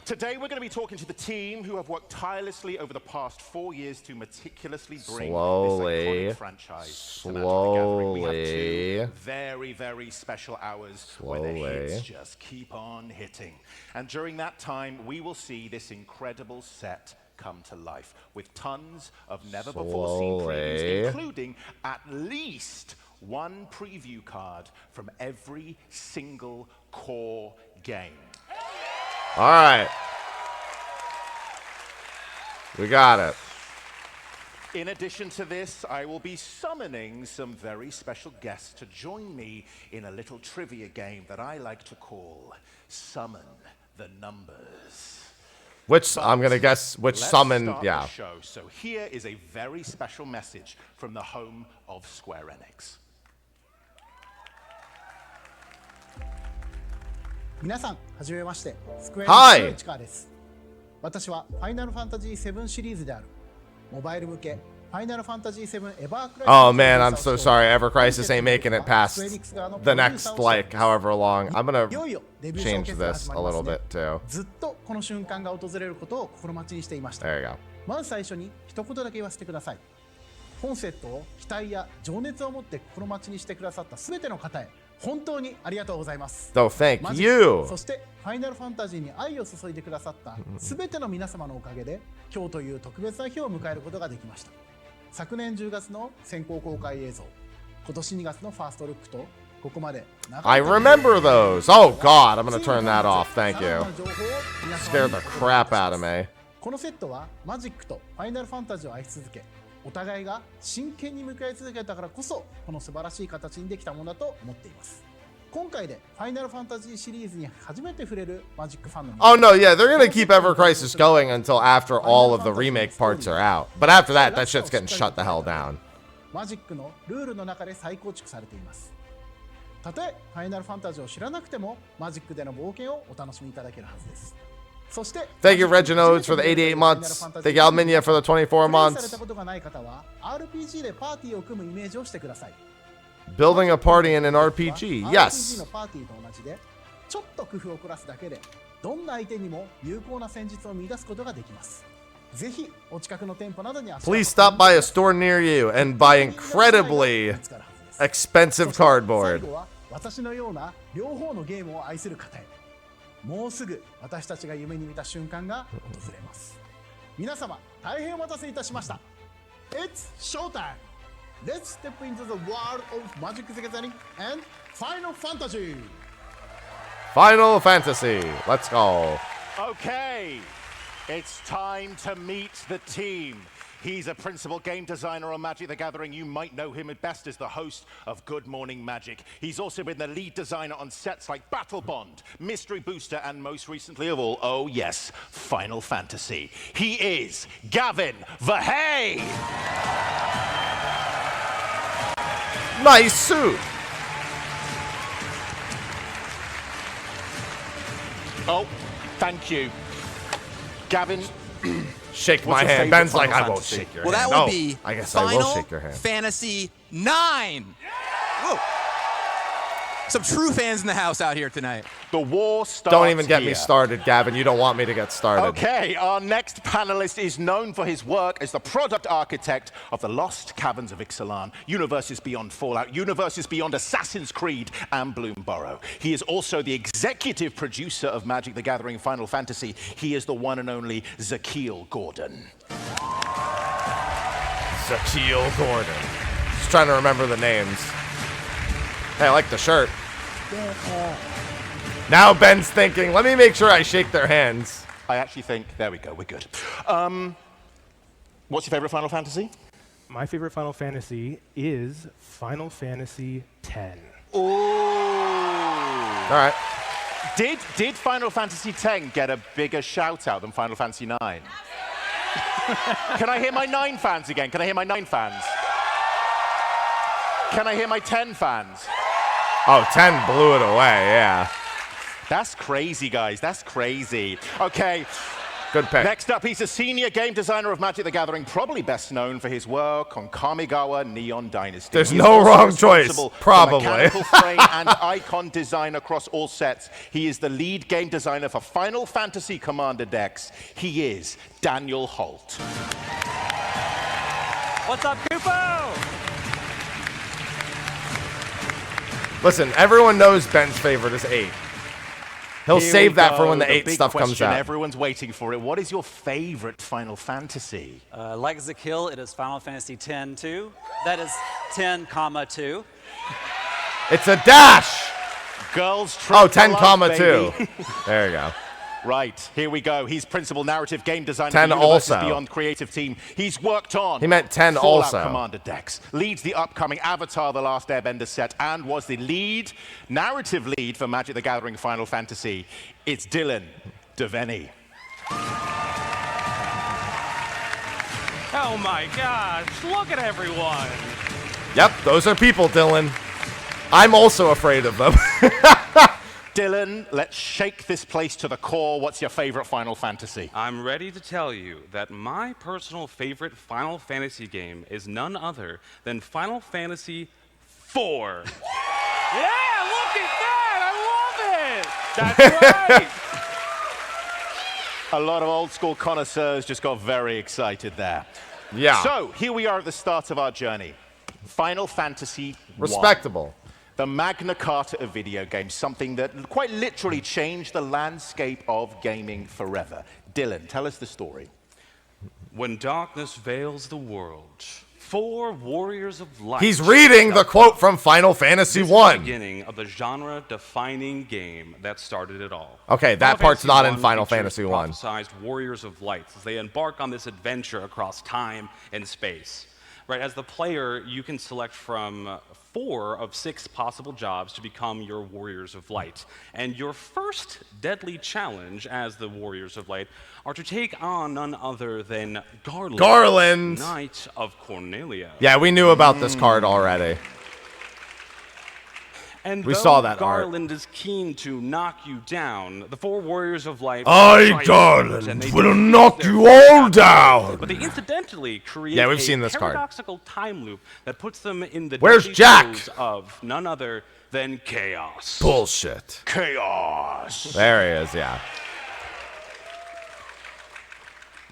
Today we're going to be talking to the team who have worked tirelessly over the past 4 years to meticulously bring this iconic franchise to Magic the Gathering. We have 2 very, very special hours where the hits just keep on hitting. And during that time, we will see this incredible set come to life with tons of never-before-seen previews, including at least 1 preview card from every single core game. All right. We got it. In addition to this, I will be summoning some very special guests to join me in a little trivia game that I like to call Summon the Numbers. Which, I'm going to guess, which summon, the show. So here is a very special message from the home of Square Enix. 皆さん、はじめまして。スクエアの市川です。私はファイナルファンタジー7シリーズであるモバイル向けファイナルファンタジー7エバークライシス Oh man, I'm so sorry. Ever Crisis ain't making it past the next, like, however long. I'm gonna change this a little bit too. ずっとこの瞬間が訪れることを心待ちにしていました。There you go. まず最初に一言だけ言わせてください。本セットを期待や情熱を持って心待ちにしてくださったすべての方へ本当にありがとうございます。So thank you. そしてファイナルファンタジーに愛を注いでくださったすべての皆様のおかげで今日という特別な日を迎えることができました。昨年10月の先行公開映像、今年2月のファーストルックとここまで I remember those. Oh god, I'm gonna turn that off. Thank you. Scared the crap out of me. このセットはマジックとファイナルファンタジーを愛し続け、お互いが真剣に向き合い続けたからこそこの素晴らしい形にできたものだと思っています。今回でファイナルファンタジーシリーズに初めて触れるマジックファンの皆さん。Oh no, yeah, they're gonna keep Ever Crisis going until after all of the remake parts are out. But after that, that shit's getting shut the hell down. マジックのルールの中で再構築されています。たとえファイナルファンタジーを知らなくてもマジックでの冒険をお楽しみいただけるはずです。Thank you, Reginodes, for the 88 months. Thank you, Alminia, for the 24 months. Building a party in an RPG. Yes. Please stop by a store near you and buy incredibly expensive cardboard. もうすぐ私たちが夢に見た瞬間が訪れます。皆様、大変お待たせいたしました。It's showtime! Let's step into the world of Magic the Gathering and Final Fantasy! Final Fantasy, let's go. Okay, it's time to meet the team. He's a principal game designer on Magic the Gathering. You might know him best as the host of Good Morning Magic. He's also been the lead designer on sets like Battle Bond, Mystery Booster, and most recently of all, oh yes, Final Fantasy. He is Gavin Verhey! Nice suit! Oh, thank you. Gavin... Shake my hand. Ben's like, I won't shake your hand. Well, that would be I guess I will shake your hand. Fantasy IX. Whoa. Some true fans in the house out here tonight. The war starts. Don't even get me started, Gavin. You don't want me to get started. Okay, our next panelist is known for his work as the product architect of the Lost Caverns of Ixalan, Universes Beyond Fallout, Universes Beyond Assassin's Creed, and Bloomburrow. He is also the executive producer of Magic the Gathering Final Fantasy. He is the one and only Zakiel Gordon. Zakiel Gordon. Just trying to remember the names. Hey, I like the shirt. Now Ben's thinking, let me make sure I shake their hands. I actually think, there we go, we're good. What's your favorite Final Fantasy? My favorite Final Fantasy is Final Fantasy X. Ooh. All right. Did Final Fantasy X get a bigger shout out than Final Fantasy IX? Can I hear my 9 fans again? Can I hear my 9 fans? Can I hear my 10 fans? Oh, 10 blew it away, yeah. That's crazy, guys. That's crazy. Okay, Good pick. Next up, he's a senior game designer of Magic the Gathering, probably best known for his work on Kamigawa Neon Dynasty. There's He is no also wrong choice, responsible for probably. mechanical frame and icon design across all sets. He is the lead game designer for Final Fantasy Commander decks. He is Daniel Holt. What's up, Kupo? Listen, everyone knows Ben's favorite is 8. He'll save that for when the 8 stuff comes out. Everyone's waiting for it. What is your favorite Final Fantasy? Like Zakil, it is Final Fantasy X-2. That is 10,2. It's a dash! Girls Oh, Trip 10, for comma life, 2. baby. There you go. Right, here we go. He's principal narrative game designer 10 for Universes also. Beyond creative team. He's worked on He meant 10 Fallout also. Commander decks, leads the upcoming Avatar: The Last Airbender set, and was the narrative lead for Magic the Gathering Final Fantasy. It's Dylan Devaney. Oh my gosh, look at everyone. Yep, those are people, Dylan. I'm also afraid of them. Dylan, let's shake this place to the core. What's your favorite Final Fantasy? I'm ready to tell you that my personal favorite Final Fantasy game is none other than Final Fantasy IV. Yeah, look at that! I love it! That's right! A lot of old school connoisseurs just got very excited there. Yeah. So, here we are at the start of our journey. Final Fantasy I. Respectable. The Magna Carta of video games, something that quite literally changed the landscape of gaming forever. Dylan, tell us the story. When darkness veils the world, 4 warriors of light. He's reading the quote from Final Fantasy This is the I. beginning of the genre-defining game that started it all. Okay, that Final part's Fantasy not in I Final features Fantasy I. prophesized warriors of light as they embark on this adventure across time and space. Right, as the player, you can select from 4 of 6 possible jobs to become your Warriors of Light. And your first deadly challenge as the Warriors of Light are to take on none other than Garland. Garland! Knight of Cornelia. Yeah, we knew about this card already. And We though saw that art. Garland is keen to knock you down, the 4 Warriors of Light... I, triumph, Garland, and they will defeat knock their you all foe. down. But they incidentally create Yeah, we've a seen this card. paradoxical time loop that puts them in the Where's deadly Jack? throes of none other than chaos. Bullshit. Chaos. There he is, yeah.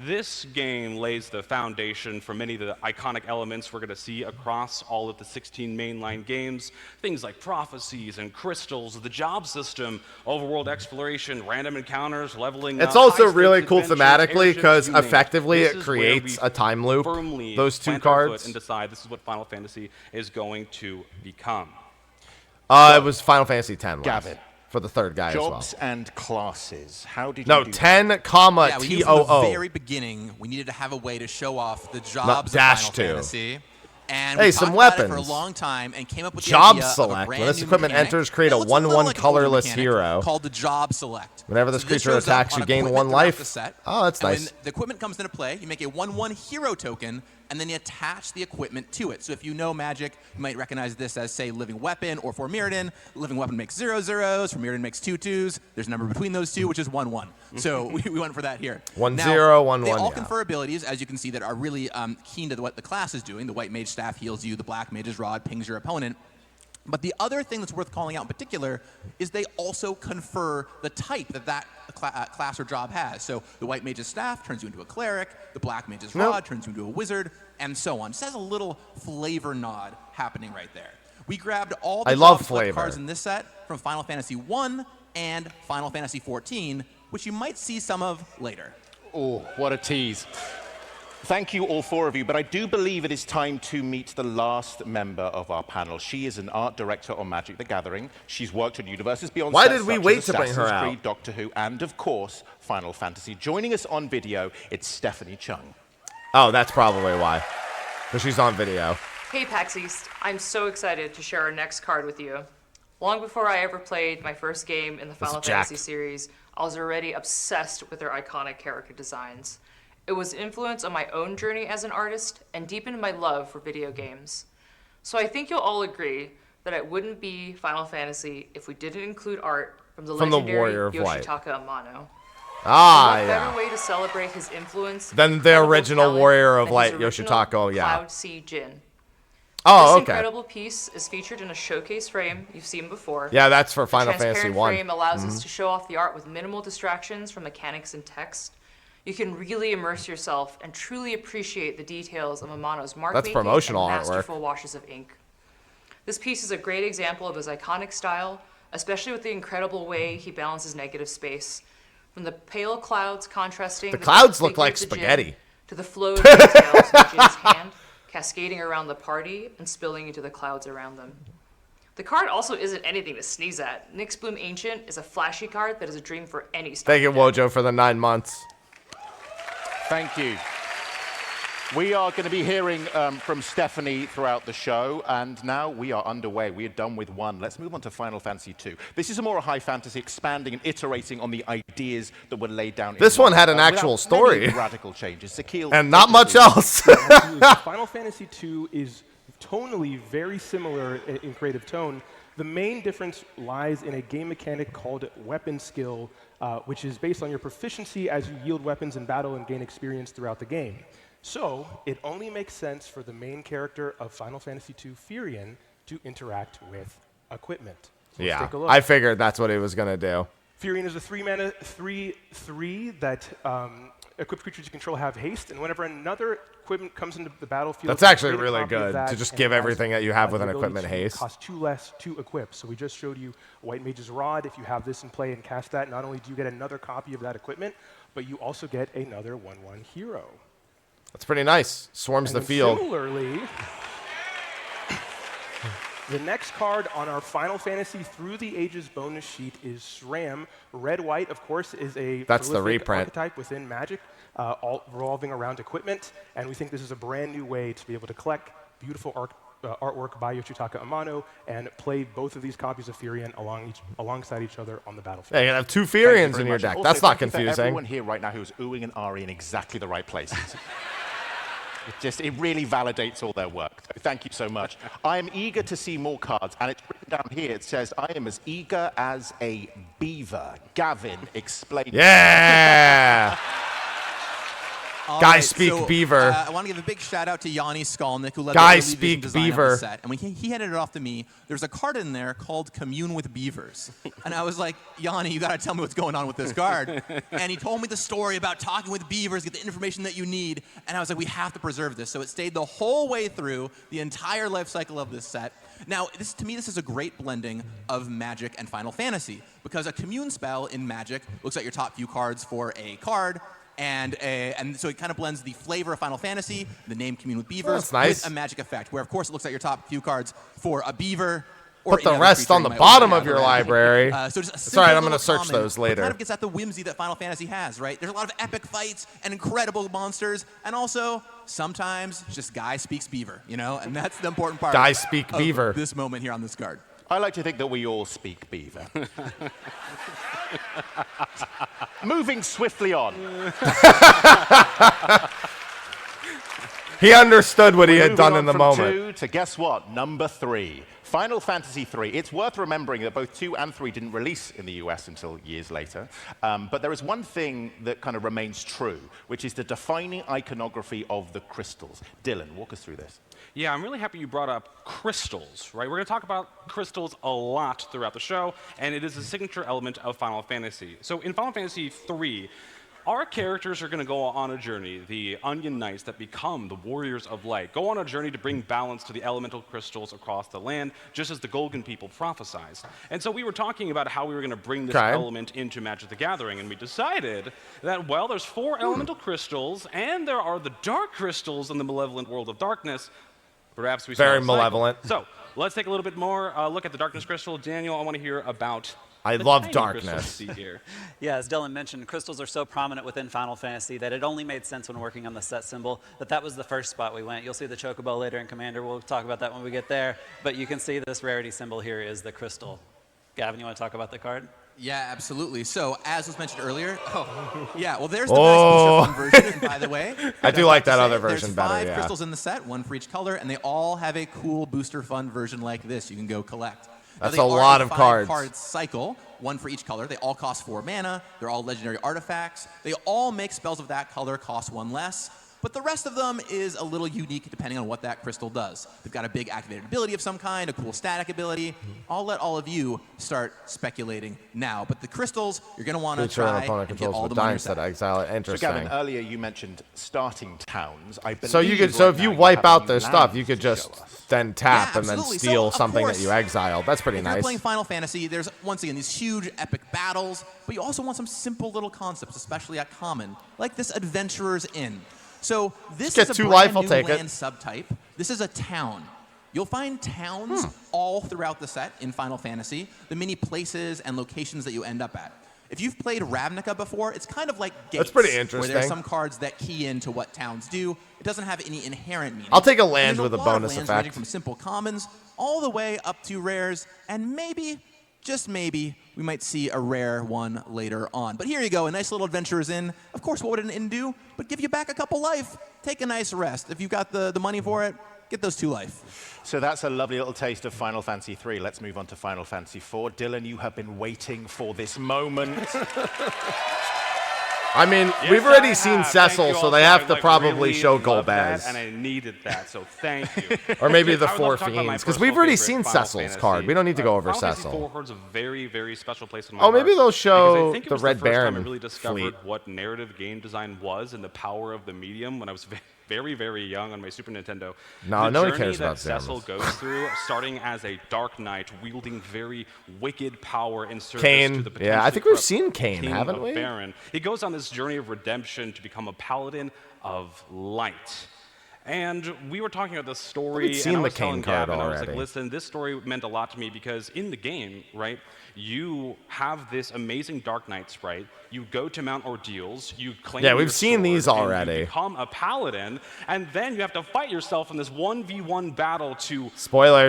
This game lays the foundation for many of the iconic elements we're going to see across all of the 16 mainline games. Things like prophecies and crystals, the job system, overworld exploration, random encounters, leveling It's up, also high-stakes really cool adventures, thematically airships, because you name effectively This it is where creates we a time loop, firmly those 2 plant our foot cards. and decide this is what Final Fantasy is going to become. It was Final Fantasy X last, Gavin. for the 3rd guy Jobs as well. and classes. How did No, you do 10, comma, Yeah, we knew from the TOO. very beginning we needed to have a way to show off the jobs of dash Final two. Fantasy. And Hey, we some talked about it for a weapons. long time and came up with the Job idea select. of a When brand this new equipment mechanic enters, create that a looks little 1/1 like an older colorless mechanic hero. called the job select. Whenever this So creature shows up attacks, on you gain equipment 1 throughout life. the set, Oh, that's and nice. when the equipment comes into play, you make a 1/1 hero token, and then you attach the equipment to it. So if you know Magic, you might recognize this as, say, Living Weapon, or for Mirrodin, Living Weapon makes 0/0s, for Mirrodin makes 2/2s. There's a number between those two, which is 1/1. So we went for that here. 1/0, 1/1, They all yeah. confer abilities, as you can see, that are really keen to what the class is doing. The White Mage Staff heals you, the Black Mage's Rod pings your opponent. But the other thing that's worth calling out in particular is they also confer the type that class or job has. So the White Mage's Staff turns you into a Cleric, the Black Mage's Rod turns you into a Wizard, and so on. Just has a little flavor nod happening right there. We grabbed all the I love job select flavor. cards in this set from Final Fantasy I and Final Fantasy XIV, which you might see some of later. Oh, what a tease. Thank you, all 4 of you, but I do believe it is time to meet the last member of our panel. She is an art director on Magic the Gathering. She's worked on Universes Beyond. Why sets did we such wait as to bring her Assassin's out? Creed, Doctor Who, and of course, Final Fantasy. Joining us on video, it's Stephanie Chung. Oh, that's probably why. Because she's on video. Hey PAX East, I'm so excited to share our next card with you. Long before I ever played my first game in the Final Jack. Fantasy series, I was already obsessed with their iconic character designs. It was influence on my own journey as an artist and deepened my love for video games. So I think you'll all agree that it wouldn't be Final Fantasy if we didn't include art from the From the legendary Warrior of Light. Yoshitaka Amano. Ah, and what yeah. better way to celebrate his influence Then the incredible original talent, Warrior of and Light, his original Yoshitaka, yeah. Cloud Sea Jin. Oh, This okay. incredible piece is featured in a showcase frame you've seen before. Yeah, that's for The Final Fantasy transparent 1. frame allows us to show off the art with minimal distractions from mechanics and text. You can really immerse yourself and truly appreciate the details of Amano's mark That's making promotional and artwork. masterful washes of ink. This piece is a great example of his iconic style, especially with the incredible way he balances negative space. From the pale clouds contrasting The with clouds the look like figure of the spaghetti. Jinn, to the flow of details in Jin's hand, cascading around the party and spilling into the clouds around them. The card also isn't anything to sneeze at. Nyx Bloom Ancient is a flashy card that is a dream for any style. Thank you, Wojo, for the 9 months. Thank you. We are going to be hearing from Stephanie throughout the show, and now we are underway. We are done with 1. Let's move on to Final Fantasy II. This is a more high fantasy, expanding and iterating on the ideas that were laid down. This in one had an without actual many story. radical changes. Sakil, And not much else. Final Fantasy II is tonally very similar in creative tone. The main difference lies in a game mechanic called weapon skill, which is based on your proficiency as you yield weapons in battle and gain experience throughout the game. So it only makes sense for the main character of Final Fantasy II, Firion, to interact with equipment. So let's Yeah, take a look. I figured that's what he was going to do. Firion is a 3-mana 3/3 that equipped creatures you control have haste, and whenever another equipment comes into the battlefield, That's actually create a really copy of good, that, to just and give it has, everything that you have with the an ability equipment to haste. cost 2 less to equip. So we just showed you White Mage's Rod. If you have this in play and cast that, not only do you get another copy of that equipment, but you also get another 1/1 hero. That's pretty nice. Swarms And the then field. Similarly, the next card on our Final Fantasy Through the Ages bonus sheet is SRAM. Red-white, of course, is a That's the prolific reprint. archetype within Magic, all revolving around equipment. And we think this is a brand new way to be able to collect beautiful artwork by Yoshitaka Amano and play both of these copies of Firion alongside each other on the battlefield. Yeah, you have 2 Thank you Firions very in your much. deck. Also, That's not thank you for confusing. everyone here right now who's oohing and ahhing in exactly the right places. It really validates all their work. So thank you so much. I am eager to see more cards, and it's written down here. It says, I am as eager as a beaver. Gavin, explain. Yeah! All Guy right, speak so, beaver. I want to give a big shout out to Yanni Skalnick, who led Guy the early vision speak design beaver. of the set. And when he handed it off to me, there's a card in there called Commune with Beavers. And I was like, Yanni, you got to tell me what's going on with this card. And he told me the story about talking with beavers, get the information that you need. And I was like, we have to preserve this. So it stayed the whole way through the entire life cycle of this set. Now, to me, this is a great blending of Magic and Final Fantasy, because a Commune spell in Magic looks at your top few cards for a card, and so it kind of blends the flavor of Final Fantasy, the name Commune with Beavers, that's nice. with a Magic effect, where, of course, it looks at your top few cards for a beaver. Or Put the any other rest creature on you the might bottom want of to your have. library. So just a It's all right, simple I'm going to little search common, those but later. kind of gets at the whimsy that Final Fantasy has, right? There's a lot of epic fights and incredible monsters, and also sometimes just guy speaks beaver, you know? And that's the important part. Guy speak of beaver. This moment here on this card. I like to think that we all speak beaver. Moving swiftly on. He understood what he had Moving done on in the from moment. 2 to guess what? Number 3. Final Fantasy III. It's worth remembering that both 2 and 3 didn't release in the US until years later. But there is one thing that kind of remains true, which is the defining iconography of the crystals. Dylan, walk us through this. Yeah, I'm really happy you brought up crystals, right? We're going to talk about crystals a lot throughout the show, and it is a signature element of Final Fantasy. So in Final Fantasy III, our characters are going to go on a journey, the Onion Knights that become the Warriors of Light, go on a journey to bring balance to the elemental crystals across the land, just as the Golgan people prophesied. And so we were talking about how we were going to bring this element into Magic the Gathering, and we decided that, well, there's 4 elemental crystals, and there are the dark crystals in the malevolent world of darkness. Perhaps we Very smell a cycle. malevolent. So let's take a little bit more look at the darkness crystal. Daniel, I want to hear about I the love tiny darkness. crystals you see here. Yeah, as Dylan mentioned, crystals are so prominent within Final Fantasy that it only made sense when working on the set symbol that was the first spot we went. You'll see the Chocobo later in Commander. We'll talk about that when we get there. But you can see this rarity symbol here is the crystal. Gavin, you want to talk about the card? Yeah, absolutely. So, as was mentioned earlier, yeah, well, there's the best booster fun version, by the way. I do like that other There's version better, 5 yeah. crystals in the set, 1 for each color, and they all have a cool booster fun version like this you can go collect. Now, That's they a are lot of 5 cards. card cycle, one for each color. They all cost 4 mana. They're all legendary artifacts. They all make spells of that color cost 1 less. But the rest of them is a little unique depending on what that crystal does. They've got a big activated ability of some kind, a cool static ability. I'll let all of you start speculating now. But the crystals, you're going to want to try and get all the money that exile it. Interesting. So Gavin, earlier you mentioned starting towns. I believe so you could, so if you wipe out their stuff, you could just then tap and then steal something that you exiled. That's pretty nice. If you're playing Final Fantasy, there's once again these huge epic battles, but you also want some simple little concepts, especially at common, like this Adventurer's Inn. So this is a brand new land subtype. This is a town. You'll find towns all throughout the set in Final Fantasy, the many places and locations that you end up at. If you've played Ravnica before, it's kind of like Gates. That's pretty interesting. Where there's some cards that key into what towns do. It doesn't have any inherent meaning. I'll take a land with a bonus effect. Ranging from simple commons all the way up to rares, and maybe, just maybe, we might see a rare one later on. But here you go, a nice little Adventurer's Inn. Of course, what would an inn do? But give you back a couple life. Take a nice rest. If you've got the money for it, get those 2 life. So that's a lovely little taste of Final Fantasy III. Let's move on to Final Fantasy IV. Dylan, you have been waiting for this moment. I mean, we've already seen Cecil, so they have to probably show Golbez. And I needed that, so thank you. Or maybe the 4 Fiends, because we've already seen Cecil's card. We don't need to go over Cecil. Final Fantasy IV holds a very, very special place in my heart. Maybe they'll show the Red Baron. Baron I really discovered fleet. what narrative game design was and the power of the medium when I was very, very young on my Super Nintendo. No one cares about Cecil goes through, starting as a Dark Knight, wielding very wicked power in service to the potentially I think we've seen Kain, haven't we? Baron. He goes on this journey of redemption to become a paladin of light. And we were talking about this story, and I was telling Gavin, I was like, listen, this story meant a lot to me because in the game, right, you have this amazing Dark Knight sprite, you go to Mount Ordeals, you claim Yeah, we've seen these already. You become a paladin, and then you have to fight yourself in this 1v1 battle to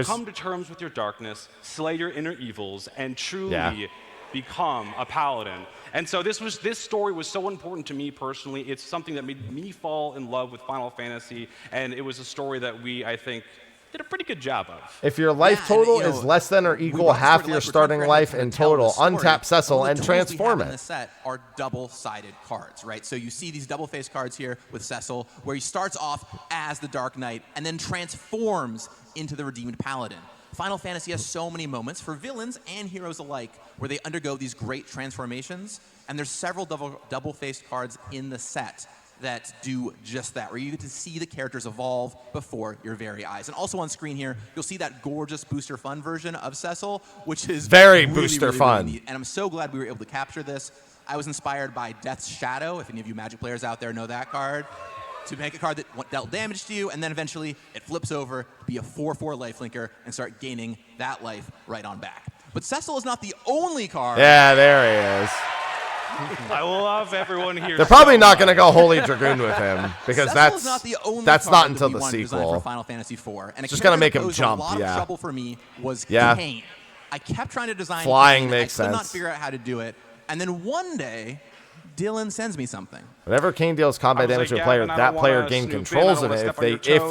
come to terms with your darkness, slay your inner evils, and truly become a paladin. And so this story was so important to me personally. It's something that made me fall in love with Final Fantasy, and it was a story that we, I think, did a pretty good job of. If your life total is less than or equal half your starting life in total, untap Cecil and transform it. The set are double-sided cards, right? So you see these double-faced cards here with Cecil, where he starts off as the Dark Knight and then transforms into the Redeemed Paladin. Final Fantasy has so many moments for villains and heroes alike where they undergo these great transformations, and there's several double-faced cards in the set that do just that, where you get to see the characters evolve before your very eyes. And also on screen here, you'll see that gorgeous Booster Fun version of Cecil, which is very really, Booster really, Fun. Really neat. And I'm so glad we were able to capture this. I was inspired by Death's Shadow, if any of you Magic players out there know that card, to make a card that dealt damage to you, and then eventually it flips over to be a 4/4 lifelinker and start gaining that life right on back. But Cecil is not the only card. Yeah, there he is. I love everyone here. They're probably not going to go Holy Dragoon with him because that's not the only that's card not until that we the wanted to design sequel. For Final Fantasy IV. And it's just going to make him jump. A lot of trouble for me was Yeah. Kain. I kept trying to design Flying Kain, makes I could not sense. figure out how to do it. And then one day, Dylan sends me something. Whenever Kain deals combat damage to a player, that player gains controls of it. If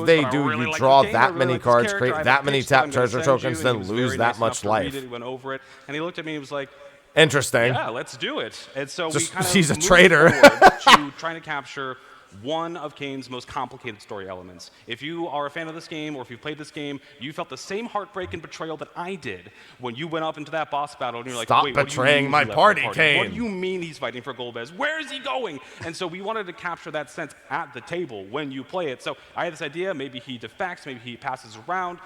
they do, you draw that many cards, create that many tap treasure tokens, then lose that much life. He went over it, and he looked at me and was like, interesting. yeah, let's do it. And so we Just- kind of he's a moved traitor. forward to trying to capture one of Kain's most complicated story elements. If you are a fan of this game, or if you've played this game, you felt the same heartbreak and betrayal that I did when you went up into that boss battle and you're like, Stop wait, what betraying do you mean my he left party, the What Kain. do you mean he's fighting for Golbez? Where is he going? And so we wanted to capture that sense at the table when you play it. So I had this idea, maybe he defects, maybe he passes around.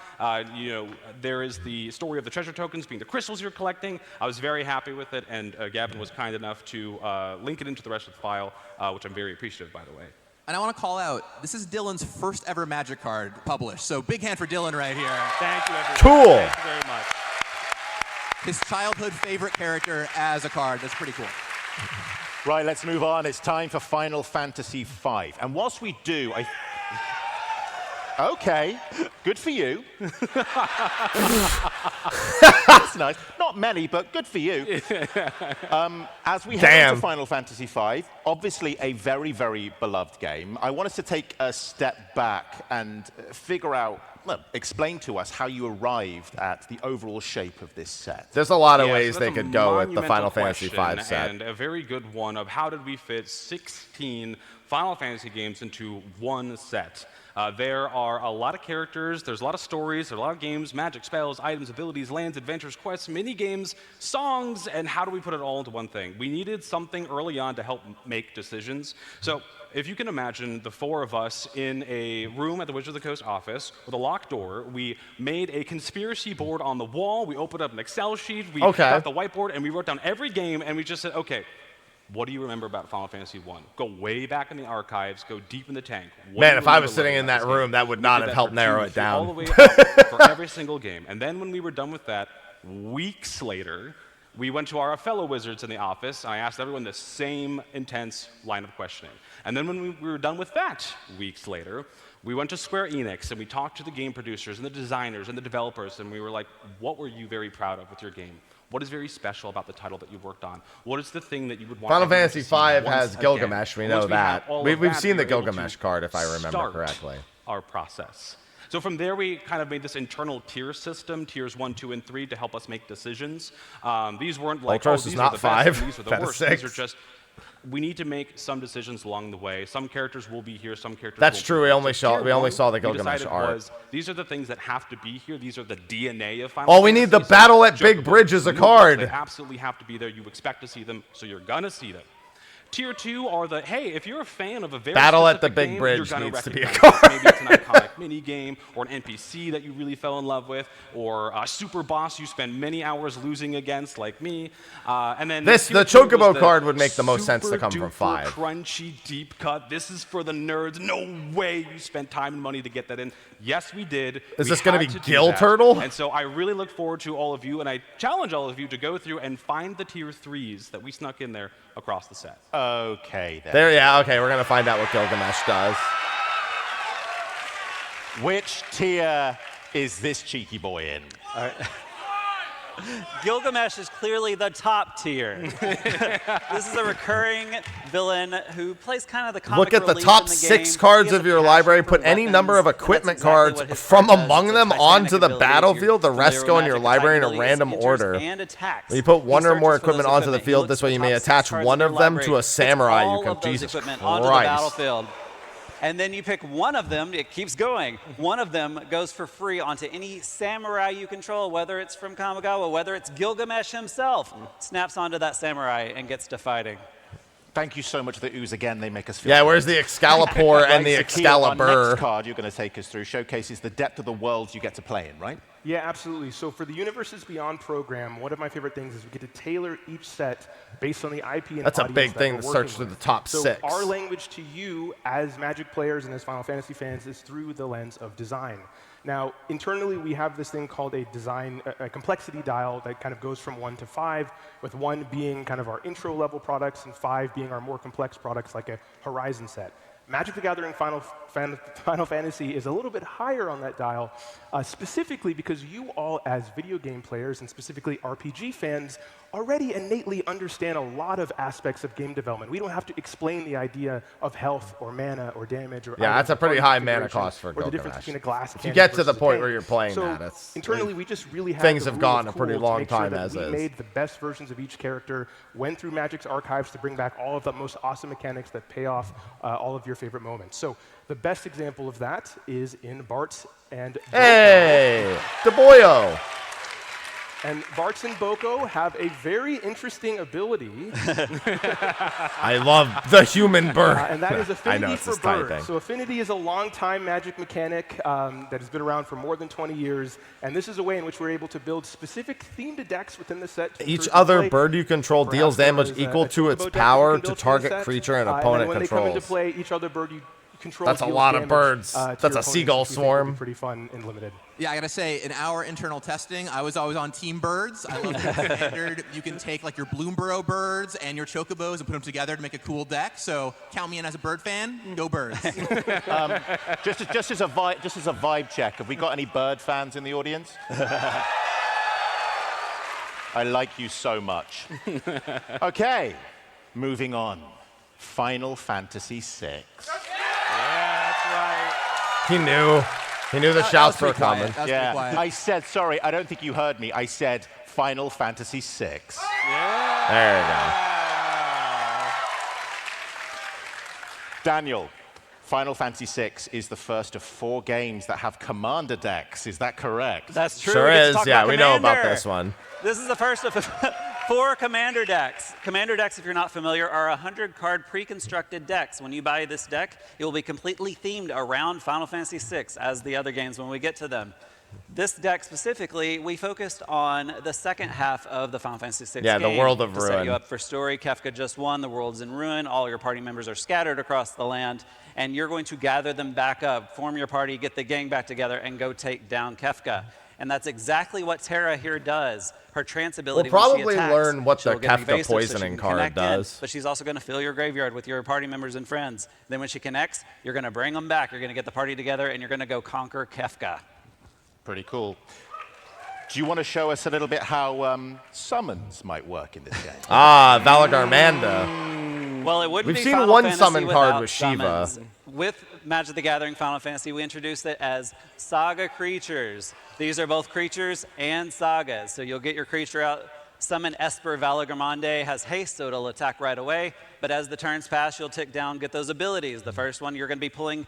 There is the story of the treasure tokens being the crystals you're collecting. I was very happy with it, and Gavin was kind enough to link it into the rest of the file, which I'm very appreciative, by the way. And I want to call out, this is Dylan's first ever Magic card published. So big hand for Dylan right here. Thank you, everyone. Cool. Thank you very much. His childhood favorite character as a card. That's pretty cool. Right, let's move on. It's time for Final Fantasy V. And whilst we do, okay, good for you. That's nice. Not many, but good for you. As we head into Final Fantasy V, obviously a very, very beloved game, I want us to take a step back and figure out explain to us how you arrived at the overall shape of this set. There's a lot of ways they could go with the Final Fantasy V set. And a very good one of how did we fit 16 Final Fantasy games into one set. There are a lot of characters, there's a lot of stories, there's a lot of games, magic, spells, items, abilities, lands, adventures, quests, mini-games, songs, and how do we put it all into one thing? We needed something early on to help make decisions. So if you can imagine the four of us in a room at the Wizards of the Coast office with a locked door, we made a conspiracy board on the wall, we opened up an Excel sheet, we got the whiteboard, and we wrote down every game, and we just said, okay, what do you remember about Final Fantasy I? Go way back in the archives, go deep in the tank. Man, if I was sitting in that room, that would not have helped narrow it down. All the way up for every single game. And then when we were done with that, weeks later, we went to our fellow wizards in the office, and I asked everyone the same intense line of questioning. And then when we were done with that, weeks later, we went to Square Enix, and we talked to the game producers and the designers and the developers, and we were like, what were you very proud of with your game? What is very special about the title that you worked on? What is the thing that you would want? Final Fantasy V has Gilgamesh. We know that. We've seen the Gilgamesh card, if I remember correctly. Our process. So from there, we kind of made this internal tier system, tiers 1, 2, and 3, to help us make decisions. These weren't like, Ultros is not 5. These are the worst. These are just, we need to make some decisions along the way. Some characters will be here, some characters That's won't true. be. We only saw the Gilgamesh art. These are the things that have to be here. These are the DNA of Final Fantasy. Oh, we need the Battle at Big Bridge as a card. They absolutely have to be there. You expect to see them, so you're gonna see them. Tier 2 are the, hey, if you're a fan of a very Battle at the specific Big game, Bridge you're needs to be a recognize card. it. Maybe it's an iconic mini game, or an NPC that you really fell in love with, or a super boss you spend many hours losing against, like me. And then the Chocobo card would make the most sense to come from 5. Crunchy deep cut. This is for the nerds. No way you spent time and money to get that in. Yes, we did. Is this going to be Gill Turtle? And so I really look forward to all of you, and I challenge all of you to go through and find the tier 3s that we snuck in there across the set. Okay, then. Okay, we're going to find out what Gilgamesh does. Which tier is this cheeky boy in? Gilgamesh is clearly the top tier. This is a recurring villain who plays kind of the comic Look at the relief top in the 6 game. cards He has of a your passion library. for Put any weapons. number of That's equipment exactly cards what his from card does. among It's a them Titanic onto the ability. battlefield. The You're rest go in your magic. library in a Titan random enters order. and attacks. When you put one He or more searches for equipment those onto the equipment. He field, looks this way you at may the top attach 6 cards one in of your them library, to a puts samurai. all You can of those Jesus equipment onto the Christ. battlefield. And then you pick one of them, it keeps going. One of them goes for free onto any samurai you control, whether it's from Kamigawa, whether it's Gilgamesh himself. Snaps onto that samurai and gets to fighting. Thank you so much for the ooze again. They make us feel Yeah, where's the Excalibur and the Excalibur? Our next card you're going to take us through showcases the depth of the worlds you get to play in, right? Yeah, absolutely. So for the Universes Beyond program, one of my favorite things is we get to tailor each set based on the IP and That's a audience big that thing we're to working search through with. the top so 6. Our language to you as Magic players and as Final Fantasy fans is through the lens of design. Now, internally, we have this thing called a complexity dial that kind of goes from 1 to 5, with 1 being kind of our intro-level products and 5 being our more complex products like a Horizon set. Magic the Gathering Final Fantasy is a little bit higher on that dial, specifically because you all, as video game players and specifically RPG fans, already innately understand a lot of aspects of game development. We don't have to explain the idea of health or mana or damage or that's a pretty high mana cost for or the difference Gilgamesh. between a glass If cannon you get to the versus a point tank. where you're playing so that, it's internally we just really have things the have rule gone of a pretty cool to long make sure time that as we is. made the best versions of each character, went through Magic's archives to bring back all of the most awesome mechanics that pay off all of your favorite moments. So the best example of that is in Bart and Hey, DeBoyo. And Bartz and Boko have a very interesting ability. I love the human bird. And that is I know, Affinity it's for just typing. Birds. So Affinity is a long-time Magic mechanic that has been around for more than 20 years. And this is a way in which we're able to build specific themed decks within the set. Each other play. bird you control deals damage equal to its power to target creature an opponent and when they come into controls. play, each other bird you control That's a deals lot of damage, birds. to That's your a opponents, seagull which we think will be swarm. Pretty fun and limited. Yeah, I gotta say, in our internal testing, I was always on Team Birds. I love the standard. You can take like your Bloomborough birds and your Chocobos and put them together to make a cool deck. So count me in as a bird fan. Go Birds. Just as a vibe check, have we got any bird fans in the audience? I like you so much. Okay, moving on. Final Fantasy VI. Yeah, that's right. He knew. He knew the shouts were coming. Yeah, I said, sorry, I don't think you heard me. I said Final Fantasy VI. Yeah. There you go. Daniel, Final Fantasy VI is the first of 4 games that have Commander decks. Is that correct? That's true. Sure is. Yeah, we know about this one. This is the first of 4 Commander decks. Commander decks, if you're not familiar, are 100-card pre-constructed decks. When you buy this deck, it will be completely themed around Final Fantasy VI, as the other games when we get to them. This deck specifically, we focused on the second half of the Final Fantasy VI game. The World of to Ruin. Set you up for story. Kefka just won. The world's in ruin. All your party members are scattered across the land, and you're going to gather them back up, form your party, get the gang back together, and go take down Kefka. And that's exactly what Terra here does. Her trance ability, we'll when she probably attacks, learn what the she'll get Kefka evasive, poisoning so card does. but she's also going to fill your graveyard with your party members and friends. Then when she connects, you're going to bring them back. You're going to get the party together, and you're going to go conquer Kefka. Pretty cool. Do you want to show us a little bit how summons might work in this game? Valagarmanda. Well, it wouldn't We've be seen Final one Fantasy summon card without with Shiva. summons. With Magic the Gathering Final Fantasy, we introduced it as Saga creatures. These are both creatures and sagas. So you'll get your creature out, summon Esper Valagarmande, has haste, so it'll attack right away. But as the turns pass, you'll tick down, get those abilities. The first one, you're going to be pulling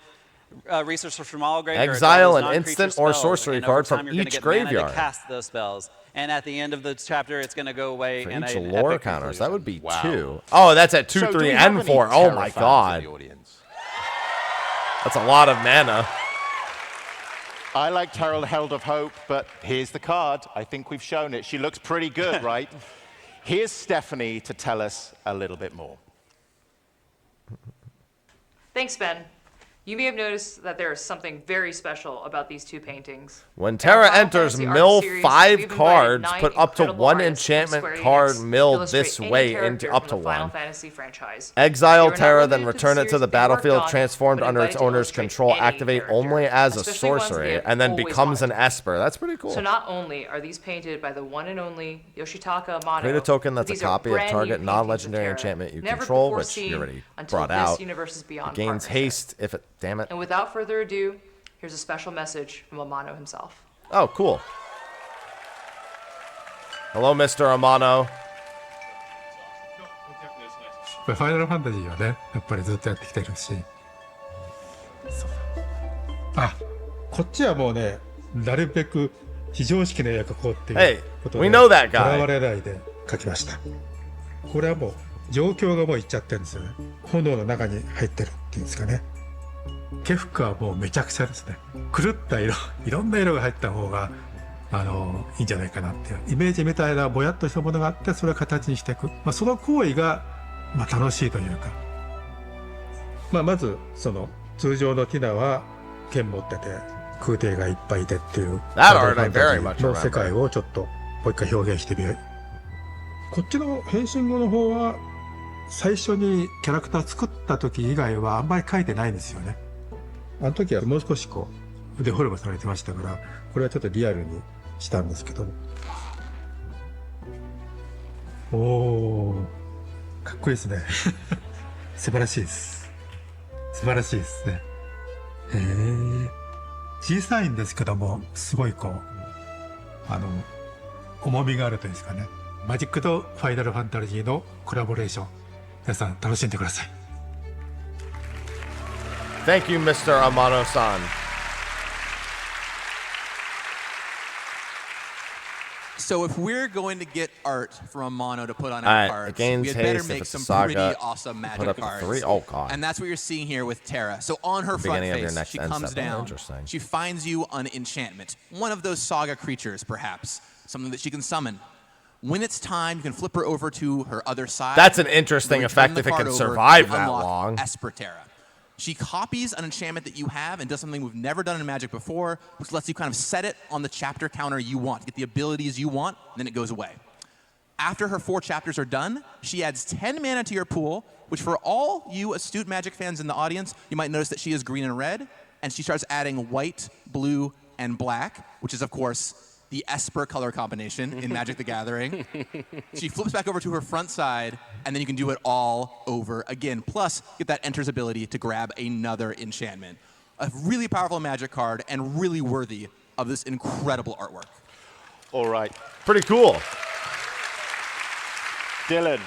resources from all graveyards. Exile an instant or sorcery card from each graveyard. To cast those spells. And at the end of the chapter, it's going to go away For in each an lore epic counters. conclusion. That would be 2. Oh, that's at 2, 3, and 4. Oh my god. That's a lot of mana. I like Herald of Hope, but here's the card. I think we've shown it. She looks pretty good, right? Here's Stephanie to tell us a little bit more. Thanks, Ben. You may have noticed that there is something very special about these 2 paintings. When Terra enters, Fantasy mill art series, 5 we've invited cards, 9 put up to incredible 1 artists from enchantment Square card Enix to milled illustrate this any way character into up from to the Final 1. Fantasy franchise. Exile They were not Terra, then limited to return it series to the that they worked battlefield, on, transformed but under its invited to owner's illustrate control, any activate character, only as a especially ones sorcery, we have and then always becomes an wanted. Esper. That's pretty cool. So not only are these painted by the one and only Yoshitaka Amano, Create a token that's a these are copy of brand new target paintings non-legendary Terra, enchantment you never control, before which seen you already until brought this out. Universe's Beyond It gains partnership. haste if it... Damn it. And without further ado, here's a special message from Amano himself. Oh, cool. Hello, Mr. Amano. ファイナルファンタジーはね、やっぱりずっとやってきてるし。あ、こっちはもうね、なるべく非常識の絵を描こうっていうことで、 we know that guy. とらわれないで描きました。これはもう状況がもういっちゃってるんですよね。炎の中に入ってるっていうんですかね。ケフカはもうめちゃくちゃですね。狂った色、いろんな色が入った方がいいんじゃないかなっていうイメージみたいなぼやっとしたものがあって、それを形にしていく。その行為が楽しいというか。まずその通常のティナは剣持ってて空挺がいっぱいいてっていうの世界をちょっともう一回表現してみる。こっちの変身後の方は最初にキャラクター作った時以外はあんまり描いてないんですよね。あの時はもう少しこうデフォルメされてましたから、これはちょっとリアルにしたんですけど。おー、かっこいいですね。素晴らしいです。素晴らしいですね。小さいんですけども、すごいこう、重みがあるというんですかね。マジックとファイナルファンタジーのコラボレーション。皆さん楽しんでください。Thank you, Mr. Amano-san. So if we're going to get art from Amano to put on our cards, we had better make some pretty awesome magic cards. Oh, God. And that's what you're seeing here with Terra. So on her front face, she comes down, she finds you an enchantment, one of those saga creatures, perhaps, something that she can summon. When it's time, you can flip her over to her other side. That's an interesting effect if it can survive that long. Esper Terra. She copies an enchantment that you have and does something we've never done in Magic before, which lets you kind of set it on the chapter counter you want, get the abilities you want, and then it goes away. After her 4 chapters are done, she adds 10 mana to your pool, which for all you astute Magic fans in the audience, you might notice that she is green and red, and she starts adding white, blue, and black, which is, of course, the Esper color combination in Magic the Gathering. She flips back over to her front side, and then you can do it all over again. Plus, get that Enter's ability to grab another enchantment. A really powerful Magic card and really worthy of this incredible artwork. All right. Pretty cool. Dylan,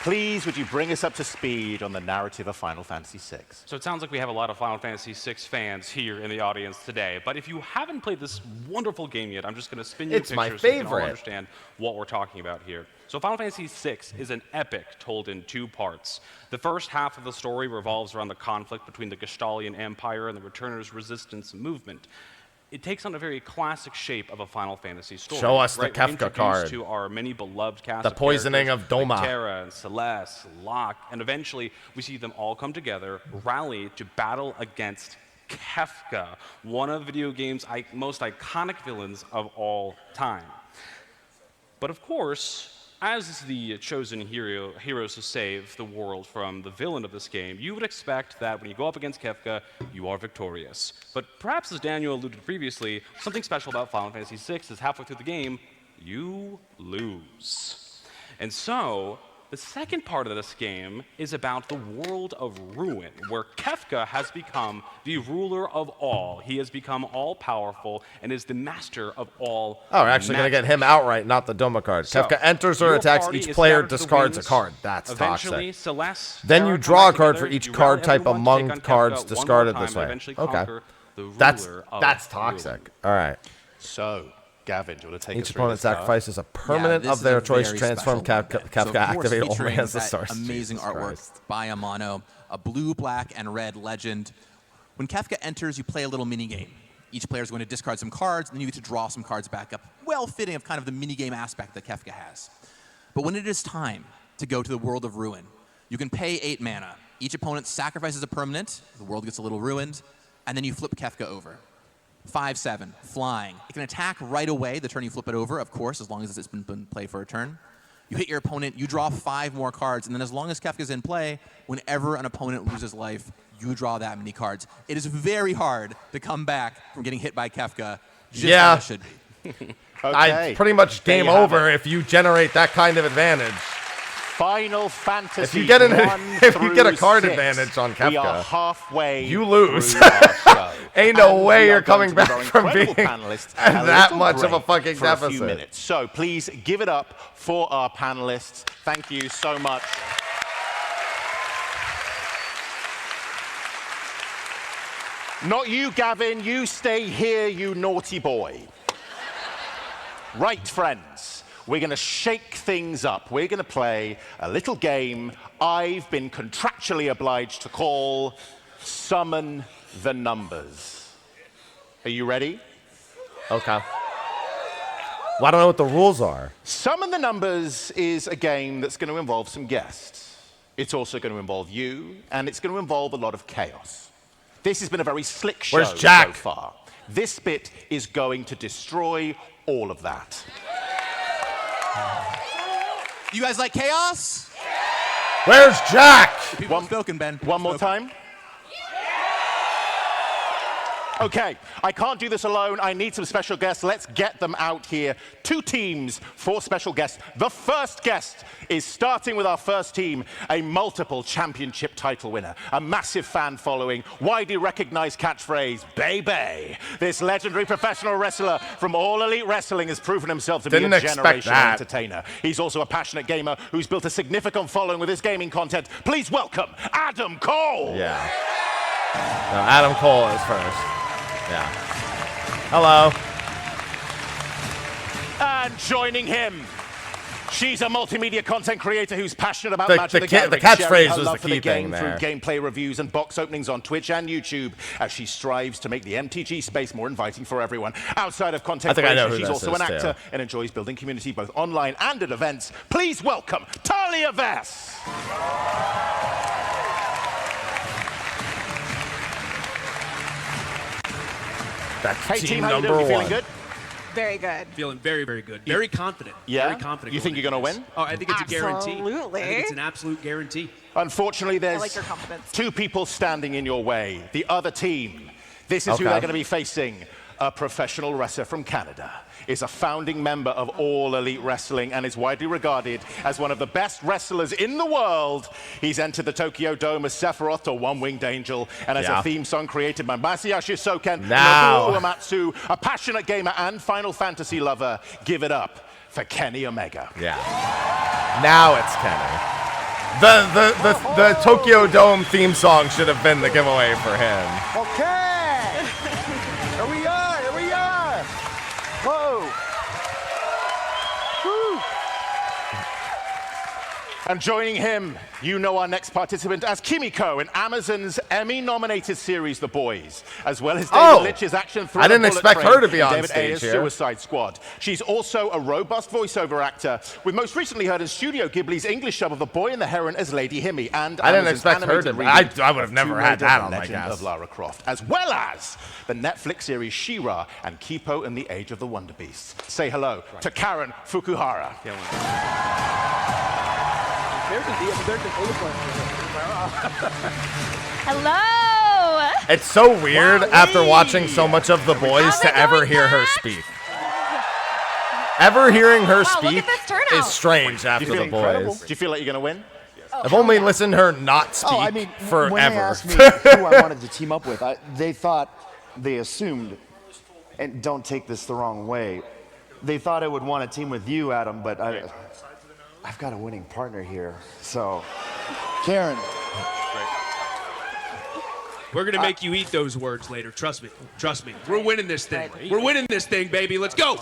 please would you bring us up to speed on the narrative of Final Fantasy VI? So it sounds like we have a lot of Final Fantasy VI fans here in the audience today. But if you haven't played this wonderful game yet, I'm just going to spin you a It's picture my so you can all favorite. understand what we're talking about here. So Final Fantasy VI is an epic told in 2 parts. The first half of the story revolves around the conflict between the Gestalian Empire and the Returners' resistance movement. It takes on a very classic shape of a Final Fantasy story. Show us the right? We're Kefka introduced card. to our many beloved cast The of poisoning characters of Doma. like Terra and Celeste, Locke, and eventually we see them all come together, rally to battle against Kefka, one of video games' most iconic villains of all time. But of course, as the chosen heroes to save the world from the villain of this game, you would expect that when you go up against Kefka, you are victorious. But perhaps, as Daniel alluded previously, something special about Final Fantasy VI is halfway through the game, you lose. And so, the second part of this game is about the world of Ruin, where Kefka has become the ruler of all. He has become all-powerful and is the master of all Oh, we're actually going to get him outright, not the Doma card. So, Kefka enters or your attacks. party Each is player scattered to the discards a winds. card. That's Eventually, toxic. Celeste, Then Terra you come draw a back card together, for each you card rally type everyone to among take on cards Kefka discarded one more this time way. and eventually Okay. conquer the That's ruler of toxic. Ruin. All right. So, Gavin, do you want to take us Each through opponent this card? sacrifices a permanent this of is their a choice. very Transform special Kefka, deck. So, of course, activate only featuring as the that source. amazing Jesus artwork Christ. by Amano, a blue, black, and red legend. When Kefka enters, you play a little mini game. Each player is going to discard some cards, and then you get to draw some cards back up, well fitting of kind of the mini game aspect that Kefka has. But when it is time to go to the world of Ruin, you can pay 8 mana. Each opponent sacrifices a permanent, the world gets a little ruined, and then you flip Kefka over. 5/7, flying. It can attack right away the turn you flip it over, of course, as long as it's been played for a turn. You hit your opponent, you draw 5 more cards, and then as long as Kefka's in play, whenever an opponent loses life, you draw that many cards. It is very hard to come back from getting hit by Kefka, just as it should be. Okay. Pretty much There game you have over it. if you generate that kind of advantage. Final Fantasy. If you get a card 6, advantage on we Kefka, are halfway. you lose. through our show. Ain't no And way we you're are coming going to back give from our being incredible panelists at a that little much of a break fucking for a few deficit. minutes. So please give it up for our panelists. Thank you so much. Not you, Gavin. You stay here, you naughty boy. Right, friends. We're going to shake things up. We're going to play a little game I've been contractually obliged to call Summon the Numbers. Are you ready? Okay. Well, I don't know what the rules are. Summon the Numbers is a game that's going to involve some guests. It's also going to involve you, and it's going to involve a lot of chaos. This has been a very slick show Where's Jack? so far. This bit is going to destroy all of that. You guys like chaos? Where's Jack? People have spoken, Ben. One more time. Okay, I can't do this alone. I need some special guests. Let's get them out here. 2 teams, 4 special guests. The first guest is starting with our first team, a multiple championship title winner, a massive fan following, widely recognized catchphrase, Baby. This legendary professional wrestler from All Elite Wrestling has proven himself to be a generational entertainer. He's also a passionate gamer who's built a significant following with his gaming content. Please welcome Adam Cole. Yeah. No, Adam Cole is first. Yeah. Hello. And joining him, she's a multimedia content creator who's passionate about The Magic the Gathering, catchphrase sharing her was love the for key the game thing there. through gameplay reviews and box openings on Twitch and YouTube as she strives to make the MTG space more inviting for everyone. Outside of content I think I know creation, who she's this also an is, actor too. and enjoys building community both online and at events. Please welcome Talia Vess. That's Hey team team, how you number doing? You feeling 1. good? Very good. Feeling very, very good. Very confident. Yeah? Very confident. You think you're going to win? Oh, I think it's a guarantee. Absolutely. I think it's an absolute guarantee. Unfortunately, I there's like your confidence. 2 people standing in your way. The other team. This is who Okay. they're going to be facing. a professional wrestler from Canada, is a founding member of All Elite Wrestling and is widely regarded as one of the best wrestlers in the world. He's entered the Tokyo Dome as Sephiroth or One-Winged Angel, and as a theme song created by Masayoshi Soken and Nobuo Uematsu, a passionate gamer and Final Fantasy lover. Give it up for Kenny Omega. Yeah. Now it's Kenny. The Tokyo Dome theme song should have been the giveaway for him. Okay. Here we are. Here we are. Whoa. Woo. And joining him, you know our next participant as Kimiko in Amazon's Emmy-nominated series The Boys, as well as David Litch's action thriller I didn't Bullet expect Train her to be on David stage Ayer's here. Suicide Squad. She's also a robust voiceover actor, with most recently heard in Studio Ghibli's English dub of The Boy and the Heron as Lady Himi, and I didn't Amazon's expect her to animated be. I would have never had that on my Legend cast. of Lara Croft, as well as the Netflix series She-Ra and Kipo and the Age of the Wonder Beasts. Say hello to Karen Fukuhara. Hello. It's so weird after watching so much of The Boys to ever hear her speak. Ever hearing her speak is strange after The Boys. Do you feel like you're going to win? I've only listened to her not speak forever. When they asked me who I wanted to team up with, they assumed, and don't take this the wrong way, they thought I would want to team with you, Adam, but I've got a winning partner here. So, Karen. We're going to make you eat those words later. Trust me. Trust me. We're winning this thing. We're winning this thing, baby. Let's go.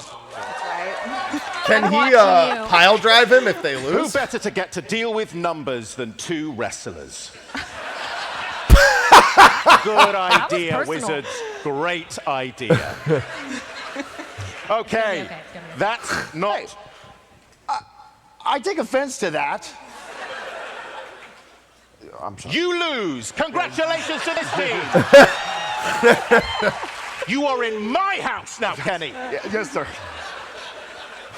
Can he pile drive him if they lose? Who better to get to deal with numbers than two wrestlers? Good idea, Wizards. Great idea. Okay, that's not... Hey, I take offense to that. I'm sorry. You lose. Congratulations to this team. You are in my house now, Kenny. Yes, sir.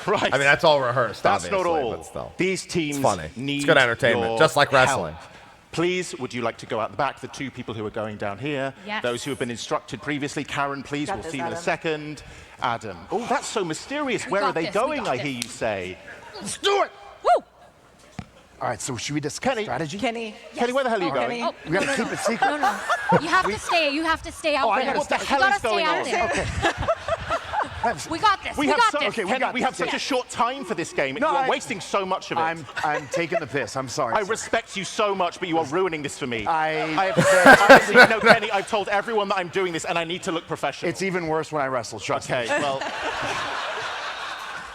Right. I mean, that's all rehearsed, That's obviously, not all. but still. These teams It's funny. need It's good entertainment, your just like wrestling. help. Please, would you like to go out the back? The two people who are going down here. Yes. Those who have been instructed previously. Karen, please. We'll see you in a second. Adam. Oh, that's so mysterious. Where are they going, I hear you say? Let's do it. Woo. All right, so should we discuss strategy? Kenny. Kenny, where the hell are you going? Oh, We gotta keep it secret. No. You have to stay. You have to stay out there. What the hell you is gotta going stay on? out there. Okay. We got this. We have got so- this. okay, Kenny, we have this. such a short time for this game. No, You're wasting so much of it. I'm taking the piss. I'm sorry. I respect you so much, but you are ruining this for me. I have to say, honestly, no, Kenny, I've told everyone that I'm doing this, and I need to look professional. It's even worse when I wrestle. Trust me. Okay, well,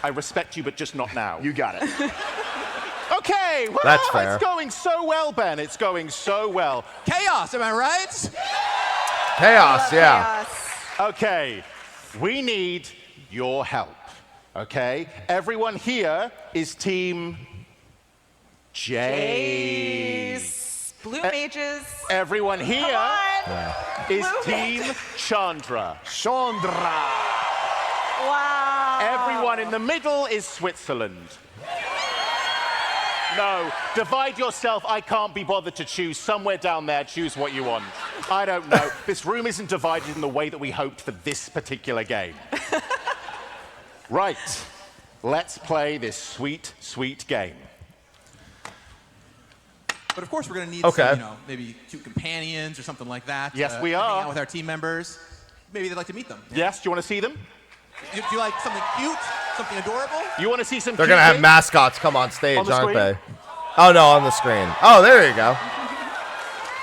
I respect you, but just not now. You got it. Okay, well, That's fair. It's going so well, Ben. It's going so well. Chaos, am I right? Chaos, yeah. Okay, we need your help, okay? Everyone here is Team J. Blue mages. Everyone here is Blue Team Chandra. Chandra. Wow. Everyone in the middle is Switzerland. No, divide yourself. I can't be bothered to choose. Somewhere down there, choose what you want. I don't know. This room isn't divided in the way that we hoped for this particular game. Right, let's play this sweet, sweet game. But of course, we're going to need Okay. some, maybe two companions or something like that. Yes, we to hang are. out with our team members. Maybe they'd like to meet them. Yes, do you want to see them? Do you like something cute? Something adorable? You want to see some They're cute going to have kids? mascots come on stage, On the aren't screen? they? Oh, no, on the screen. Oh, there you go.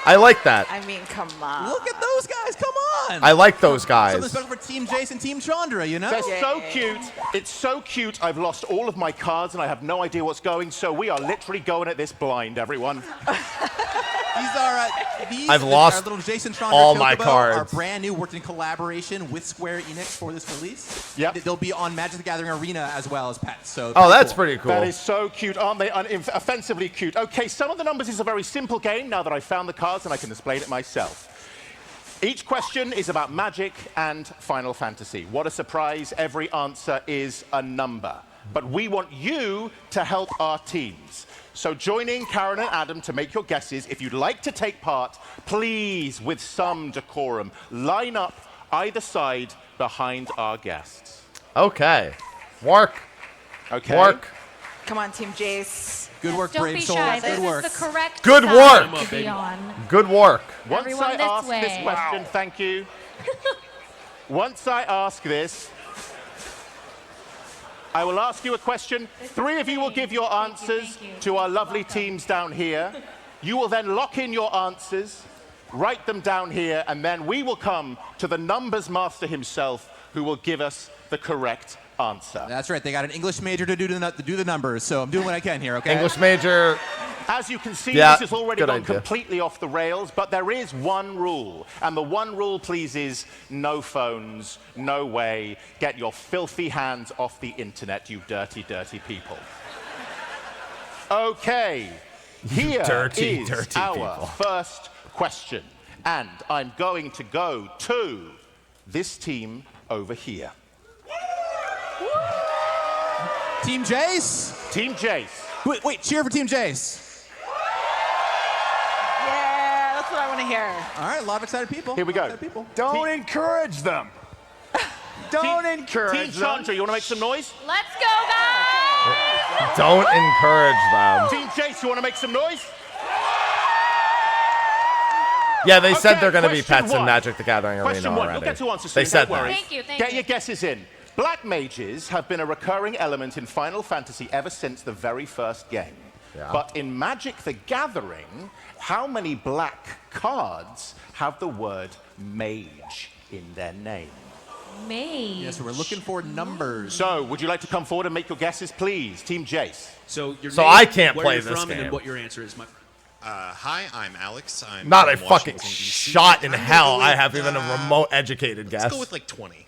I like that. I mean, come on. Look at those guys. Come on. I like those Something guys. special for Team Jason, Team Chandra, you know? They're so cute. It's so cute. I've lost all of my cards and I have no idea what's going, so we are literally going at this blind, everyone. These I've our lost little Jason Chandra all Chocobo my cards. are brand new, worked in collaboration with Square Enix for this release. Yep. They'll be on Magic the Gathering Arena as well as pets. So Oh, that's pretty cool. That is so cute, aren't they? Offensively cute. Okay, some of the numbers is a very simple game now that I've found the cards and I can display it myself. Each question is about Magic and Final Fantasy. What a surprise. Every answer is a number. But we want you to help our teams. So joining Karen and Adam to make your guesses. If you'd like to take part, please, with some decorum, line up either side behind our guests. Okay. Work. Okay. Work. Come on, Team Jace. Good work, Don't Brave be Soul. shy. Good This work. is the correct Good side work. to be on. Good work. Once Everyone I this ask this way. question, thank you. Once I ask this, I will ask you a question. Three of you will give your answers to our lovely teams down here. You will then lock in your answers, write them down here, and then we will come to the numbers master himself, who will give us the correct answer. That's right. They got an English major to do the numbers, so I'm doing what I can here, okay? English major. As you can see, Yeah, this has already good gone idea. completely off the rails, but there is one rule. And the one rule, please, is no phones, no way. Get your filthy hands off the internet, you dirty, dirty people. Okay, here Dirty, is dirty our people. first question. And I'm going to go to this team over here. Team Jace? Team Jace. Wait, cheer for Team Jace. Yeah, that's what I want to hear. All right, a lot of excited people. Here we go. Don't encourage them. Don't encourage Team them. Chandra, you want to make some noise? Let's go, guys! Don't encourage them. Team Jace, you want to make some noise? Yeah, they said Okay, they're going to be question pets in one. Magic the Gathering Question Arena one. already. You'll get to answer They soon, said don't worry. that. Thank you, thank Get you. your guesses in. Black mages have been a recurring element in Final Fantasy ever since the very first game. Yeah. But in Magic the Gathering, how many black cards have the word mage in their name? Mage. Yeah, so we're looking for numbers. So, would you like to come forward and make your guesses, please? Team Jace. So your So name, I can't where play you're this from, and game. then what your answer is, my friend. Hi, I'm Alex. I'm Not a from fucking Washington, DC. shot in I'm gonna hell. go I with, have even a remote educated guess. Let's go with like 20.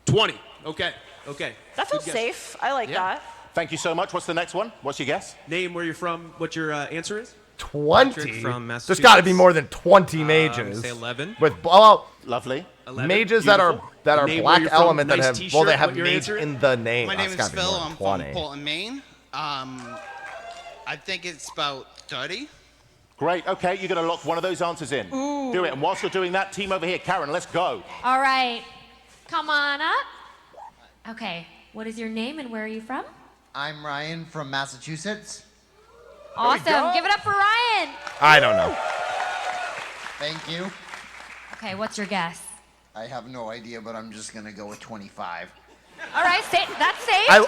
20. Okay. That feels Good guess. safe. I like that. Thank you so much. What's the next one? What's your guess? Name, where you're from, what your answer is. 20? Patrick from There's got to be Massachusetts. more than 20 mages. Say 11. With well, Lovely. 11. mages Beautiful. that are Name, where black you're from, element that nice have t-shirt, they have what your mage answer is? in the name. My name That's is gotta be Phil. more than I'm 20. from Portland, Maine. I think it's about 30. Great. Okay, you're going to lock one of those answers in. Ooh. Do it. And whilst you're doing that, team over here, Karen, let's go. All right. Come on up. Okay. What is your name and where are you from? I'm Ryan from Massachusetts. Awesome. Give it up for Ryan. I don't know. Thank you. Okay, what's your guess? I have no idea, but I'm just gonna go with 25. All right, that's safe. I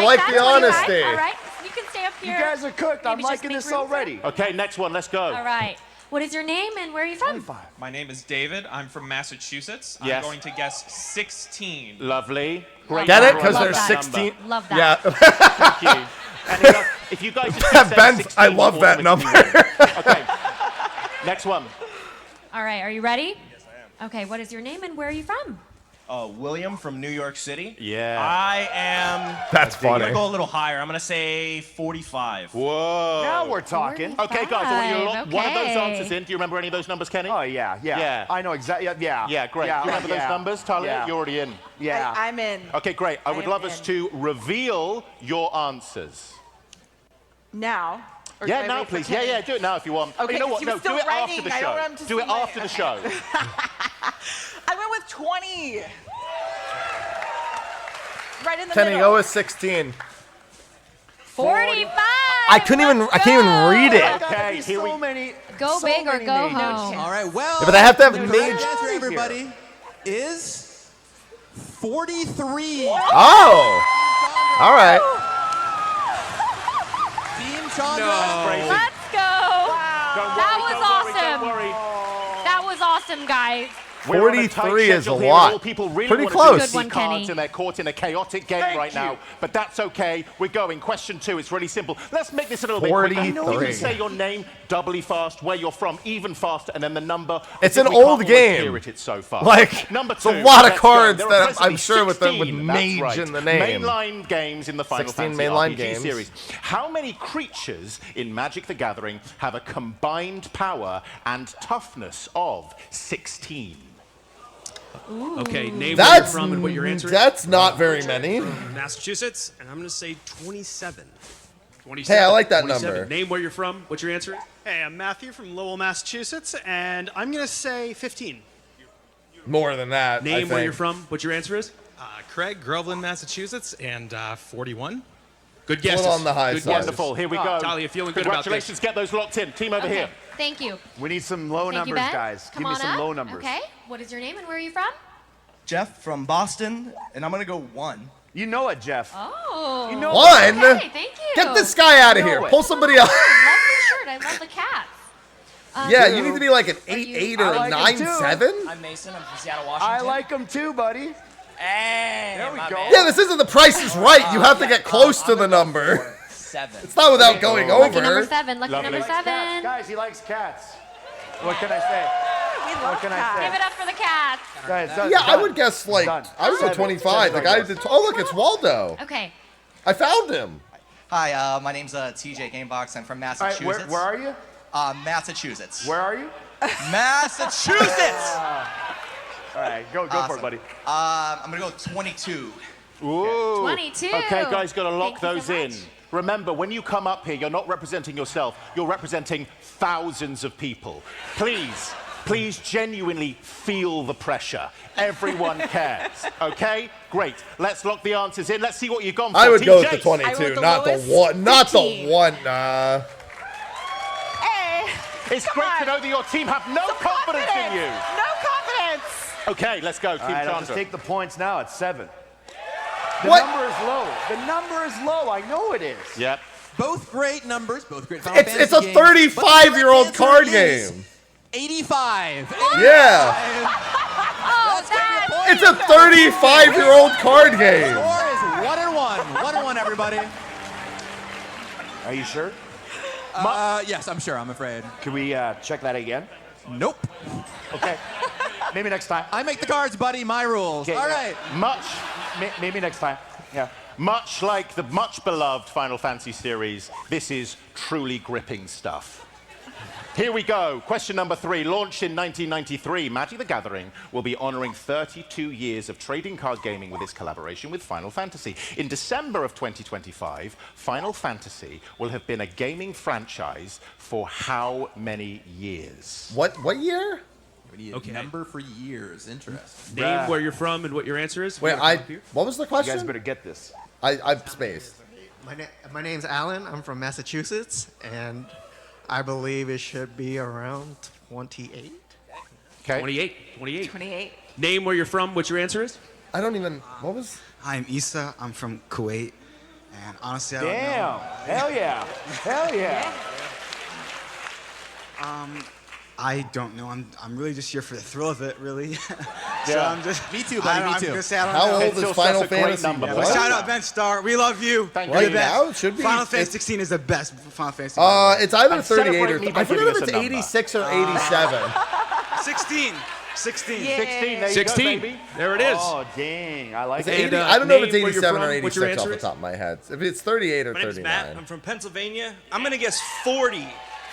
like that, the 25. honesty. All right, you can stay up here. You guys are cooked. I'm Maybe just liking make this room for- already. Okay, next one. Let's go. All right. What is your name and where are you from? My name is David. I'm from Massachusetts. Yes. I'm going to guess 16. Lovely. Great. Get it? number. Because I love there's that 16. number. Love that. Yeah. Thank you. And if you guys just said Ben, 16, I love you that number. automatically win. Okay. Next one. All right, are you ready? Yes, I am. Okay, what is your name and where are you from? William from New York City. Yeah. I am. That's I'm funny. gonna go a little higher. I'm gonna say 45. Whoa. Now we're talking. Okay, guys, I want you to lock one of those Okay. answers in. Do you remember any of those numbers, Kenny? Oh, yeah. I know exactly. Yeah. Yeah, great. Yeah, Do you remember those yeah. numbers, Tyler? Yeah. You're already in. Yeah. I'm in. Okay, great. I would am love us in. to reveal your answers. Now. Or Yeah, do I now, wait for please. Kenny? Yeah, do it now if you want. Okay, you know 'cause what? he No, was do still it after writing. the I don't show. want him to Do see it my- after the show. I went with 20. Right in the Kenny, middle. go with 16. 45. I can't even read it. Okay, here we many. Go so big or many go mages. home. All right, well. Yeah, but they have to have the mage- correct answer, everybody, is 43. Oh. All right. Team Chandra. Let's go. That was awesome. Don't worry. That was awesome, guys. We're on a tight 43 is a schedule here, lot. and all people really Pretty want close. To Good see one, cards, Kenny. and they're caught in a chaotic game right now. But that's okay. We're going. Question 2. It's really simple. Let's make this a little bit quicker. You 43. can say your name doubly fast, where you're from even faster, and then the number. It's We an can't old always game. hear it so far. Like, number it's 2. a lot of let's go. cards There are that presently I'm sure with 16, that's mage right, in the name. Mainline games in the Final 16 Fantasy mainline RPG games. series. How many creatures in Magic the Gathering have a combined power and toughness of 16? Okay, name where you're That's from and what your answer is. that's not very many. Massachusetts, and I'm going to say 27. 27. Hey, I like that 27. number. Name where you're from. What's your answer is? Hey, I'm Matthew from Lowell, Massachusetts, and I'm going to say 15. More than that. Name, where you're from, what your answer is? Craig, Groveland, Massachusetts, and 41. Good guesses. On the high side. Wonderful. Here we go. Talia, feeling good about this. Congratulations. Get those locked in. Team over here. Thank you. We need some low Thank you, numbers, Ben. guys. Come Give me on some up. low numbers. Okay. What is your name and where are you from? Jeff from Boston, and I'm gonna go 1. You know it, Jeff. Oh. You know One? Okay, thank you. Get this guy out of You here. know it. Pull somebody else. Lovely shirt. I love the cats. Yeah, you need to be like an 8-8 or a 9-7. I'm Mason. I'm from Seattle, Washington. I like them too, buddy. Hey, There we go. Yeah, this isn't The Price is Right. You have to get close to the number. 7. It's not without going Lucky number over. 7. Lucky Lovely. number 7. Guys, he likes cats. What can I say? We love What can I cats. say? Give it up for the cats. Guys, Yeah, I would guess like Done. I would go 25. The guy did. Oh, look, it's Waldo. Okay. I found him. Hi, my name's TJ Gamebox. I'm from All right, Massachusetts. where are you? Massachusetts. Where are you? Massachusetts. All right, go for it, buddy. I'm gonna go 22. Ooh. 22. Okay, guys, got to lock Thank you those so in. much. Remember, when you come up here, you're not representing yourself. You're representing thousands of people. Please, please genuinely feel the pressure. Everyone cares, okay? Great. Let's lock the answers in. Let's see what you've gone for. I would Team go with the Jace. 22, not the 1. Not the 1. Hey. It's great to know that your team have no confidence in you. No confidence. Okay, let's go, Team All right, I'll just Chandra. take the points now. It's 7. The What? number is low. The number is low. I know it is. Yep. Both great numbers, both great Final Fantasy It's a games, 35-year-old but the card answer is game. 85. Yeah. Oh, that. It's a 35-year-old card game. Score is 1-1. 1-1, everybody. Are you sure? Yes, I'm sure, I'm afraid. Can we check that again? Nope. Okay. Maybe next time. I make the cards, buddy. My rules. Okay, All yeah. right. Maybe next time. Yeah. Much like the much beloved Final Fantasy series, this is truly gripping stuff. Here we go. Question number 3. Launched in 1993, Magic the Gathering will be honoring 32 years of trading card gaming with its collaboration with Final Fantasy. In December of 2025, Final Fantasy will have been a gaming franchise for how many years? What year? Okay. Number for years. Interesting. Name, where you're from, and what your answer is. Wait, what was the You question? guys better get this. I've spaced. My name's Alan. I'm from Massachusetts, and I believe it should be around 28. Okay. 28. 28. Name, where you're from, what your answer is. I don't even. What was? I'm Issa. I'm from Kuwait, and honestly, I don't Damn. know. Hell yeah. Hell yeah. I don't know. I'm really just here for the thrill of it, really. So Yeah. I'm just. Me too, buddy. Me I'm too. gonna say I don't How know. old It's is still Final such a great Fantasy? number, Yeah, boy. but shout out Ben Starr. We love you. Thank You're you. the best. Now it should be. Final Fantasy 16 is the best Final Fantasy. It's either And 38 celebrate or me by I forget giving if us it's a number. 86 or 87. 16. 16. Yeah. 16, there you 16. go, baby. There it is. Oh, dang. I like It's it. 80, I don't know if it's name, where you're 87 or from, what your 86 off answer the is? top of my head. If it's 38 or My name's Matt. 39. I'm from Pennsylvania. I'm gonna guess 40.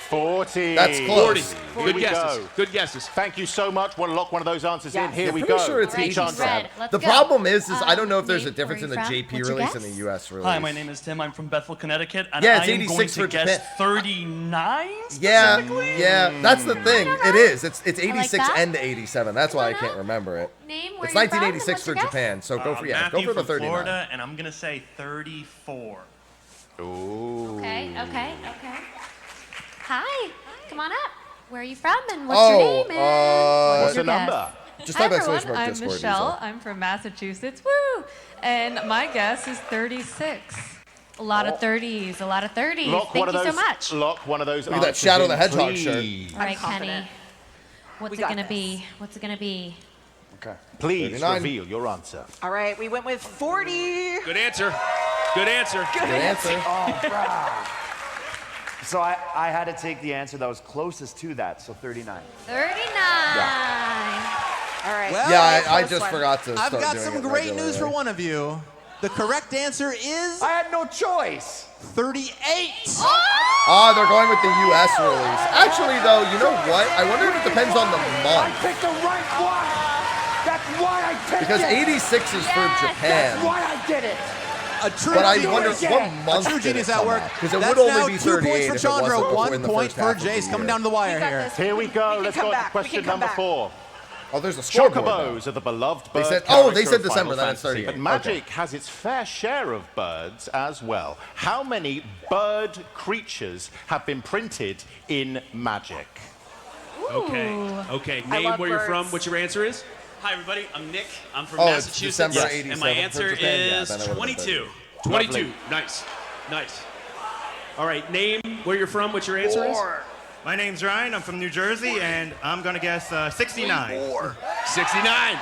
40. That's close. 40. Good we guesses. go. Good guesses. Thank you so much. We'll lock one of those answers in. Here Yeah, we pretty go. sure it's Team 87. Red, let's The go. problem is I don't know if there's a name, difference in where the you JP from? What's your release and guess? the US release. Hi, my name is Tim. I'm from Bethel, Connecticut, and Yeah, it's I am 86 going for to guess Japan. 39 Yeah, specifically. yeah, that's the thing. It is. It's 86 that. and 87. That's why I can't remember it. Name, where It's you're from, and 1986 what's for your guess? Japan. So go for go Matthew for the from 39. Florida, and I'm gonna say 34. Ooh. Okay. Hi, come on up. Where are you from and what's your name and What's your the number? guess? Just Hi type that everyone, Switchmark I'm Discord. Michelle. I'm from Massachusetts. Woo! And my guess is 36. A lot of 30s, a lot of 30s. Lock Thank one you of so those. much. Lock one of those. Look at that answers Shadow in, the Hedgehog please. All right, confident. Kenny. What's We it got gonna this. be? What's it gonna be? Okay. Please 39. reveal your answer. All right, we went with 40. Good answer. Good answer. Good answer. Oh, God. So I had to take the answer that was closest to that, so 39. 39. All right. Well, Yeah, I close just one. forgot to I've start got doing some it great news for regularly. one of you. The correct answer is I had no choice. 38. Ah, they're going with the US release. Actually, though, you know what? I wonder if it depends on the I month. picked the right one. That's why I picked Because it. 86 is for That's Japan. why I did it. A true But I genius. wonder what month A true did genius it at come work. out? Because it That's would now only be 2 points 38 for if it wasn't Chandra, 1 in the point first half for of the Jace. Coming year. down to the wire We got here. this. Here we go. We Let's can go come on to back. We question can come number back. 4. Oh, there's a scoreboard. Chocobos are the beloved bird. They said character of December. Final Then it's Fantasy, 38. But Magic has its fair share of birds as well. How many bird creatures have been printed in Magic? Okay. Name where you're from. What your answer is? Hi, everybody. I'm Nick. I'm from It's Massachusetts. December 87 and my answer for Japan. is Yeah, then it would've been 22. 22. Nice. All right. Name where you're from. What your answer is? My name's Ryan. I'm from New Jersey, and I'm going to guess 69. 69.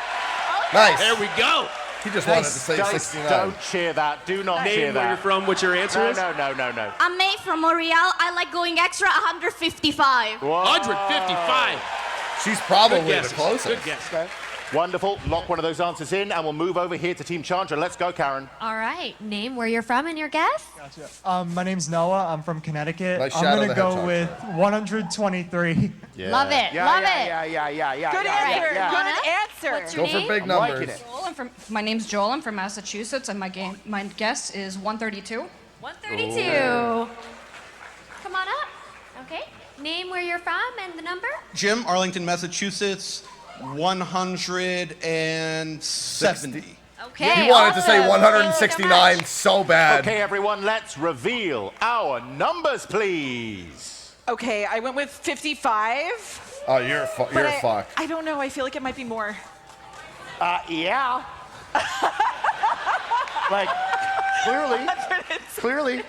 Nice. There we go. He just wanted to say 69. Don't cheer that. Do not cheer Name that. where you're from. What your answer is? No. I'm May from Montreal. I like going extra 155. 155. She's probably Good the guesses. closest. Good guess. Okay. Wonderful. Lock one of those answers in, and we'll move over here to Team Chandra. Let's go, Karen. All right. Name where you're from and your guess? My name's Noah. I'm from Connecticut. Nice I'm Shadow going the to go Hedgehog. with 123. Yeah. Love it. Love it. Good answer. yeah. Good answer. What's your Go for name? big numbers. My name's Joel. I'm from Massachusetts, and my guess is 132. 132. Come on up. Okay. Name where you're from and the number? Jim, Arlington, Massachusetts, 170. Okay. He wanted to say awesome. 169 so bad. Okay, everyone, let's reveal our numbers, please. Okay, I went with 55. Oh, you're fucked. I don't know. I feel like it might be more. Yeah. like, clearly.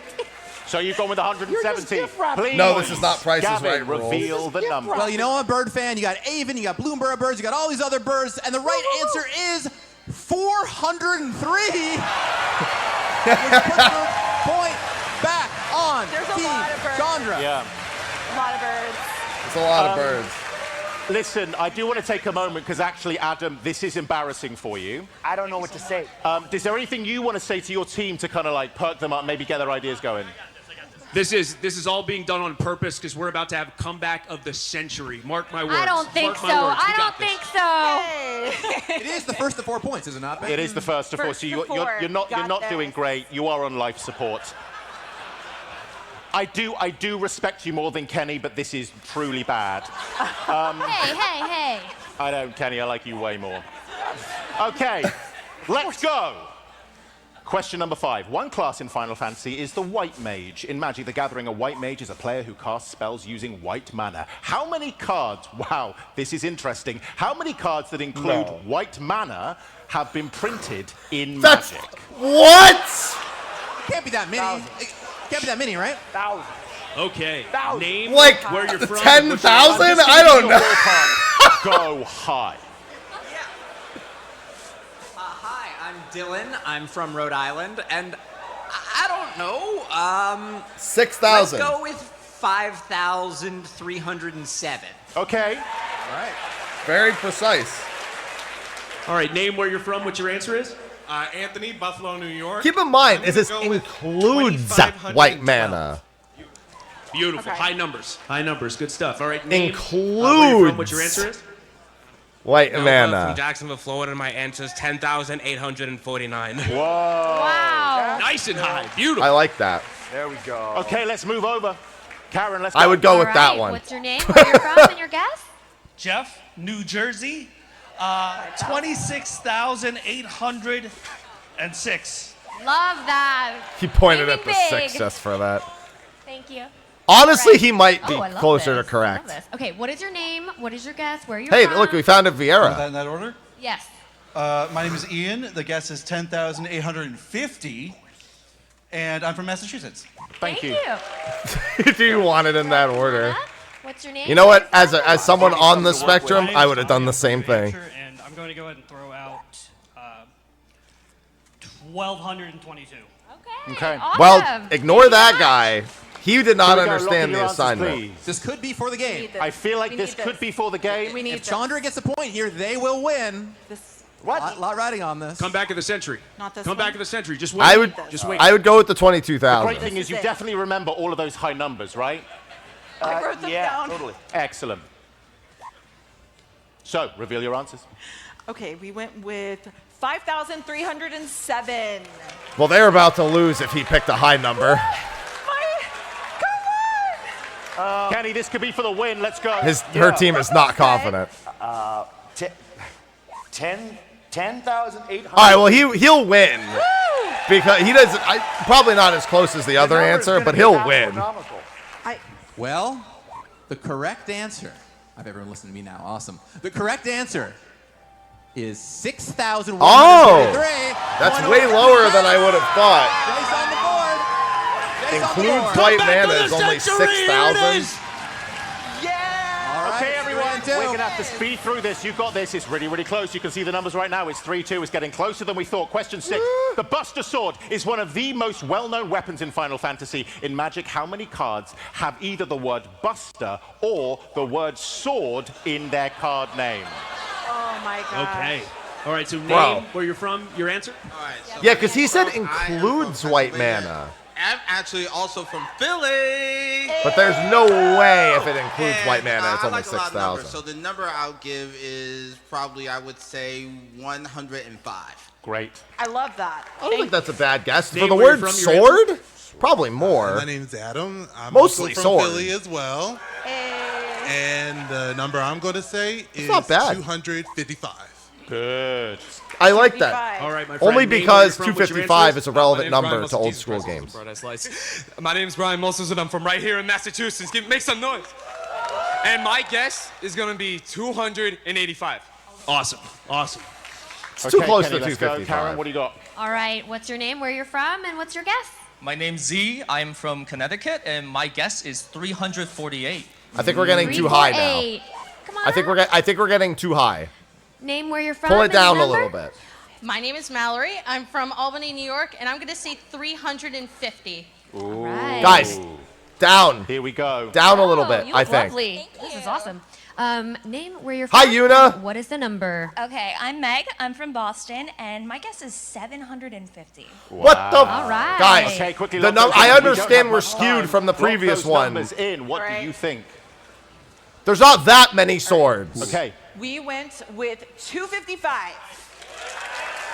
So you've gone with 170. Please. No, this is not Price is Gavin, Right rules. reveal the number. Well, you know, I'm a bird fan. You got Avon, you got Bloomberg birds, you got all these other birds, and the right answer is 403. Which puts the point back on There's a Team lot of birds. Chandra. Yeah. A lot of birds. It's a lot of birds. Listen, I do want to take a moment because actually, Adam, this is embarrassing for you. I don't know what to say. Is there anything you want to say to your team to kind of like perk them up, maybe get their ideas going? This is all being done on purpose because we're about to have comeback of the century. Mark my words. I don't think so. I don't think so. It is the first of 4 points, is it not? Ben? It is the first of four, so you're not doing great. You are on life support. I do respect you more than Kenny, but this is truly bad. Hey. I don't, Kenny. I like you way more. Okay, let's go. Question number 5. One class in Final Fantasy is the White Mage. In Magic the Gathering, a White Mage is a player who casts spells using white mana. How many cards, wow, this is interesting, how many cards that include white mana have been printed in Magic? What? Can't be that many. It can't be that many, right? 1,000. Okay. Name Like where you're from. 10,000? I don't know. Go high. Hi, I'm Dylan. I'm from Rhode Island, and I don't know. 6,000. Let's go with 5,307. Okay. All right. Very precise. All right. Name where you're from. What your answer is? Anthony, Buffalo, New York. Keep in mind, this includes white mana. Beautiful. Okay. High numbers. High numbers. Good stuff. All right. Name Includes where you're from. What your answer is? white From mana. Jacksonville, Florida. My answer is 10,849. Whoa. Wow. Nice and high. Beautiful. I like that. There we go. Okay, let's move over. Karen, let's go. I would go with All that right, one. What's your name? Where you're from and your guess? Jeff, New Jersey. 26,806. Love that. He pointed at the Dreaming 6 big. just for that. Thank you. Honestly, Right. he might be Oh, I love closer this. to correct. I love this. Okay, what is your name? What is your guess? Where are you Hey, from? look, we found a Vieira. In that order? Yes. My name is Ian. The guess is 10,850. And I'm from Massachusetts. Thank you. Do you want it in that order? What's your name? You know what? As someone on the spectrum, I would have done the same thing. And I'm going to go ahead and throw out 1,222. Okay. Well, ignore that guy. He did not Here we go, understand lock in the your answers, assignment. please. This could be for the game. I feel like this could be for the game. If Chandra gets a point here, they will win. What? Lot riding on this. Come back of the century. Not this Come one? back of the century. Just wait. I would go with the The 22,000. great thing is you definitely remember all of those high numbers, right? I wrote them down. Totally. Excellent. So, reveal your answers. Okay, we went with 5,307. Well, they're about to lose if he picked a high number. Kenny, this could be for the win. Let's go. Her team is not confident. 10,800. All right, well, he'll win. Because he doesn't, probably not as close as the other answer, but he'll win. Well, the correct answer, I have everyone listening to me now, awesome. The correct answer is 6,133. That's way lower than I would have thought. Jace on the board. Includes white mana is only 6,000. Okay, everyone, we're going to have to speed through this. You've got this. It's really, really close. You can see the numbers right now. It's 3-2. It's getting closer than we thought. Question 6. The Buster Sword is one of the most well-known weapons in Final Fantasy. In Magic, how many cards have either the word Buster or the word Sword in their card name? Oh, my God. Okay. All right, so name, where you're from, your answer? All right. So Yeah, because he said includes white mana. I'm actually also from Philly. But there's no way if it includes white mana, it's I only like a lot of numbers, 6,000. So the number I'll give is probably, I would say, 105. Great. I love that. I don't think that's a bad guess. Name For the where you're word from, your sword, probably more. My name's Adam. I'm Mostly also from sword. Philly as well. And the number I'm going to say is not bad. 255. Good. I like that. All right, my friend. Only Name, because where you're from, what's your 255 answer? is a relevant My name's number Brian to old Moses, school Jesus games. Christ, Paradise Lights. My name's Brian Moses, and I'm from right here in Massachusetts. Make some noise. And my guess is going to be 285. Awesome. Awesome. It's too close Kenny, to let's go. 255. Karen, what do you got? All right, what's your name, where you're from, and what's your guess? My name's Z. I'm from Connecticut, and my guess is 348. I think we're getting too high now. 348. Come on. I think we're getting too high. Name where you're from. Pull it and down a number? little bit. My name is Mallory. I'm from Albany, New York, and I'm going to say 350. Right. Guys, down. Here we go. Down a little Oh, bit, you I look think. lovely. This is awesome. Name where you're from. Hi, Yuna. and What is the number? Okay, I'm Meg. I'm from Boston, and my guess is 750. What the? All right. Guys, Okay, quickly, the lock those I in. We don't understand have we're much skewed time. from the Lock previous those one. numbers in. What do you think? There's not that many swords. Okay. We went with 255.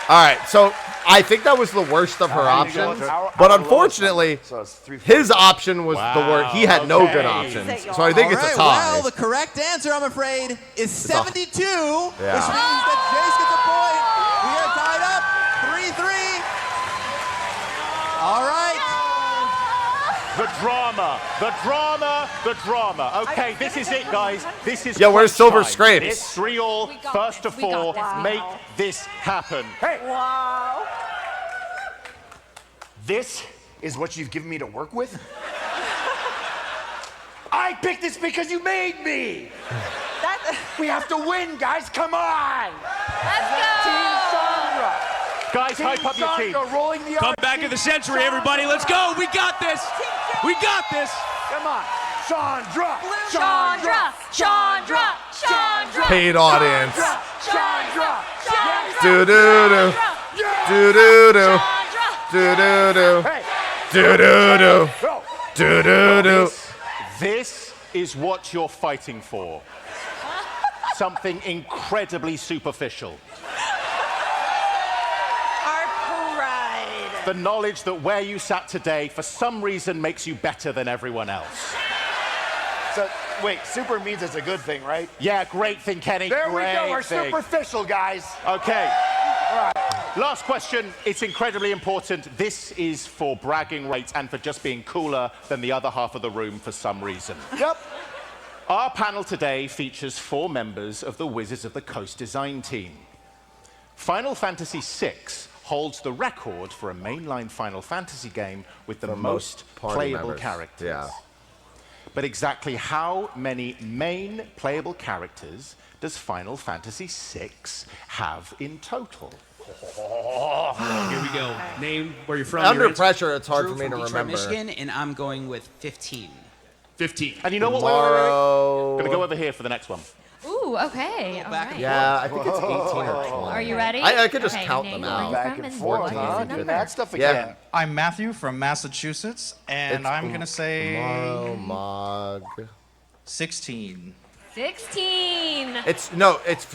All right, so I think that was the worst of her options. But unfortunately, his option was the worst. He had no good options. So I think it's a tie. Well, the correct answer, I'm afraid, is 72, which means Yeah. that Jace gets a point. We are tied up, 3-3. All right. The drama, the drama, the drama. Okay, this is it, guys. This is Yeah, where's crunch Silver time. Scrapes? It's 3-all, first to We got four. this. Make this happen. Hey, Wow. this is what you've given me to work with? I picked this because you made me. We have to win, guys. Come on. Let's go. Team Sandra. Guys, hype up your team. Sandra rolling the Come back of the century, everybody. Let's go. We got this. We got this. Come on. Sandra. Chandra, Chandra, Chandra. Paid audience. Chandra. Do do do. Do do do. Do do do. Do do do. Do do do. This is what you're fighting for. Something incredibly superficial. Our pride. The knowledge that where you sat today, for some reason, makes you better than everyone else. So, wait, super means it's a good thing, right? Yeah, great thing, Kenny. There we Great go. We're thing. superficial, guys. Okay. All right. Last question. It's incredibly important. This is for bragging rights and for just being cooler than the other half of the room for some reason. Yep. Our panel today features 4 members of the Wizards of the Coast design team. Final Fantasy VI holds the record for a mainline Final Fantasy game with the most party playable members. characters. Yeah. But exactly how many main playable characters does Final Fantasy VI have in total? Here we go. Name, where you're from. Under your answer. pressure, it's hard Drew for me from to Detroit, remember. Michigan, and I'm going with 15. 15. And you know what? Tomorrow. Gonna go over here for the next one. Ooh, okay. All right. Yeah, I think it's 18 or 20. Are you ready? I could just Okay, count name them where out. you're Back from and and forth, what is huh? the Doing number? that stuff Yeah. again. I'm Matthew from Massachusetts, and It's I'm going to say Tomorrow, Mog. 16. 16. It's Back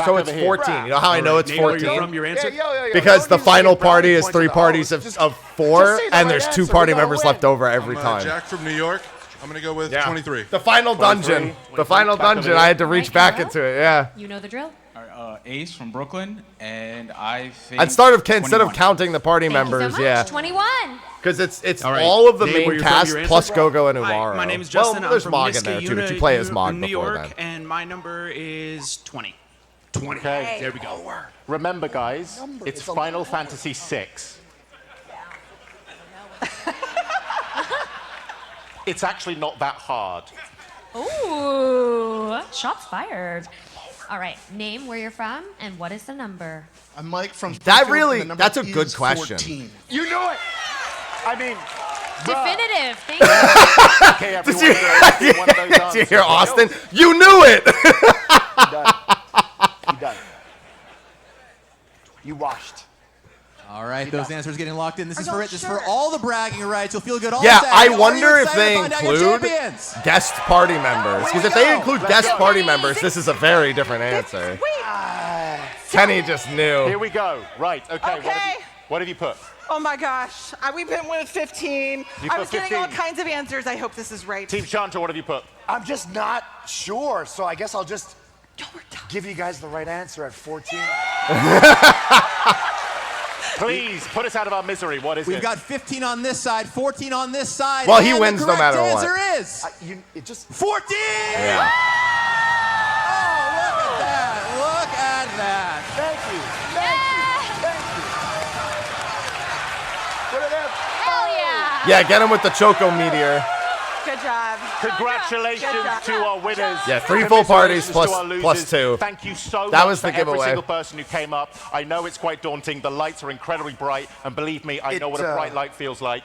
so it's over here. 14. You know how I know it's Name where you're 14? from. Your answer. Because the final party is 3 parties of just 4, say the and right there's 2 answer. party We gotta members win. left over every I'm time. Jack from New York. I'm going to go with Yeah. 23. The final dungeon. The final Back over dungeon. here. I had to reach Right, back Kyle? into it. Yeah. You know the drill. All right, Ace from Brooklyn, and I think I'd start instead of 21. counting the party Thank members, you so much. yeah. 21. Because it's All right. all of the Dave, where main you're from, cast your answer? plus Gogo and Hi, Umaru. my name is Justin. Well, there's I'm from Mog in there too, but you play as Mog New before York, then. and my number is 20. 20. Okay. There we go. Remember, guys, it's Final Fantasy VI. It's actually not that hard. Ooh, shots fired. All right, name where you're from and what is the number? I'm Mike from That Springfield, really, and the number that's a good is question. 14. You knew it. I mean, Definitive. Thank you. Okay, everyone, one of those Did you answers. hear Austin? You knew it! you done. You washed. All right, those answers getting locked in. This is for it. This is for all the bragging rights. You'll feel good all Yeah, day. I Are wonder you if excited they to find out your include champions? guest party members. Because if they include guest party members, this is a very different answer. Kenny just knew. Here we go. Right, okay. What have you put? Oh my gosh. We've been with 15. You I put was getting all 15. kinds of answers. I hope this is right. Team Chantra, what have you put? I'm just not sure, so I guess I'll just give you guys the right answer at 14. Please, put us out of our misery. What is We've it? got 15 on this side, 14 on this side. Well, he and wins the no correct matter what. answer is It just 14! Yeah. Oh, look at that. Look at that. Thank you. Thank you. Put it in. Hell yeah. Yeah, get him with the Choco Meteor. Good job. Congratulations Good job. to our winners. Yeah, 3 full parties Commiserations to our plus losers. 2. Thank you so That much was the for every giveaway. single person who came up. I know it's quite daunting. The lights are incredibly bright, and believe me, I know what a bright light feels like.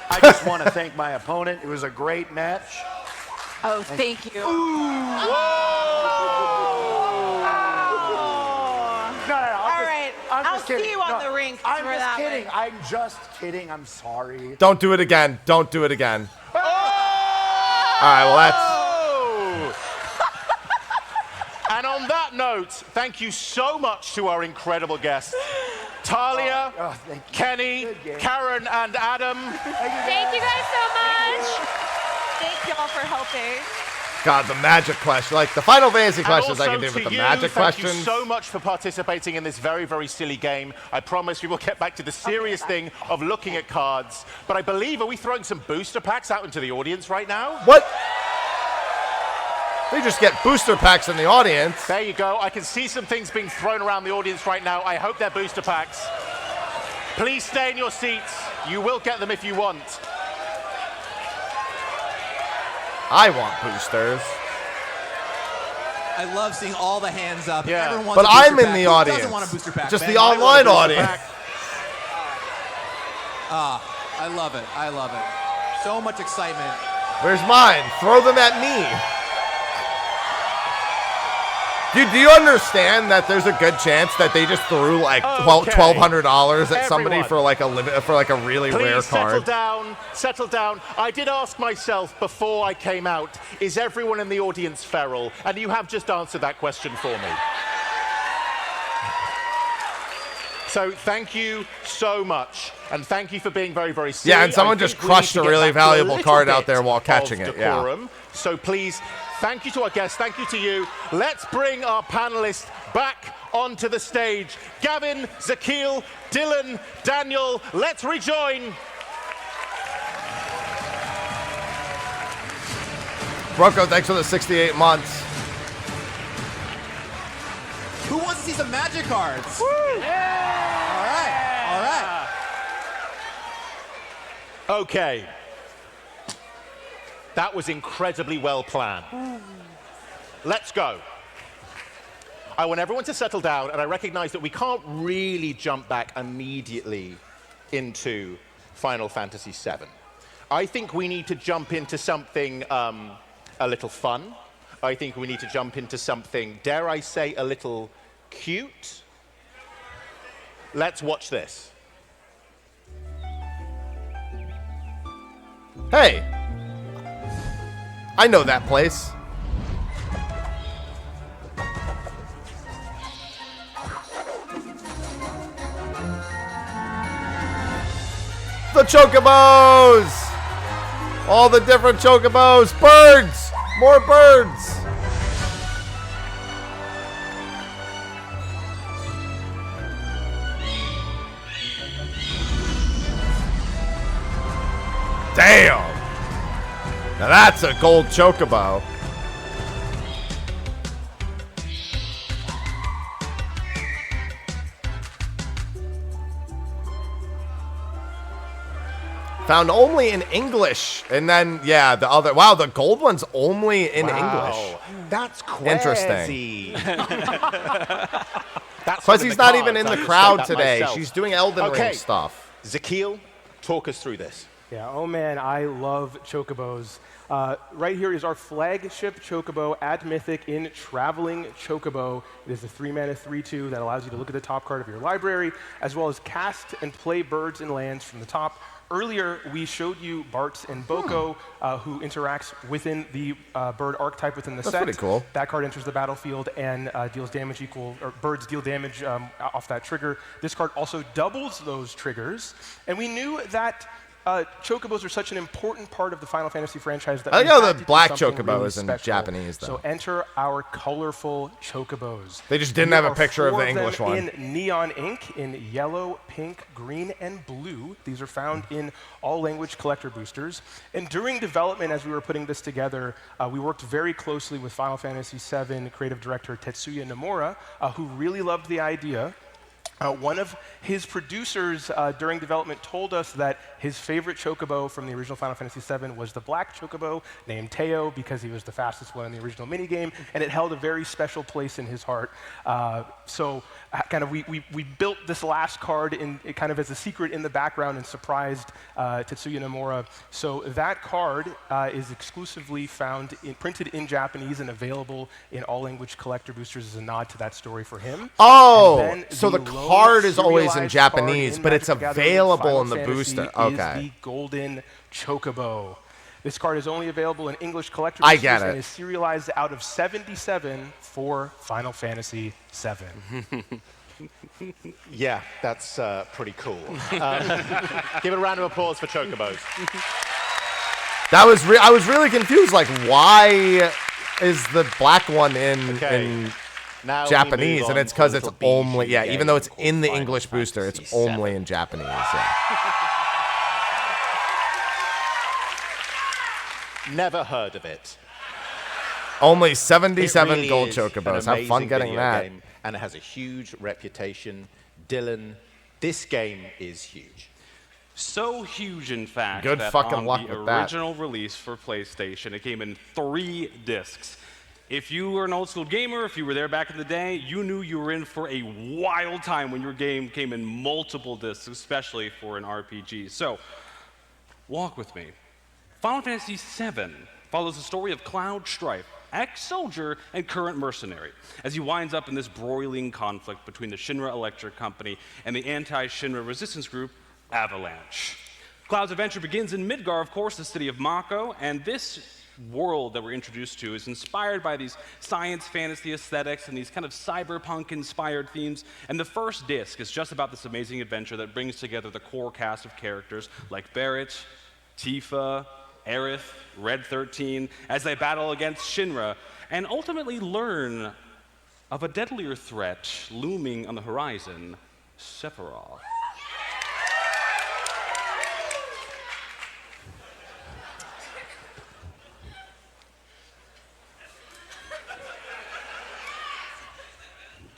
I just want to thank my opponent. It was a great match. Oh, thank you. No, All right. I'll kidding. see you on the rink I'm for just that kidding. one. I'm just kidding. I'm sorry. Don't do it again. Don't do it again. All right, well, that's... And on that note, thank you so much to our incredible guests, Talia, Kenny, Karen, and Adam. Thank you guys so much. Thank y'all for helping. God, the magic question. Like, the Final Fantasy And questions I also can do, but to the you, magic thank questions... you so much for participating in this very, very silly game. I promise we will get back to the serious thing of looking at cards. But I believe, are we throwing some booster packs out into the audience right now? What? They just get booster packs in the audience. There you go. I can see some things being thrown around the audience right now. I hope they're booster packs. Please stay in your seats. You will get them if you want. I want boosters. I love seeing all the hands up. Yeah. Everyone wants But a booster I'm in pack. the Who audience. doesn't want a booster pack? Just man? the online audience. I love it. I love it. So much excitement. Where's mine? Throw them at me. Dude, do you understand that there's a good chance that they just threw like $1,200 at somebody Everyone. for like a really rare Please settle card? down, settle down. I did ask myself before I came out, is everyone in the audience feral? And you have just answered that question for me. So thank you so much. And thank you for being very, very silly. Yeah, and someone I just think we need crushed to a get really back to valuable little card out bit there while of catching it, yeah. decorum. So please, thank you to our guests. Thank you to you. Let's bring our panelists back onto the stage. Gavin, Zakil, Dylan, Daniel, let's rejoin. Bronco, thanks for the 68 months. Who wants to see some magic cards? Woo! Yeah. All right. Okay. That was incredibly well planned. Let's go. I want everyone to settle down, and I recognize that we can't really jump back immediately into Final Fantasy VII. I think we need to jump into something a little fun. I think we need to jump into something, dare I say, a little cute. Let's watch this. Hey, I know that place. The Chocobos! All the different Chocobos! Birds! More birds! That's a gold Chocobo. Found only in English. And then, yeah, the other. Wow, the gold one's only in English. That's quasi. Interesting. That's Because he's not even in the crowd myself. today. She's doing Elden Ring stuff. Zakil, talk us through this. Yeah, oh man, I love Chocobos. Right here is our flagship Chocobo at Mythic in Traveling Chocobo. It is a 3-mana 3/2 that allows you to look at the top card of your library, as well as cast and play birds and lands from the top. Earlier, we showed you Bartz and Boko, who interacts within the bird archetype within the set. That's pretty cool. That card enters the battlefield and deals damage or birds deal damage off that trigger. This card also doubles those triggers. And we knew that Chocobos are such an important part of the Final Fantasy franchise that I we like how had the to do black something Chocobo really is in special. Japanese, though. So enter our colorful Chocobos. They just didn't There have a are picture of 4 the English them one. in neon ink in yellow, pink, green, and blue. These are found in all language collector boosters. And during development, as we were putting this together, we worked very closely with Final Fantasy VII creative director Tetsuya Nomura, who really loved the idea. One of his producers during development told us that his favorite Chocobo from the original Final Fantasy VII was the black Chocobo named Teo because he was the fastest one in the original minigame, and it held a very special place in his heart. So kind of we built this last card in kind of as a secret in the background and surprised Tetsuya Nomura. So that card is exclusively found printed in Japanese and available in all language collector boosters as a nod to that story for him. Oh, so the card is always in Japanese, but it's available in the booster. Okay. Is the golden Chocobo. This card is only available in English collector I boosters get and it. is serialized out of 77 for Final Fantasy VII. Yeah, that's pretty cool. Give a round of applause for Chocobos. That was I was really confused. Like, why is the black one in Now we Japanese? move And on it's to because a it's little only bijou even game though it's called in the Final English booster, it's Fantasy only VII. in Japanese. Yeah. Never heard of it. Only 77 It really gold is an Chocobos. Have fun amazing getting video that. game, and it has a huge reputation. Dylan, this game is huge. So huge, in fact, Good that fucking on luck the with that. original release for PlayStation, it came in 3 discs. If you were an old school gamer, if you were there back in the day, you knew you were in for a wild time when your game came in multiple discs, especially for an RPG. So, walk with me. Final Fantasy VII follows the story of Cloud Strife, ex-soldier and current mercenary, as he winds up in this broiling conflict between the Shinra Electric Company and the anti-Shinra resistance group, Avalanche. Cloud's adventure begins in Midgar, of course, the city of Mako, and this world that we're introduced to is inspired by these science fantasy aesthetics and these kind of cyberpunk-inspired themes. And the first disc is just about this amazing adventure that brings together the core cast of characters like Barrett, Tifa, Aerith, Red 13, as they battle against Shinra and ultimately learn of a deadlier threat looming on the horizon, Sephiroth.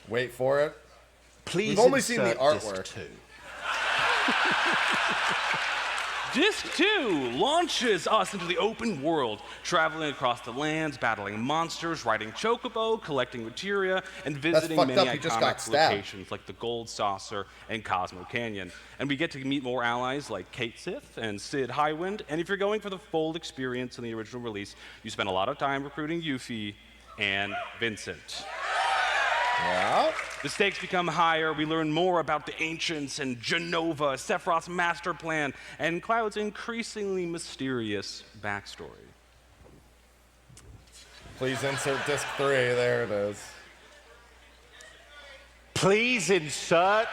Wait for it. Please We've only seen the insert disc artwork. 2. Disc 2 launches us into the open world, traveling across the lands, battling monsters, riding Chocobo, collecting materia, and visiting fucked many up, he just got iconic stabbed. locations like the Gold Saucer and Cosmo Canyon. And we get to meet more allies like Kate Sith and Sid Highwind. And if you're going for the full experience in the original release, you spend a lot of time recruiting Yuffie and Vincent. Yeah. The stakes become higher. We learn more about the ancients and Genova, Sephiroth's master plan, and Cloud's increasingly mysterious backstory. Please insert disc 3. There it is. Please insert.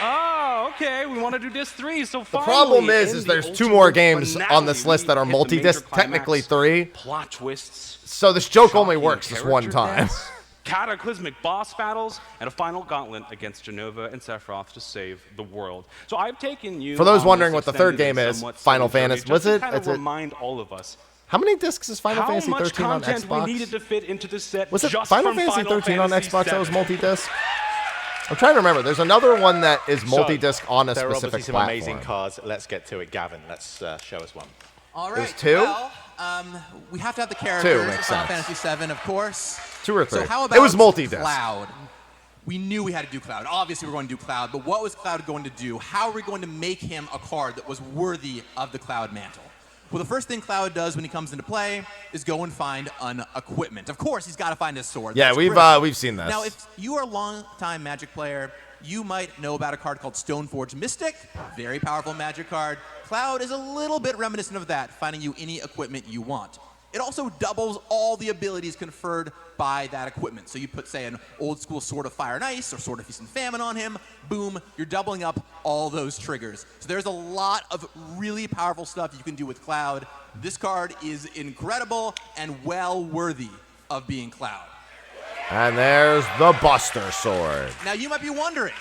Oh, okay. We want to do disc 3. So The finally, problem in is the there's 2 ultimate more games finale, on this list that are we hit the major multi-disc, climax, technically 3. Plot twists. So this joke only shocking works this one character time. deaths, cataclysmic boss battles, and a final gauntlet against Genova and Sephiroth to save the world. So I've taken you. For those on wondering this what the third extended game and is, somewhat Final silly journey Fantasy. just Was to it? kind of It's a- remind all of us. How many discs is Final Fantasy How much 13 on content we Xbox? needed to fit into the set Was it just Final from Fantasy 13 on Fantasy Xbox that was VII? multi-disc? I'm trying to remember. There's another one that is multi-disc on a there are specific obviously some platform. amazing cards. Let's get to it. Gavin, let's show us one. All right. There's two? Well, we have to have the characters. makes Final sense. Fantasy VII, of course. 2 or 3. So how about It was multi-disc. Cloud? We knew we had to do Cloud. Obviously, we're going to do Cloud, but what was Cloud going to do? How are we going to make him a card that was worthy of the Cloud mantle? Well, the first thing Cloud does when he comes into play is go and find an equipment. Of course, he's got to find his sword. Yeah, That's we've critical. seen this. Now, if you are a long-time Magic player, you might know about a card called Stoneforge Mystic. Very powerful Magic card. Cloud is a little bit reminiscent of that, finding you any equipment you want. It also doubles all the abilities conferred by that equipment. So you put, say, an old school Sword of Fire and Ice or Sword of Feast and Famine on him, boom, you're doubling up all those triggers. So there's a lot of really powerful stuff you can do with Cloud. This card is incredible and well worthy of being Cloud. And there's the Buster Sword. Now you might be wondering,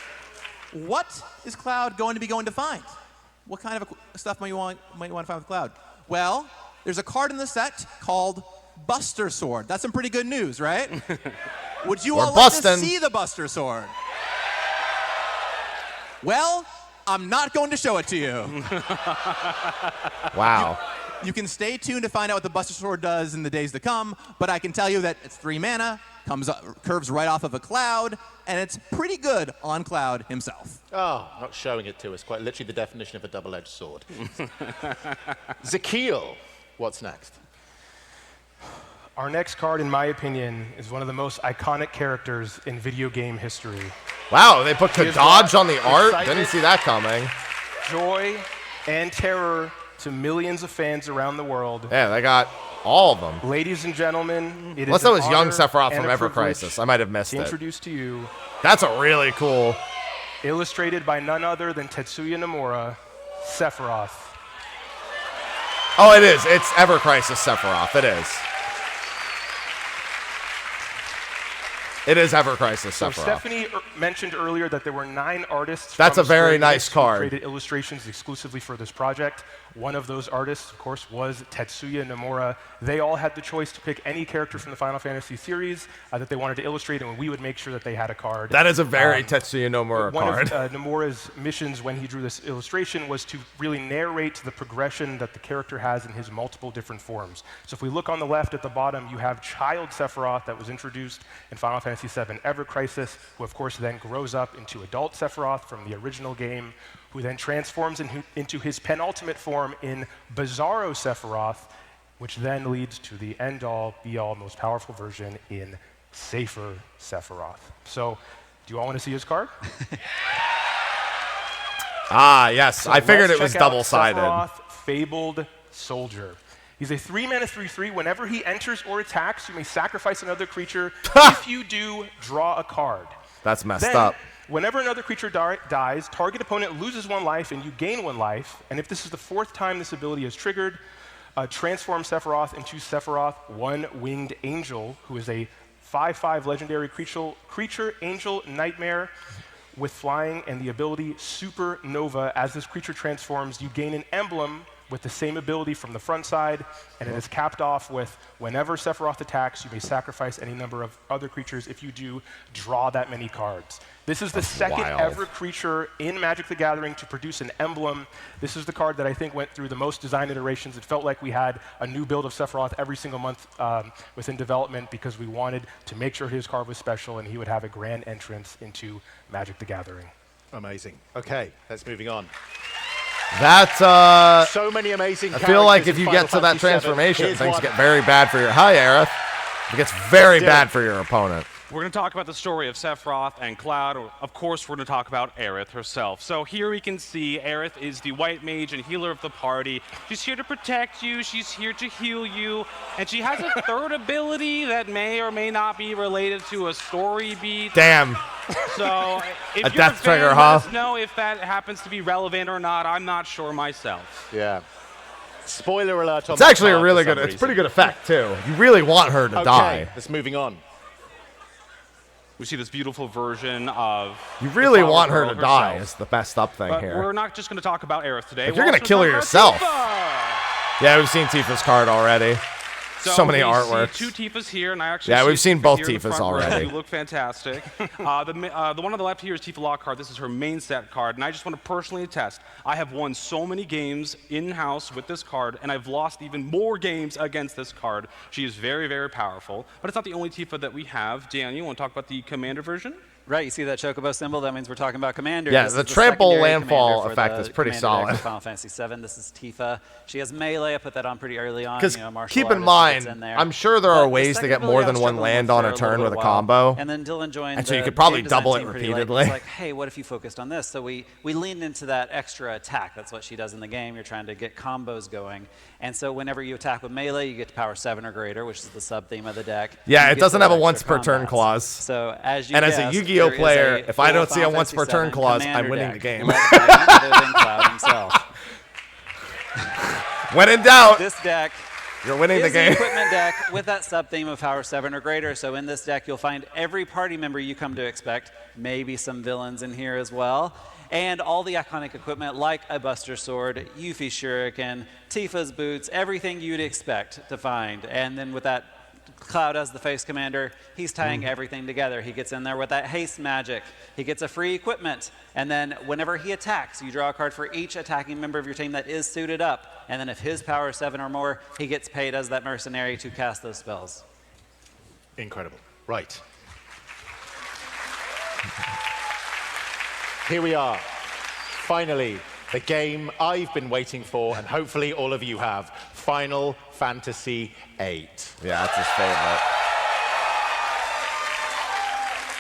what is Cloud going to find? What kind of stuff might you want to find with Cloud? Well, there's a card in the set called Buster Sword. That's some pretty good news, right? Would you all like to see the Buster Sword? Well, I'm not going to show it to you. Wow. You can stay tuned to find out what the Buster Sword does in the days to come, but I can tell you that it's 3 mana, curves right off of a Cloud, and it's pretty good on Cloud himself. Oh, not showing it to us. Quite literally the definition of a double-edged sword. Zakiel, what's next? Our next card, in my opinion, is one of the most iconic characters in video game history. Wow, they put He has Dodge brought on the art? excitement, Didn't see that coming. Joy and terror to millions of fans around the world. Yeah, they got all of them. Ladies and gentlemen, it Unless is that an was young honor Sephiroth and from a Ever privilege Crisis. I might have missed to it. introduce to you. That's a really cool. Illustrated by none other than Tetsuya Nomura, Sephiroth. Oh, it is. It's Ever Crisis Sephiroth. It is. It is Ever Crisis So Sephiroth. Stephanie mentioned earlier that there were 9 artists. That's from a very Square nice Enix card. Who created illustrations exclusively for this project. One of those artists, of course, was Tetsuya Nomura. They all had the choice to pick any character from the Final Fantasy series that they wanted to illustrate, and we would make sure that they had a card. That is a very Tetsuya Nomura card. One of Nomura's missions when he drew this illustration was to really narrate the progression that the character has in his multiple different forms. So if we look on the left at the bottom, you have Child Sephiroth that was introduced in Final Fantasy VII Ever Crisis, who of course then grows up into adult Sephiroth from the original game, who then transforms into his penultimate form in Bizarro Sephiroth, which then leads to the end-all, be-all, most powerful version in Safer Sephiroth. So, do you all want to see his card? Ah, yes. So I figured let's it was check out double-sided. Sephiroth, Fabled Soldier. He's a 3-mana 3/3. Whenever he enters or attacks, you may sacrifice another creature. If you do, draw a card. That's messed Then, up. whenever another creature dies, target opponent loses 1 life and you gain 1 life. And if this is the 4th time this ability is triggered, transform Sephiroth into Sephiroth, 1-winged angel, who is a 5/5 legendary creature angel nightmare with flying and the ability Supernova. As this creature transforms, you gain an emblem with the same ability from the front side, and it is capped off with whenever Sephiroth attacks, you may sacrifice any number of other creatures. If you do, draw that many cards. This is the second ever creature in Magic the Gathering to produce an emblem. This is the card that I think went through the most design iterations. It felt like we had a new build of Sephiroth every single month within development because we wanted to make sure his card was special and he would have a grand entrance into Magic the Gathering. Amazing. Okay, let's moving on. That, so many amazing I feel like characters if you in get to Final that Fantasy VII. transformation, Here's things one. get very bad for your... Hi, Aerith. It gets very bad for your opponent. We're going to talk about the story of Sephiroth and Cloud. Of course, we're going to talk about Aerith herself. So here we can see Aerith is the white mage and healer of the party. She's here to protect you. She's here to heal you. And she has a third ability that may or may not be related to a story beat. Damn. So if A you're death a fan, trigger, let huh? us know if that happens to be relevant or not. I'm not sure myself. Yeah. Spoiler alert on It's actually that a card really for good... some It's pretty reason. good effect, too. You really want her to die. Let's moving on. We see this beautiful version of. You really the want her Flower to Girl die herself. is the best up thing But here. we're not just going to talk about Aerith today. If you're going to kill her yourself. Yeah, we've seen Tifa's card already. So many artworks. See two Tifas here, and I actually. Yeah, we've seen both here in the Tifas front row. already. You look fantastic. The one on the left here is Tifa Lockhart. This is her main set card, and I just want to personally attest. I have won so many games in-house with this card, and I've lost even more games against this card. She is very, very powerful, but it's not the only Tifa that we have. Daniel, you want to talk about the Commander version? Right, you see that Chocobo symbol? That means we're talking about Commander. Yeah, This the is trample secondary landfall commander for effect the is pretty commander deck solid. for Final Fantasy VII. This is Tifa. She has melee. I put that on pretty early on. Because you know, martial keep in artist mind, gets in there. I'm sure there But are the ways to second get ability more I than was one struggling land with on for a a turn little with a bit of while. combo. And then Dylan joined And so you the could probably game design double it team pretty late. repeatedly. He's like, hey, what if you focused on this? So we leaned into that extra attack. That's what she does in the game. You're trying to get combos going. And so whenever you attack with melee, you get to power 7 or greater, which is the sub-theme of the deck. Yeah, You it get doesn't those have a extra once per turn combats. clause. So as you And as a guessed, Yu-Gi-Oh there is player, a if I full don't see a Final once per Fantasy turn VII clause, I'm commander winning deck the game. led by none other than Cloud himself. When in doubt, This deck you're winning the is game. an equipment deck with that sub-theme of power 7 or greater. So in this deck, you'll find every party member you come to expect, maybe some villains in here as well, and all the iconic equipment like a Buster Sword, Yuffie's Shuriken, Tifa's boots, everything you'd expect to find. And then with that Cloud as the face commander, he's tying everything together. He gets in there with that haste magic. He gets a free equipment. And then whenever he attacks, you draw a card for each attacking member of your team that is suited up. And then if his power is 7 or more, he gets paid as that mercenary to cast those spells. Incredible. Right. Here we are. Finally, the game I've been waiting for, and hopefully all of you have. Final Fantasy VIII. Yeah, that's his favorite.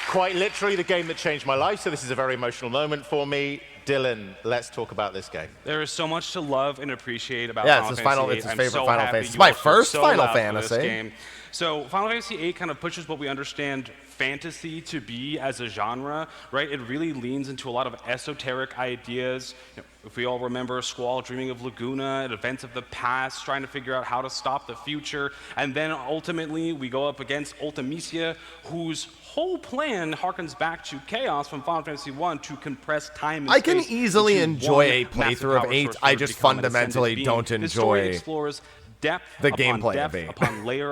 Quite literally the game that changed my life, so this is a very emotional moment for me. Dylan, let's talk about this game. There is so much to love and appreciate about Yeah, Final it's his Fantasy final- VIII. it's his I'm favorite so Final happy Fantasy. you It's my all first so Final loud for this Fantasy. game. So Final Fantasy VIII kind of pushes what we understand fantasy to be as a genre, right? It really leans into a lot of esoteric ideas. You know, if we all remember Squall dreaming of Laguna, and events of the past, trying to figure out how to stop the future, and then ultimately we go up against Ultimisia, whose whole plan harkens back to Chaos from Final Fantasy I to compress time and I can space easily into enjoy one a massive playthrough of power 8. source I for just becoming an fundamentally ascended don't being. This story enjoy explores depth the upon gameplay depth of 8.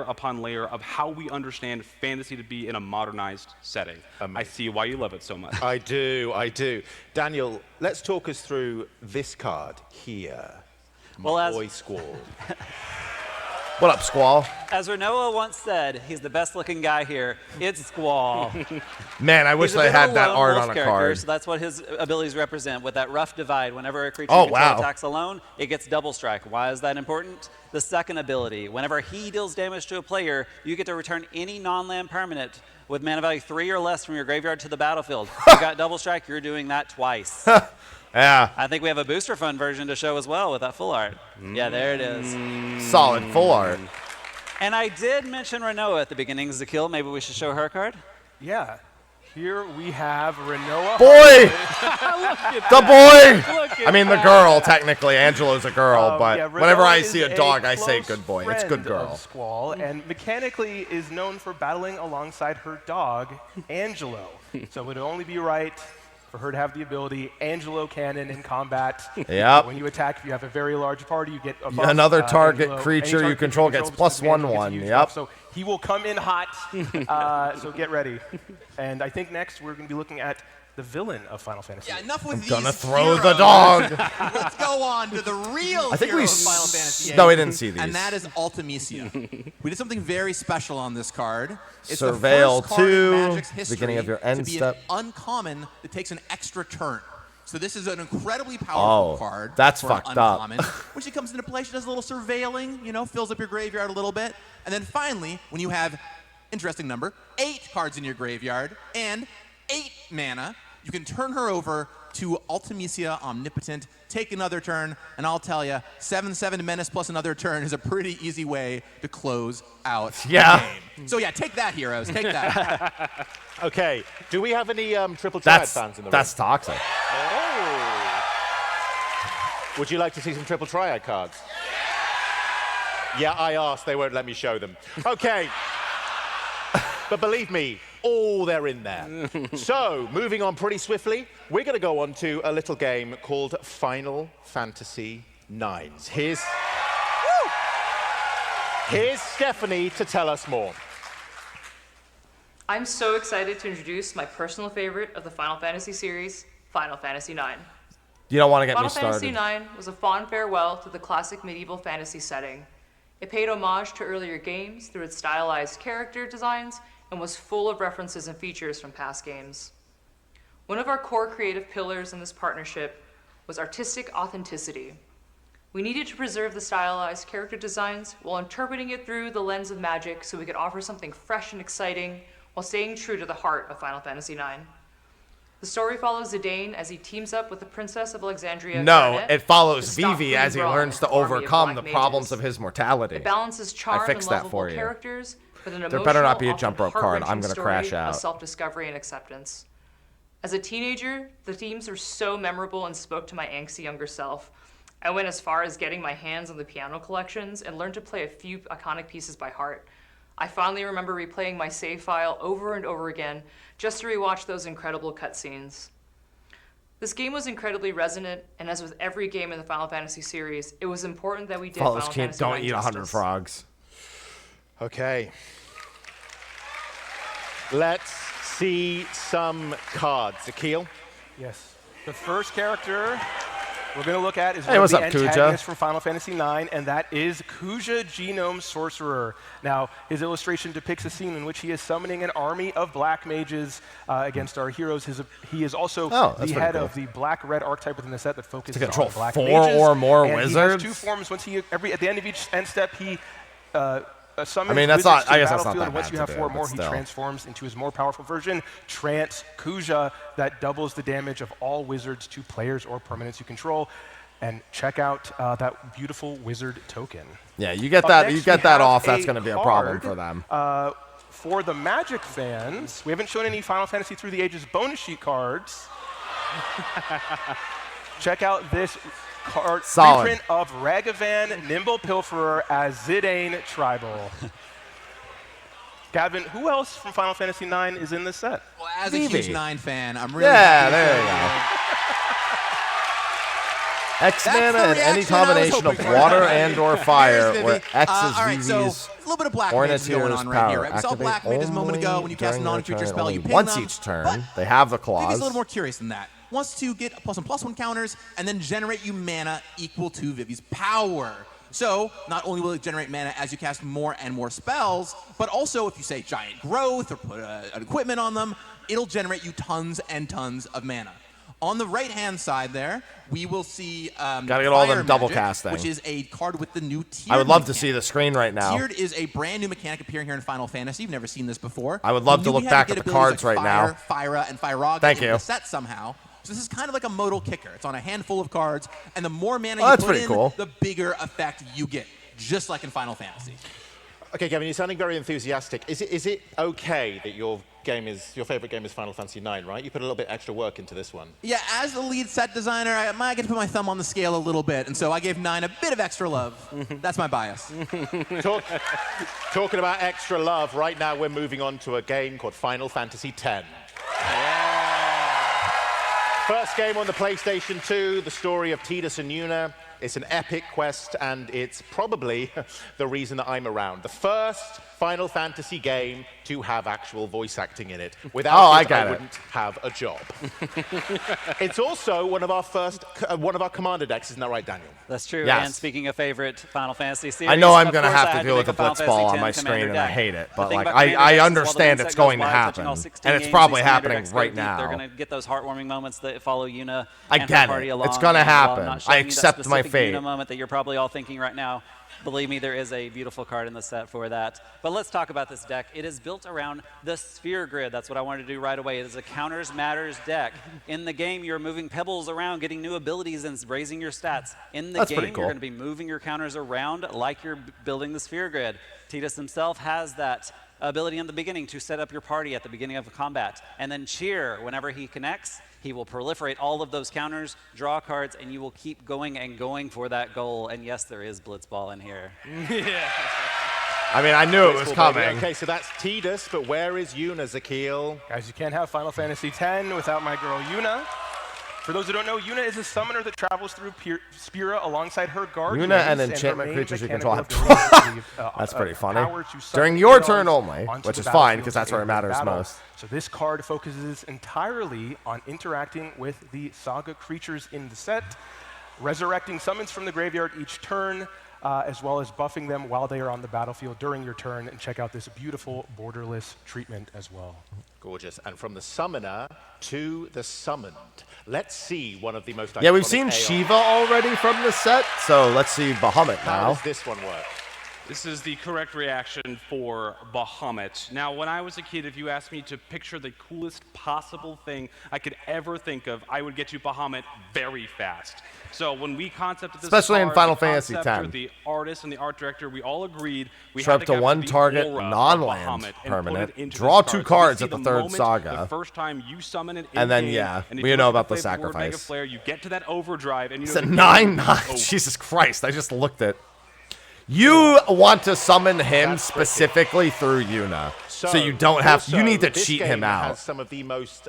upon layer of how we understand fantasy to be in a modernized setting. I see why you love it so much. I do, I do. Daniel, let's talk us through this card here. My boy Squall. What up, Squall? As Renoa once said, he's the best looking guy here. It's Squall. Man, I wish He's a I bit of had a that lone art wolf on a character, card. So that's what his abilities represent. With that rough divide, whenever a creature Oh, you control wow. attacks alone, it gets double strike. Why is that important? The second ability, whenever he deals damage to a player, you get to return any non-land permanent with mana value 3 or less from your graveyard to the battlefield. You got double strike, you're doing that twice. Yeah. I think we have a booster fund version to show as well with that full art. Yeah, there it is. Solid full art. And I did mention Renoa at the beginning, Zakil. Maybe we should show her card? Yeah. Here we have Renoa. Boy! Look at The that. boy! Look at I mean, the that. girl, technically. Angelo's a girl, but Yeah, whenever Renoa I is see a dog, I say close good boy. It's good friend girl. of Squall, and mechanically is known for battling alongside her dog, Angelo. So it would only be right for her to have the ability Angelo Cannon in combat. Yep. When you attack, if you have a very large party, you get a Yeah, another target Angelo. creature Any you control gets because +1/1, Angelo gets a huge yep. buff. So he will come in hot, so get ready. And I think next we're going to be looking at the villain of Final Fantasy. Yeah, enough with I'm these gonna throw heroes. the dog. Let's go on to the real I think hero we of Final Fantasy no, VIII, we didn't see these. And that is Ultimisia. We did something very special on this card. It's Surveil the first card in 2, Magic's history beginning of your to end be step. an uncommon that takes an extra turn. So this is an incredibly powerful Oh, card. that's for fucked an up. uncommon. When she comes into play, she does a little surveilling, you know, fills up your graveyard a little bit. And then finally, when you have, interesting number, 8 cards in your graveyard and 8 mana, you can turn her over to Ultimisia Omnipotent, take another turn, and I'll tell you, 7/7 Menace plus another turn is a pretty easy way to close out Yeah. the game. So yeah, take that, heroes. Take that. Okay, do we have any Triple Triad fans in the room? That's toxic. Oh. Would you like to see some Triple Triad cards? Yeah, I asked. They won't let me show them. Okay. But believe me, Oh, they're in there. So, moving on pretty swiftly, we're going to go on to a little game called Final Fantasy IX. Here's Stephanie to tell us more. I'm so excited to introduce my personal favorite of the Final Fantasy series, Final Fantasy IX. You don't want to get me started. Final Fantasy IX was a fond farewell to the classic medieval fantasy setting. It paid homage to earlier games through its stylized character designs and was full of references and features from past games. One of our core creative pillars in this partnership was artistic authenticity. We needed to preserve the stylized character designs while interpreting it through the lens of magic so we could offer something fresh and exciting while staying true to the heart of Final Fantasy IX. The story follows Zidane as he teams up with the Princess of Alexandria. No, Garnet it follows to stop Vivi as he Braun learns and to his army of overcome the black problems mages. of his mortality. It balances charm I fixed and that lovable for you. characters with an There better not be a emotional, jump rope often card. I'm heart-wrenching gonna story crash out. of self-discovery and acceptance. As a teenager, the themes were so memorable and spoke to my angsty younger self. I went as far as getting my hands on the piano collections and learned to play a few iconic pieces by heart. I fondly remember replaying my save file over and over again just to rewatch those incredible cutscenes. This game was incredibly resonant, and as with every game in the Final Fantasy series, it was important that we did Follows Final can't Fantasy don't IX eat 100 justice. frogs. Okay. Let's see some cards. Akil? Yes. The first character we're going to look at is Hey, one what's of the up, Kuja? antagonists from Final Fantasy IX, and that is Kuja Genome Sorcerer. Now, his illustration depicts a scene in which he is summoning an army of black mages against our heroes. He is also the head of the black-red archetype within the set that focuses To control on black 4 mages. or more and wizards? He has 2 forms. Once at the end of each end step, he summons I mean, that's wizards not- to I the guess that's not battlefield, that and once bad you to have do, 4 but more, he still. transforms into his more powerful version, Trance Kuja, that doubles the damage of all wizards to players or permanents you control. And check out that beautiful wizard token. Yeah, you get Up that. next, You get we that have off. That's a going to be a problem card, for them. For the Magic fans, we haven't shown any Final Fantasy Through the Ages bonus sheet cards. Check out this card Solid. reprint of Ragavan Nimble Pilferer as Zidane Tribal. Gavin, who else from Final Fantasy IX is in this set? Well, as a huge 9 fan, I'm really Yeah, happy there to you say- X mana That's the and any reaction I was combination of hoping for. water and or fire, Here's where Vivi. X is all right, so Vivi's a little bit of black mages going Ornithier's on right here. power. Right? We saw Activate black mages a moment ago when you cast a during their non-creature turn, spell, only you ping once them. each turn. They have the Vivi's claws. a little more curious than that. Wants to get +1/+1 counters and then generate you mana equal to Vivi's power. So not only will it generate mana as you cast more and more spells, but also if you say giant growth or put an equipment on them, it'll generate you tons and tons of mana. On the right-hand side there, we will see Gotta get all them Fire double Magic, casting. which is a card with the new tiered I would love to mechanic. see the screen right now. Tiered is a brand new mechanic appearing here in Final Fantasy. You've never seen this before. I would love We to knew look we had back get at the abilities cards like right Fire, now. Fyra, and Fyraga Thank in you. the set somehow. So this is kind of like a modal kicker. It's on a handful of cards, and the more mana Oh, you that's put pretty in, cool. the bigger effect you get, just like in Final Fantasy. Okay, Gavin, you're sounding very enthusiastic. Is it okay that your favorite game is Final Fantasy IX, right? You put a little bit extra work into this one. Yeah, as the lead set designer, I might get to put my thumb on the scale a little bit, and so I gave 9 a bit of extra love. That's my bias. Talking about extra love, right now we're moving on to a game called Final Fantasy X. First game on the PlayStation 2, the story of Tidus and Yuna. It's an epic quest, and it's probably the reason that I'm around. The first Final Fantasy game to have actual voice acting in it. Without I it, got I it. wouldn't have a job. It's also one of our commander decks, isn't that right, Daniel? That's true. Yes. And speaking of favorite Final Fantasy series, I know I'm of going to course I have to had deal with make the a Final blitz ball Fantasy on my X screen, commander and I deck. hate it. The But thing like, about commander I decks is while the understand main it's set goes going to wide, touching all happen, 16 and it's games, probably these commander happening decks go right deep. now. They're going to get those heartwarming moments that follow Yuna. I and her get party it. along. It's gonna And while I'm happen. not showing I you that accept my specific fate. Yuna moment that you're probably all thinking right now. Believe me, there is a beautiful card in the set for that. But let's talk about this deck. It is built around the Sphere Grid. That's what I wanted to do right away. It is a counters matters deck. In the game, you're moving pebbles around, getting new abilities and raising your stats. In the That's game, pretty cool. you're going to be moving your counters around like you're building the Sphere Grid. Tidus himself has that ability in the beginning to set up your party at the beginning of a combat. And then cheer whenever he connects. He will proliferate all of those counters, draw cards, and you will keep going and going for that goal. And yes, there is Blitzball in here. I mean, I knew it was coming. Okay, so that's Tidus, but where is Yuna, Zakil? Guys, you can't have Final Fantasy X without my girl Yuna. For those who don't know, Yuna is a summoner that travels through Spira alongside her guardians. Yuna and enchantment creatures you control have. That's pretty funny. During your turn only, which is fine because that's where it matters most. So this card focuses entirely on interacting with the saga creatures in the set, resurrecting summons from the graveyard each turn, as well as buffing them while they are on the battlefield during your turn. And check out this beautiful borderless treatment as well. Gorgeous. And from the summoner to the summoned. Let's see one of the most iconic. Yeah, we've seen Shiva already from the set, so let's see Bahamut now. How does this one work? This is the correct reaction for Bahamut. Now, when I was a kid, if you asked me to picture the coolest possible thing I could ever think of, I would get you Bahamut very fast. So when we concepted this especially card, in Final the Fantasy conceptor, X. The artist and the art director, we all agreed we Show had up to to one capture the target aura of non-land Bahamut and put permanent. it into Draw this 2 card. So we cards see at the the third moment, saga. The first time you summon it And then, in-game, yeah, and if we you know look about at the play board, Mega sacrifice. Flare, you get to that overdrive, and you It's know a the game 9/9. is Jesus Christ, I just looked at. You want to summon him specifically through Yuna. So you don't have. You need to cheat him out. Has some of the most,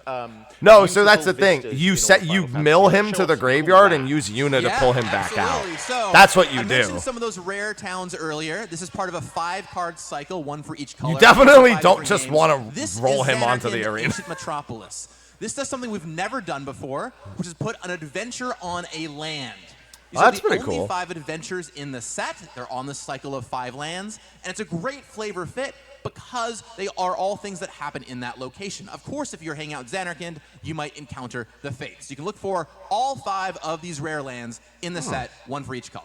no, so that's the thing. You mill him to the graveyard and use Yuna to pull him back out. So, that's what you I do. mentioned some of those rare towns earlier. This is part of a 5-card cycle, one for each color. You definitely don't just want to roll him onto the arena. Ancient Metropolis. This does something we've never done before, which is put an adventure on a land. These that's are the pretty only cool. 5 adventures in the set. They're on the cycle of 5 lands, and it's a great flavor fit because they are all things that happen in that location. Of course, if you're hanging out in Zanarkand, you might encounter the Fates. You can look for all 5 of these rare lands in the set, one for each color.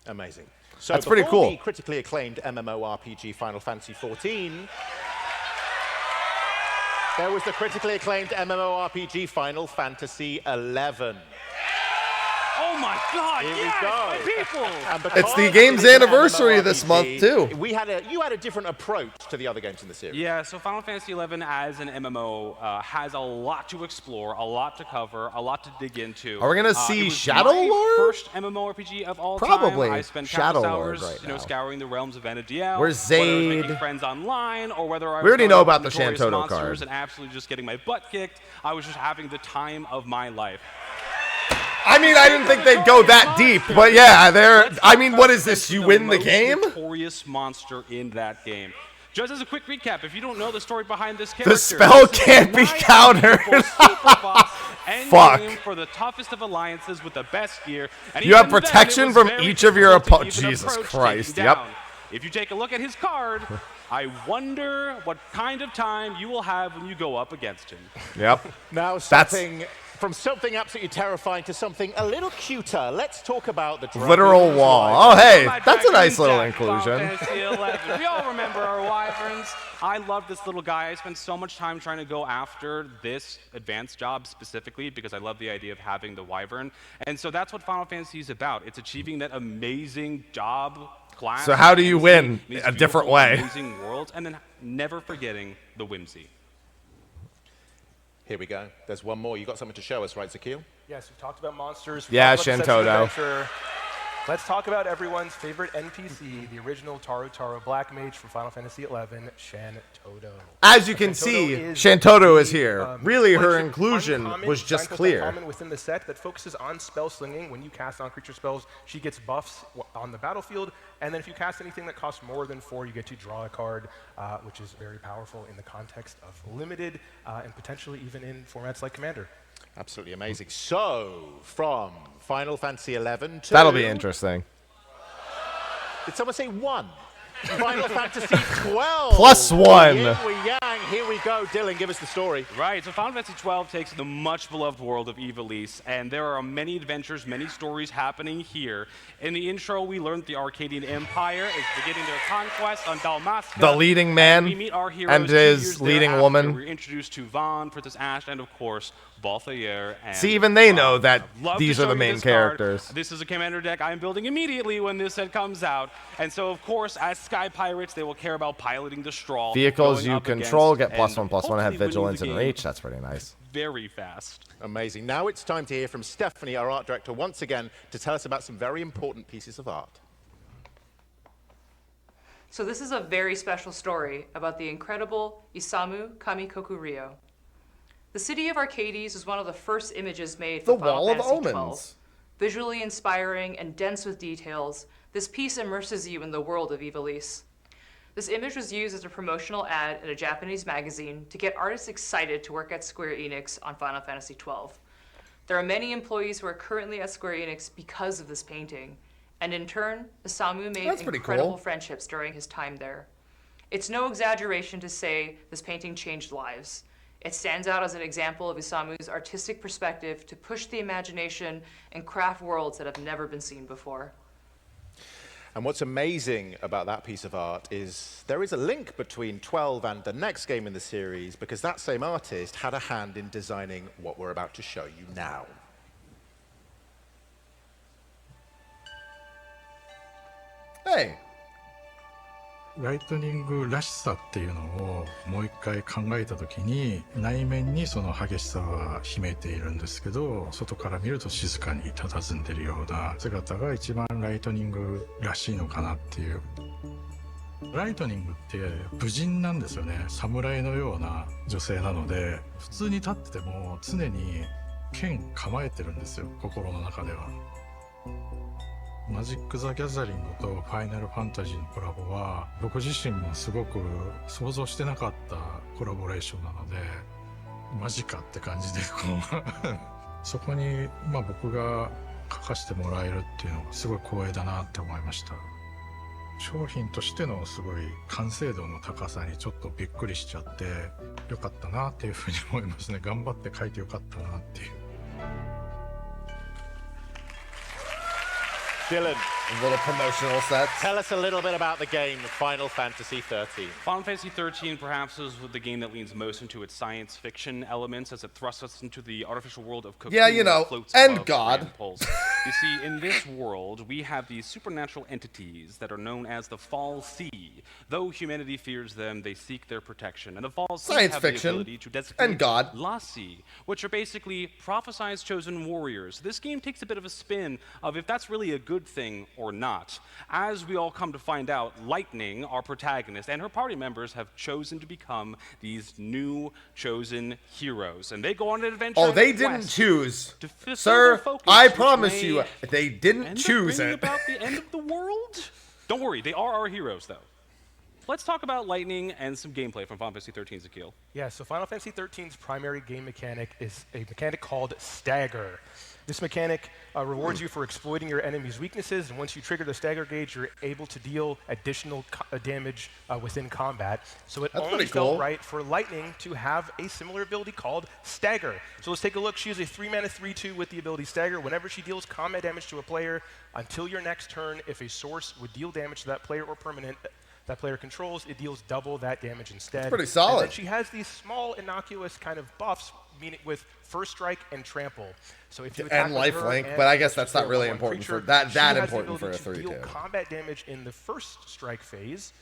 Amazing. So that's pretty cool. The critically acclaimed MMORPG Final Fantasy XIV, there was the critically acclaimed MMORPG Final Fantasy XI. Oh my God! Here yes, we my go. people! It's the game's anniversary this month too. You had a different approach to the other games in the series. Yeah, so Final Fantasy XI as an MMO has a lot to explore, a lot to cover, a lot to dig into. Are we gonna see Shadow my Lord? First MMORPG of all Probably time. I spent Shadow countless Lord hours, right now. scouring the realms of Vanadiel. Where's whether I was Zayd? making friends online, or whether I was We already going know up about the notorious Shantoto monsters card. and absolutely just getting my butt kicked. I was just having the time of my life. I mean, I didn't think they'd go that deep, but yeah, they're. I mean, what is this? You win the game? Notorious monster in that game. Just as a quick recap, if you don't know the story behind this character, The spell can't be countered. Fuck. For the toughest of alliances with the best gear. And You have even then, protection it was from very each of your difficult to opponents. even Jesus approach Christ. taking Yep. down. If you take a look at his card, I wonder what kind of time you will have when you go up against him. Yep. Now from something absolutely terrifying to something a little cuter. Let's talk about the Literal wall. Oh, hey, that's a nice little Jack, inclusion. Fantasy XI. We all remember our wyverns. I love this little guy. I spent so much time trying to go after this advanced job specifically because I love the idea of having the wyvern. And so that's what Final Fantasy is about. It's achieving that amazing job class. So how do you win? These A different beautiful, way. Amazing worlds, and then never forgetting the whimsy. Here we go. There's one more. You got something to show us, right, Zakil? Yes, we talked about monsters. Yeah, talked about the Section Shantoto. Adventure. Let's talk about everyone's favorite NPC, the original Taro Black Mage from Final Fantasy XI, Shantoto. As you can see, Shantoto is here. Really, her inclusion was just clear. Common within the set that focuses on spell slinging. When you cast on-creature spells, she gets buffs on the battlefield. And then if you cast anything that costs more than 4, you get to draw a card, which is very powerful in the context of limited and potentially even in formats like Commander. Absolutely amazing. So, from Final Fantasy XI to... That'll be interesting. Did someone say 1? Final Fantasy XII. +1. Yin we yang. Here we go. Dylan, give us the story. Right, so Final Fantasy XII takes the much-beloved world of Ivalice, and there are many adventures, many stories happening here. In the intro, we learned that the Arcadian Empire is beginning their conquest on Dalmasca. The leading man we meet our heroes and 2 his years leading thereafter. woman. We're introduced to Vaughn, Princess Ashe, and of course, Balthier. And See, even they know that love these to are show the you main this card. characters. This is a commander deck I'm building immediately when this set comes out. And so, of course, as Sky Pirates, they will care about piloting the Straw. Vehicles going you up control against get +1/+1 and and have hopefully winning vigilance the and game reach. That's pretty nice. Very fast. Amazing. Now it's time to hear from Stephanie, our art director, once again to tell us about some very important pieces of art. So this is a very special story about the incredible Isamu Kamikoku Ryo. The city of Arcades is one of the first images made for Final Fantasy XII. Visually inspiring and dense with details, this piece immerses you in the world of Ivalice. This image was used as a promotional ad in a Japanese magazine to get artists excited to work at Square Enix on Final Fantasy XII. There are many employees who are currently at Square Enix because of this painting, and in turn, Isamu made incredible friendships during his time there. It's no exaggeration to say this painting changed lives. It stands out as an example of Isamu's artistic perspective to push the imagination and craft worlds that have never been seen before. And what's amazing about that piece of art is there is a link between 12 and the next game in the series, because that same artist had a hand in designing what we're about to show you now. Hey. ライトニングらしさっていうのをもう一回考えたときに、内面にその激しさは秘めているんですけど、外から見ると静かに佇んでるような姿が一番ライトニングらしいのかなっていう。ライトニングって武人なんですよね。侍のような女性なので、普通に立ってても常に剣構えてるんですよ、心の中では。マジック・ザ・ギャザリングとファイナル・ファンタジーのコラボは僕自身もすごく想像してなかったコラボレーションなので、マジかって感じでそこに僕が書かせてもらえるっていうのがすごい光栄だなって思いました。商品としてのすごい完成度の高さにちょっとびっくりしちゃってよかったなっていうふうに思いますね。頑張って書いてよかったなっていう。Dylan, a little promotional set. Tell us a little bit about the game, Final Fantasy XIII. Final Fantasy XIII perhaps is the game that leans most into its science fiction elements as it thrusts us into the artificial world of Cocoon. Yeah, you know, and God. You see, in this world, we have these supernatural entities that are known as the Fall Sea. Though humanity fears them, they seek their protection. And the Fall Sea have the ability to designate and God. La Sea, which are basically prophesized chosen warriors. This game takes a bit of a spin of if that's really a good thing or not. As we all come to find out, Lightning, our protagonist, and her party members have chosen to become these new chosen heroes. And they go on an adventure. Oh, they didn't choose. Sir, I promise you, they didn't choose it. About the end of the world? Don't worry, they are our heroes, though. Let's talk about Lightning and some gameplay from Final Fantasy XIII, Zakil. Yeah, so Final Fantasy XIII's primary game mechanic is a mechanic called Stagger. This mechanic rewards you for exploiting your enemy's weaknesses, and once you trigger the stagger gauge, you're able to deal additional damage within combat. So it only felt right for Lightning to have a similar ability called Stagger. So let's take a look. She has a 3-mana 3/2 with the ability Stagger. Whenever she deals combat damage to a player, until your next turn, if a source would deal damage to that player or permanent that player controls, it deals double that damage instead. That's pretty solid. And then she has these small, innocuous kind of buffs, meaning with First Strike and Trample. So if you attack and with lifelink, her but I guess that's not and really one important creature, for that she has the important for a ability to 3/2. deal combat damage in the First Strike phase,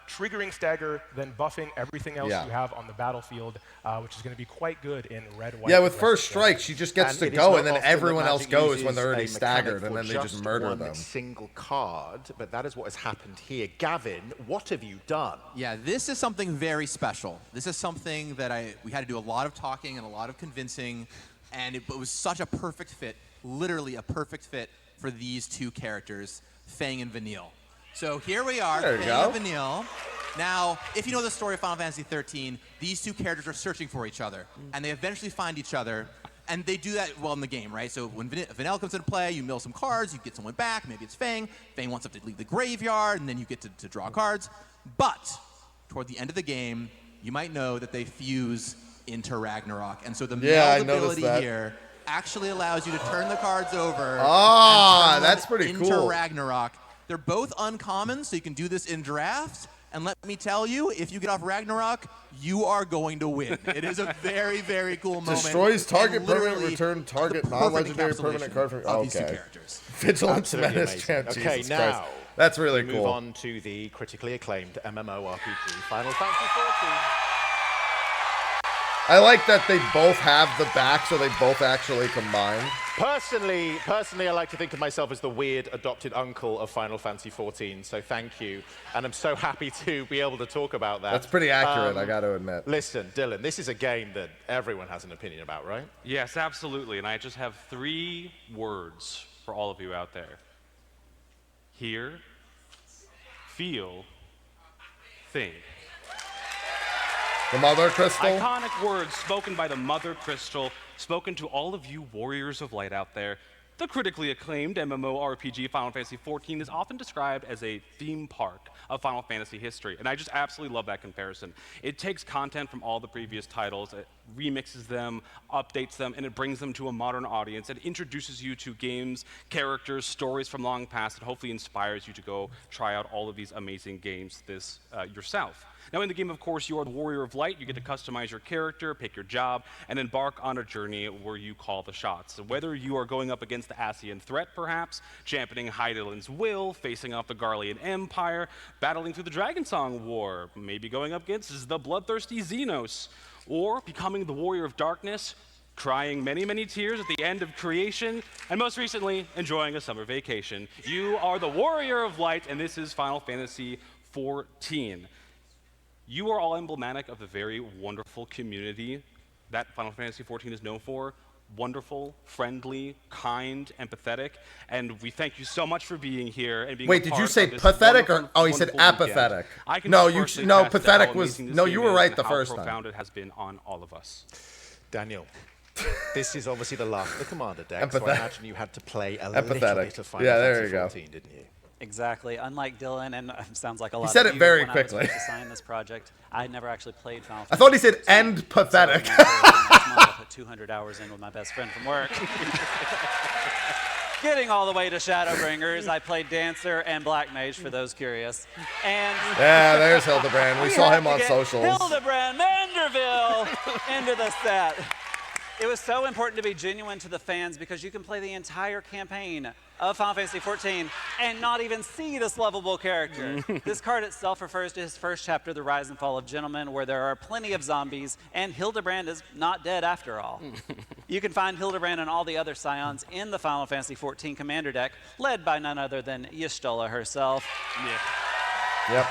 triggering Stagger, then buffing everything else you have on the battlefield, which is going to be quite good in red, white. Yeah, with First Strike, she just gets to go, and then everyone else goes when they're already staggered, and then they just murder them. Single card, but that is what has happened here. Gavin, what have you done? Yeah, this is something very special. This is something that we had to do a lot of talking and a lot of convincing, and it was such a perfect fit, literally a perfect fit for these two characters, Fang and Vanille. So here we are, Fang and Vanille. Now, if you know the story of Final Fantasy XIII, these two characters are searching for each other, and they eventually find each other, and they do that well in the game, right? So when Vanille comes into play, you mill some cards, you get someone back, maybe it's Fang. Fang wants to leave the graveyard, and then you get to draw cards. But toward the end of the game, you might know that they fuse into Ragnarok, and so the meld ability here actually allows you to turn the cards over and turn that's pretty into cool. Ragnarok. They're both uncommon, so you can do this in drafts. And let me tell you, if you get off Ragnarok, you are going to win. It is a very, very cool moment. Destroys target permanent, return target non-legendary permanent card from these two characters. Vigilance Menace champ. Okay, Jesus now Christ. That's really we cool. Move on to the critically acclaimed MMORPG, Final Fantasy XIV. I like that they both have the back, so they both actually combine. Personally, I like to think of myself as the weird adopted uncle of Final Fantasy XIV, so thank you. And I'm so happy to be able to talk about that. That's pretty accurate, I got to admit. Listen, Dylan, this is a game that everyone has an opinion about, right? Yes, absolutely. And I just have 3 words for all of you out there. Hear, feel, think. The Mother Crystal? Iconic words spoken by the Mother Crystal, spoken to all of you warriors of light out there. The critically acclaimed MMORPG Final Fantasy XIV is often described as a theme park of Final Fantasy history, and I just absolutely love that comparison. It takes content from all the previous titles, it remixes them, updates them, and it brings them to a modern audience. It introduces you to games, characters, stories from long past, and hopefully inspires you to go try out all of these amazing games yourself. Now in the game, of course, you are the Warrior of Light. You get to customize your character, pick your job, and embark on a journey where you call the shots. So whether you are going up against the Ascian threat, perhaps, championing Hydaelyn's will, facing off the Garlean Empire, battling through the Dragonsong War, maybe going up against the bloodthirsty Xenos, or becoming the Warrior of Darkness, crying many, many tears at the end of creation, and most recently, enjoying a summer vacation. You are the Warrior of Light, and this is Final Fantasy XIV. You are all emblematic of the very wonderful community that Final Fantasy XIV is known for. Wonderful, friendly, kind, empathetic, and we thank you so much for being here and being Wait, did you say pathetic or he said apathetic? No, pathetic was you were right the first time. How profound it has been on all of us. Daniel, this is obviously the last of the commander deck, so I imagine you had to play a little bit of Final Fantasy XIV, didn't you? Exactly. Unlike Dylan, and sounds like a lot he said of it you, very when quickly. I was to sign this project, I had never actually played Final Fantasy. I thought he said end pathetic. So I put 200 hours in with my best friend from work. Getting all the way to Shadowbringers, I played Dancer and Black Mage for those curious. And yeah, there's Hildebrand. We saw him on socials. Hildebrand Vanderbilt into the set. It was so important to be genuine to the fans because you can play the entire campaign of Final Fantasy XIV and not even see this lovable character. This card itself refers to his first chapter, The Rise and Fall of Gentlemen, where there are plenty of zombies, and Hildebrand is not dead after all. You can find Hildebrand and all the other scions in the Final Fantasy XIV commander deck, led by none other than Y'shtola herself. Yeah. Yep.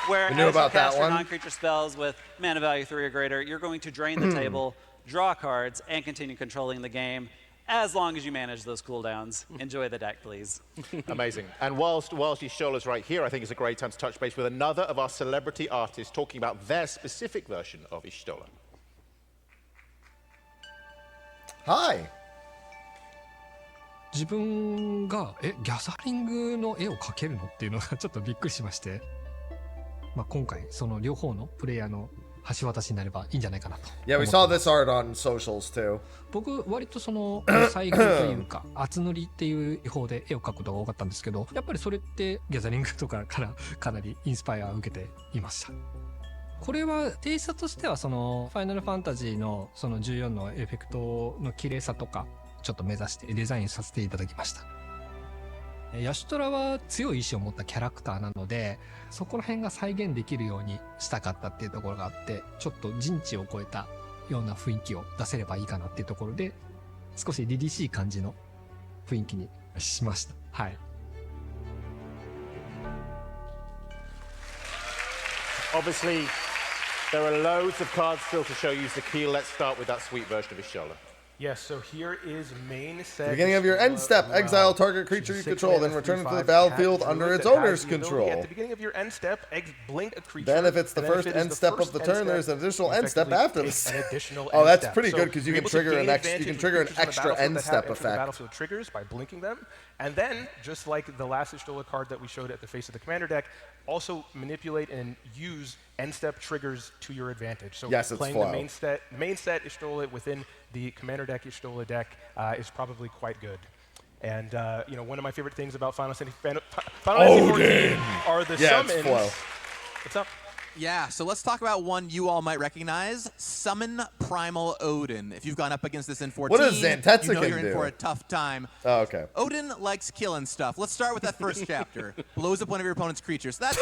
Where we knew as about you cast that one. your non-creature spells with mana value 3 or greater, you're going to drain the table, draw cards, and continue controlling the game as long as you manage those cooldowns. Enjoy the deck, please. Amazing. And whilst Y'shtola's right here, I think it's a great time to touch base with another of our celebrity artists talking about their specific version of Y'shtola. Hi. 自分がギャザリングの絵を描けるのっていうのがちょっとびっくりしまして、まあ今回その両方のプレイヤーの橋渡しになればいいんじゃないかなと。Yeah, we saw this art on socials too. 僕割とその細工というか厚塗りっていう技法で絵を描くことが多かったんですけど、やっぱりそれってギャザリングとかからかなりインスパイアを受けていました。これはテイストとしてはそのファイナルファンタジーのその14のエフェクトの綺麗さとかちょっと目指してデザインさせていただきました。ヤシュトラは強い意志を持ったキャラクターなので、そこら辺が再現できるようにしたかったっていうところがあって、ちょっと人知を超えたような雰囲気を出せればいいかなっていうところで、少し凛々しい感じの雰囲気にしました。はい。Obviously, there are loads of cards still to show you, Zakil. Let's start with that sweet version of Y'shtola. Yes, so here is main set. Beginning of your end step, exile target creature you control, then return it to the battlefield under its owner's control. At the beginning of your end step, blink a creature. Then if it's the first end step of the turn, there's an additional end step after this. Oh, that's pretty good because you can trigger an extra end step effect. Battlefield triggers by blinking them, and then just like the last Y'shtola card that we showed at the face of the commander deck, also manipulate and use end step triggers to your advantage. So yes, playing the main set Y'shtola within the commander deck Y'shtola deck is probably quite good. And you know, one of my favorite things about Final Fantasy XIV are the summons. What's up? Yeah, so let's talk about one you all might recognize, Summon Primal Odin. If you've gone up against this in 14, what does Zantetsuken you know you're in do? for a tough time. Oh, okay. Odin likes killing stuff. Let's start with that first chapter. Blows up one of your opponent's creatures. So that's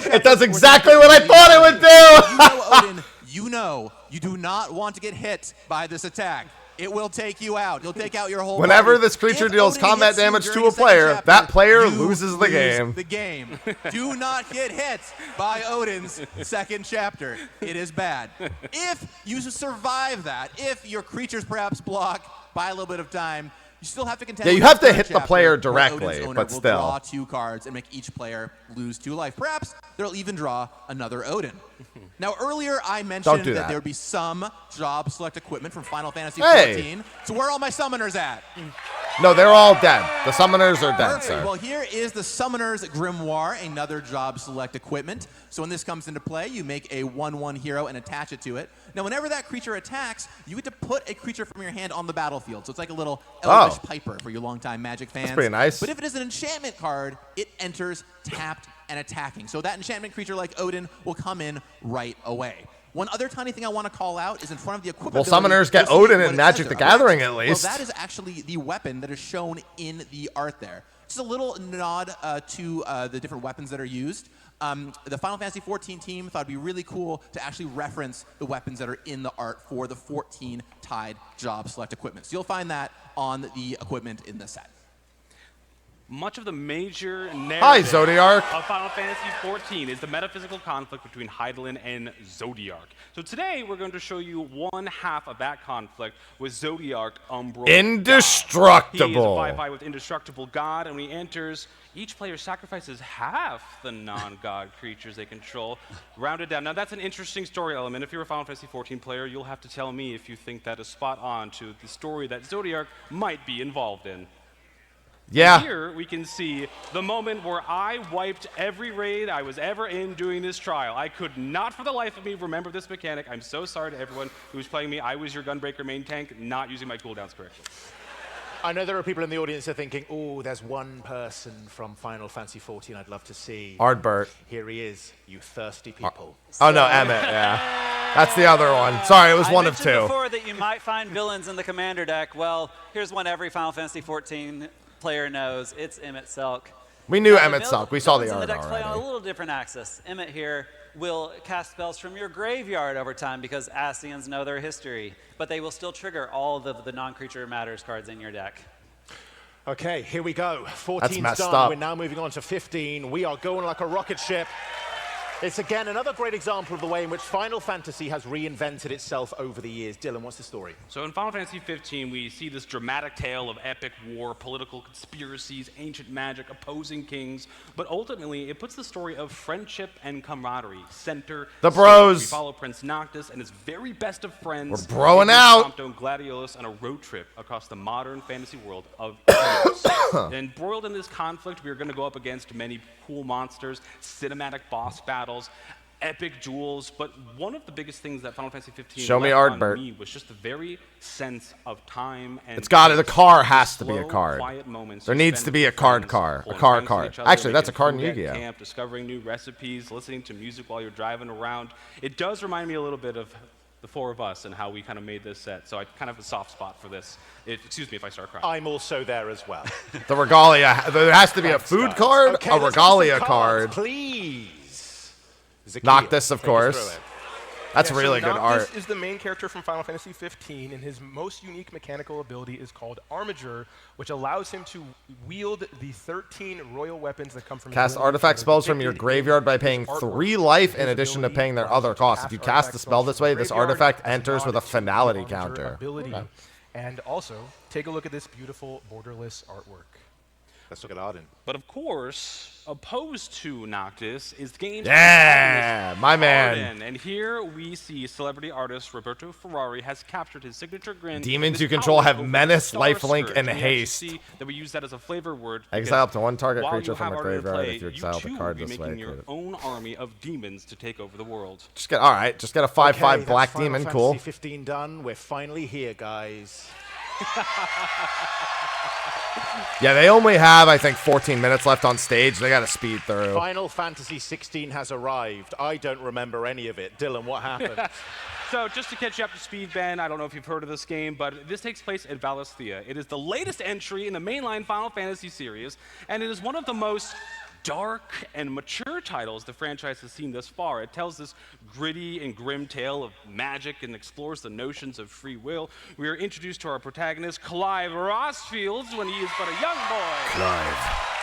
it does exactly what I thought it would do! You know Odin you know you do not want to get hit by this attack. It will take you out. You'll take out your whole Whenever party. this creature If deals Odin combat hits you damage during to a the second player, chapter, that player you loses the game. The game. Do not get hit by Odin's second chapter. It is bad. If you survive that, if your creatures perhaps block by a little bit of time, you still have to contend. Yeah, you with have the to third hit the chapter, player where directly, Odin's owner but will still. draw 2 cards and make each player lose 2 life. Perhaps they'll even draw another Odin. Now, earlier I mentioned do that that. there would be some job select equipment from Final Fantasy Hey. XIV. So where are all my summoners at? No, they're all dead. The summoners are dead, Perfect. sir. Well, here is the Summoner's Grimoire, another job select equipment. So when this comes into play, you make a 1/1 hero and attach it to it. Now, whenever that creature attacks, you get to put a creature from your hand on the battlefield. So it's like a little Elvish Piper for your longtime Magic fans. That's pretty nice. But if it is an enchantment card, it enters tapped and attacking. So that enchantment creature like Odin will come in right away. One other tiny thing I want to call out is in front of the equipment. Well, ability, summoners get you'll see Odin what in it Magic says the there. Gathering, at least. Well, that is actually the weapon that is shown in the art there. Just a little nod to the different weapons that are used. The Final Fantasy XIV team thought it'd be really cool to actually reference the weapons that are in the art for the 14 tied job select equipment. So you'll find that on the equipment in the set. Much of the major narrative Hi, Zodiark. of Final Fantasy XIV is the metaphysical conflict between Hydaelyn and Zodiark. So today we're going to show you one half of that conflict with Zodiark Umbral. Indestructible. He is a 5/5 with Indestructible God, and when he enters, each player sacrifices half the non-god creatures they control, rounded down. Now that's an interesting story element. If you're a Final Fantasy XIV player, you'll have to tell me if you think that is spot on to the story that Zodiark might be involved in. Yeah. Here we can see the moment where I wiped every raid I was ever in doing this trial. I could not for the life of me remember this mechanic. I'm so sorry to everyone who was playing me. I was your Gunbreaker main tank, not using my cooldowns correctly. I know there are people in the audience that are thinking, oh, there's one person from Final Fantasy XIV I'd love to see. Ardbert. Here he is, you thirsty people. Oh, no, Emmett, yeah. That's the other one. Sorry, it was one of 2. I mentioned before that you might find villains in the commander deck. Well, here's one every Final Fantasy XIV player knows. It's Emmett Selk. We knew Now, Emmett Selk. We saw the villains in art the decks play on a already. little different axis. Emmett here will cast spells from your graveyard over time because Ascians know their history, but they will still trigger all of the non-creature matters cards in your deck. Okay, here we go. 14's That's messed done. up. We're now moving on to 15. We are going like a rocket ship. It's again another great example of the way in which Final Fantasy has reinvented itself over the years. Dylan, what's the story? So in Final Fantasy XV, we see this dramatic tale of epic war, political conspiracies, ancient magic, opposing kings, but ultimately it puts the story of friendship and camaraderie center. The stage. bros. We follow Prince Noctis and his very best of friends. We're broing out. Prompto and Gladiolus on a road trip across the modern fantasy world of Eos. And embroiled in this conflict, we are going to go up against many cool monsters, cinematic boss battles, epic duels, but one of the biggest things that Final Fantasy XV Show me left on Ardbert. me was just the very sense of time and It's got it. The space. car has to be a Slow, card. quiet moments There you needs spend to be a with card friends, car. A pulling car ranks with card. each other, Actually, that's a making card in food at Yu-Gi-Oh. camp, discovering new recipes, listening to music while you're driving around. It does remind me a little bit of the 4 of us and how we kind of made this set. So I kind of have a soft spot for this. Excuse me if I start crying. I'm also there as well. The Regalia. There has to be a food card, Okay, a let's get some Regalia cards, card. Please. Zakiya, Noctis, of take us course. through it. That's Yeah, so really good Noctis art. is the main character from Final Fantasy XV, and his most unique mechanical ability is called Armiger, which allows him to wield the 13 royal weapons that come from his Cast lineage artifact that are spells from your depicted graveyard by in paying his artwork. 3 life in His addition to ability paying their allows other you to costs. If you cast artifact the spell spells this from way, your this graveyard artifact as a enters nod with a to the finality Armiger counter. ability. Okay. And also, take a look at this beautiful borderless artwork. Let's look at Arden. But of course, opposed to Noctis is game Yeah, my man. Arden. And here we see celebrity artist Roberto Ferrari has captured his signature grin. Demons with you his control power have over menace, the lifelink, Star and Scourge. We actually haste. see that we use that as a flavor word. Exile up because to 1 target while creature you from have a Arden in graveyard play, if you exile too the card will be this way. making your own army of demons to take over the world. Just get just get a 5/5 Okay, black that's demon. Final Cool. Fantasy 15 done. We're finally here, guys. Yeah, they only have, I think, 14 minutes left on stage. They got to speed through. Final Fantasy 16 has arrived. I don't remember any of it. Dylan, what happened? So just to catch you up to speed, Ben, I don't know if you've heard of this game, but this takes place at Valisthea. It is the latest entry in the mainline Final Fantasy series, and it is one of the most dark and mature title as the franchise has seen thus far. It tells this gritty and grim tale of magic and explores the notions of free will. We are introduced to our protagonist, Clive Rossfields, when he is but a young boy. Clive.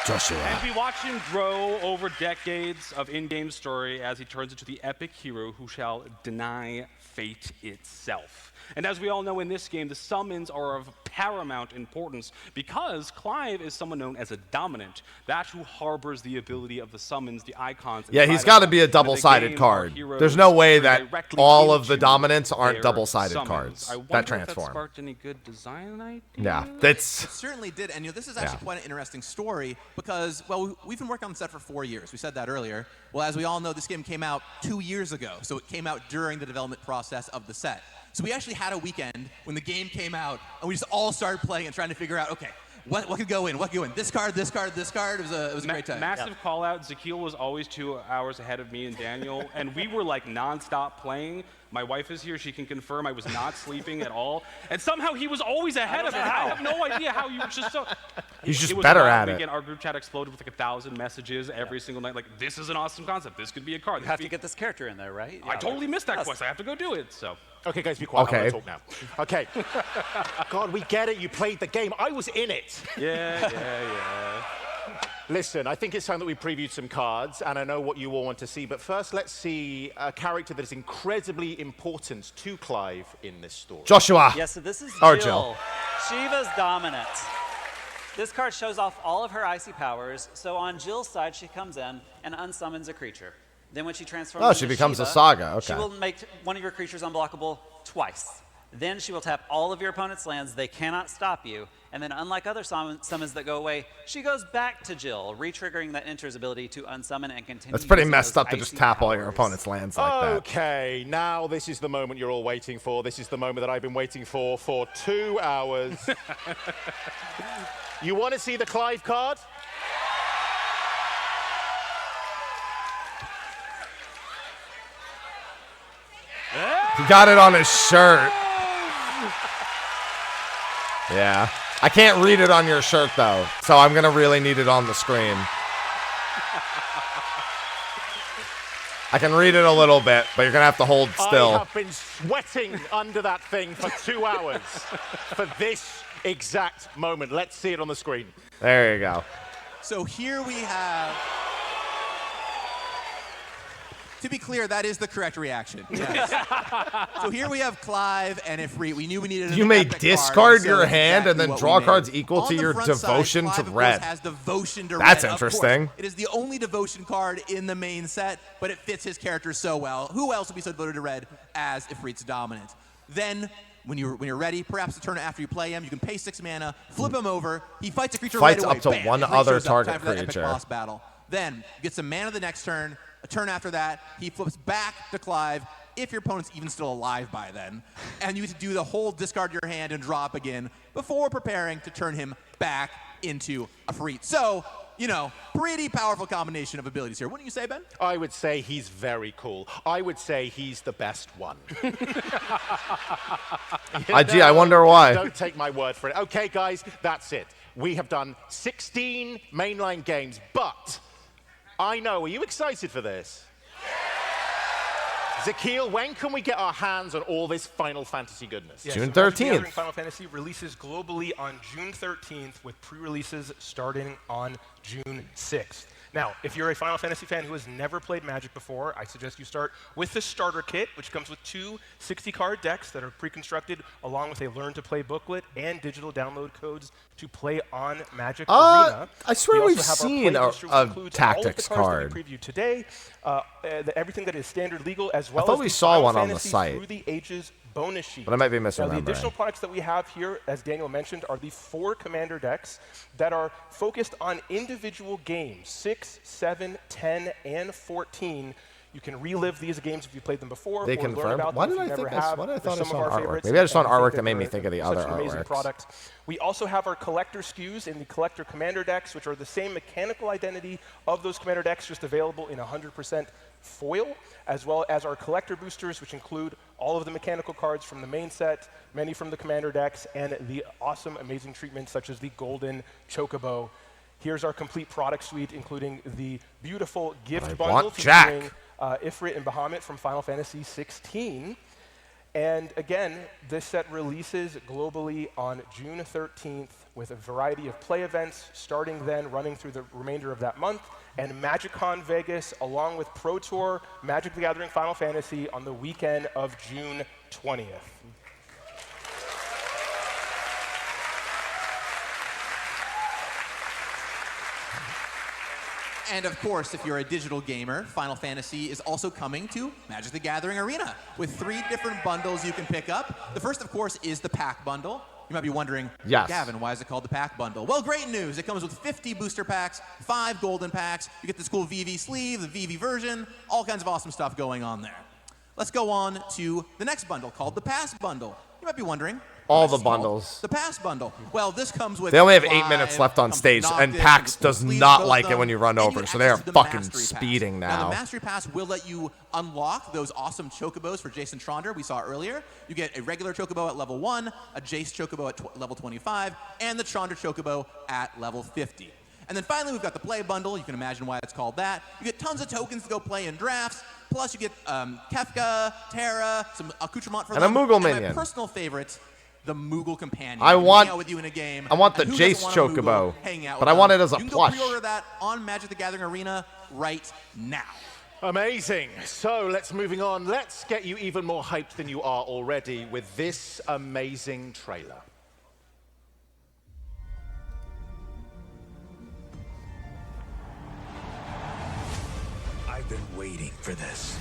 Joshua. And we watch him grow over decades of in-game story as he turns into the epic hero who shall deny fate itself. And as we all know in this game, the summons are of paramount importance because Clive is someone known as a dominant, that who harbors the ability of the summons, the icons. Yeah, he's got to be a double-sided card. There's no way that all of the dominants aren't double-sided cards that transform. That sparked any good design ideas? Yeah, that's... It certainly did, and this is actually quite an interesting story because, well, we've been working on the set for 4 years. We said that earlier. Well, as we all know, this game came out 2 years ago, so it came out during the development process of the set. So we actually had a weekend when the game came out, and we just all started playing and trying to figure out, okay, what could go in, what could go in? This card, this card, this card. It was a great time. Massive call out. Zakiel was always 2 hours ahead of me and Daniel, and we were like nonstop playing. My wife is here. She can confirm I was not sleeping at all. And somehow he was always ahead of me. I have no idea how you were just so... He's just better at it. Our group chat exploded with like 1,000 messages every single night. Like, this is an awesome concept. This could be a card. You have to get this character in there, right? I totally missed that quest. I have to go do it, so... Okay, guys, be quiet. Okay. I want to talk now. Okay. God, we get it. You played the game. I was in it. Yeah. Listen, I think it's time that we previewed some cards, and I know what you all want to see. But first, let's see a character that is incredibly important to Clive in this story. Joshua. Yes, so this is Or Jill. Shiva's dominant. This card shows off all of her icy powers. So on Jill's side, she comes in and unsummons a creature. Then when she transforms she into becomes Shiva, a Saga. Okay. She will make one of your creatures unblockable twice. Then she will tap all of your opponent's lands. They cannot stop you. And then unlike other summons that go away, she goes back to Jill, re-triggering that Enter's ability to unsummon and continue. That's pretty using messed those up to just icy tap all your powers. opponent's lands like that. Okay, now this is the moment you're all waiting for. This is the moment that I've been waiting for 2 hours. You want to see the Clive card? He got it on his shirt. Yeah. I can't read it on your shirt, though, so I'm going to really need it on the screen. I can read it a little bit, but you're going to have to hold still. I have been sweating under that thing for 2 hours for this exact moment. Let's see it on the screen. There you go. So here we have... To be clear, that is the correct reaction. Yes. So here we have Clive and Ifrit. We knew we needed You may discard your hand and then draw cards equal to your devotion to red. Has devotion to That's red. interesting. It is the only devotion card in the main set, but it fits his character so well. Who else would be so devoted to red as Ifrit's dominant? Then, when you're ready, perhaps the turn after you play him, you can pay 6 mana, flip him over. He fights a creature Fights right away. up to Bam, one Ifrit other shows up. target Time for that epic creature. boss battle. Then, you get some mana the next turn. A turn after that, he flips back to Clive, if your opponent's even still alive by then. And you get to do the whole discard your hand and drop again before preparing to turn him back into a Ifrit. So, pretty powerful combination of abilities here. Wouldn't you say, Ben? I would say he's very cool. I would say he's the best one. Gee, I wonder why. Don't take my word for it. Okay, guys, that's it. We have done 16 mainline games, but I know, are you excited for this? Zakiel, when can we get our hands on all this Final Fantasy goodness? Yes, June so Magic the 13th. Gathering Final Fantasy releases globally on June 13th with pre-releases starting on June 6th. Now, if you're a Final Fantasy fan who has never played Magic before, I suggest you start with the starter kit, which comes with 2 60-card decks that are pre-constructed, along with a learn-to-play booklet and digital download codes to play on Magic Arena. I swear We we've also have our seen playlister, which a includes tactics all of the cards card. that we previewed today, everything that is standard legal, as well thought as we the saw Final one on the Fantasy site. Through the Ages bonus sheet. But I might be Now, the misremembering. additional products that we have here, as Daniel mentioned, are the 4 commander decks that are focused on individual games, 6, 7, 10, and 14. You can relive these games if you played them before. They or learn confirmed? about Why them did if I you think never I- have. why did I They're thought I some saw of an our artwork? favorites, Maybe I just saw an and we artwork think that made me they're think of the such other an amazing artworks. product. We also have our collector SKUs in the collector commander decks, which are the same mechanical identity of those commander decks, just available in 100% foil, as well as our collector boosters, which include all of the mechanical cards from the main set, many from the commander decks, and the awesome, amazing treatments such as the golden Chocobo. Here's our complete product suite, including the beautiful gift I bundle want Jack. featuring Ifrit and Bahamut from Final Fantasy XVI. And again, this set releases globally on June 13th with a variety of play events starting then, running through the remainder of that month, and MagicCon Vegas, along with Pro Tour Magic the Gathering Final Fantasy on the weekend of June 20th. And of course, if you're a digital gamer, Final Fantasy is also coming to Magic the Gathering Arena with 3 different bundles you can pick up. The first, of course, is the pack bundle. You might be wondering, yes, Gavin, why is it called the pack bundle? Well, great news. It comes with 50 booster packs, 5 golden packs. You get this cool VV sleeve, the VV version, all kinds of awesome stuff going on there. Let's go on to the next bundle called the Pass bundle. You might be wondering, all the bundles. The Pass bundle. Well, this comes with. They only have 8 minutes left on stage, and PAX does not like it when you run over, so they are fucking speeding now. The Mastery Pass will let you unlock those awesome Chocobos for Jason Tronder we saw earlier. You get a regular Chocobo at level 1, a Jace Chocobo at level 25, and the Tronder Chocobo at level 50. And then finally, we've got the Play Bundle. You can imagine why it's called that. You get tons of tokens to go play in drafts. Plus, you get Kefka, Terra, some accoutrement for them. And a Moogle and minion. my personal favorite, the Moogle Companion. I want, hang out with you in a game. I want the And who Jace doesn't want a Chocobo, Moogle hang out but with I want them? it as a You can plush. go pre-order that on Magic the Gathering Arena right now. Amazing. So let's moving on. Let's get you even more hyped than you are already with this amazing trailer. I've been waiting for this.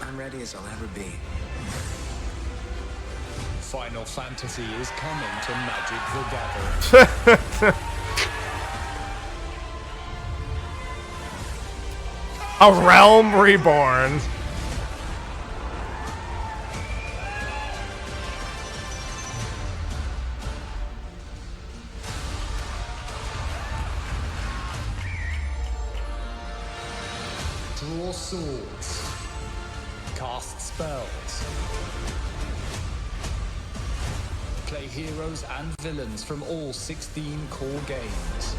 I'm ready as I'll ever be. Final Fantasy is coming to Magic the Gathering. A Realm Reborn. Draw swords. Cast spells. Play heroes and villains from all 16 core games.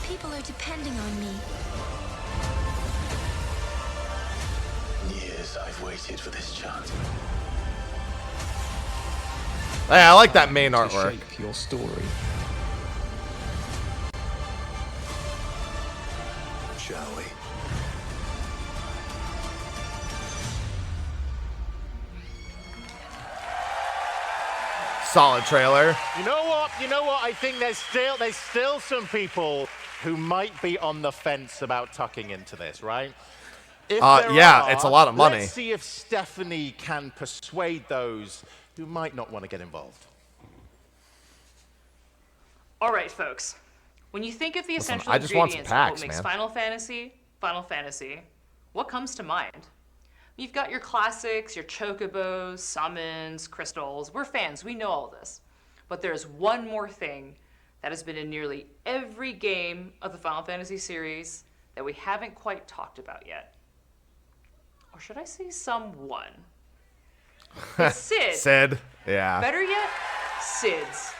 People are depending on me. Years I've waited for this chance. Hey, I like that main artwork. Shape your story. Shall we? Solid trailer. You know what? You know what? I think there's still some people who might be on the fence about tucking into this, right? If there yeah, are, it's a lot of money. Let's see if Stephanie can persuade those who might not want to get involved. All right, folks. When you think of the essential I just want some ingredients packs, of what makes man. Final Fantasy, what comes to mind? You've got your classics, your chocobos, summons, crystals. We're fans, we know all this. But there's one more thing that has been in nearly every game of the Final Fantasy series that we haven't quite talked about yet. Or should I say someone? It's Sid. Sid, yeah. Better yet, Sids.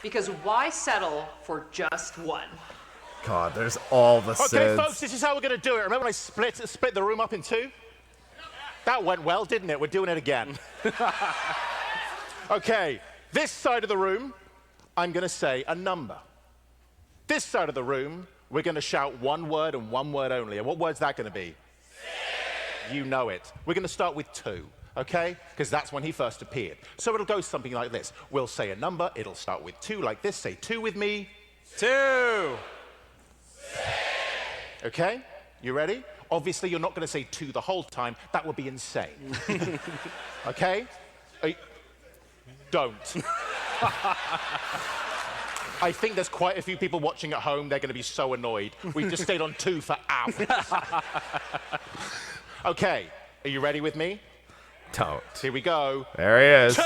Because why settle for just one? God, there's all the Okay, Sids. folks, this is how we're going to do it. Remember when I split the room up in 2? That went well, didn't it? We're doing it again. Okay, this side of the room, I'm going to say a number. This side of the room, we're going to shout one word and one word only. And what word's that going to be? You know it. We're going to start with 2, okay? Because that's when he first appeared. So it'll go something like this. We'll say a number. It'll start with 2 like this. Say 2 with me. 2. Okay? You ready? Obviously, you're not going to say 2 the whole time. That would be insane. Okay? Don't. I think there's quite a few people watching at home. They're going to be so annoyed. We've just stayed on 2 for hours. Okay. Are you ready with me? Don't. Here we go. There he is. 2.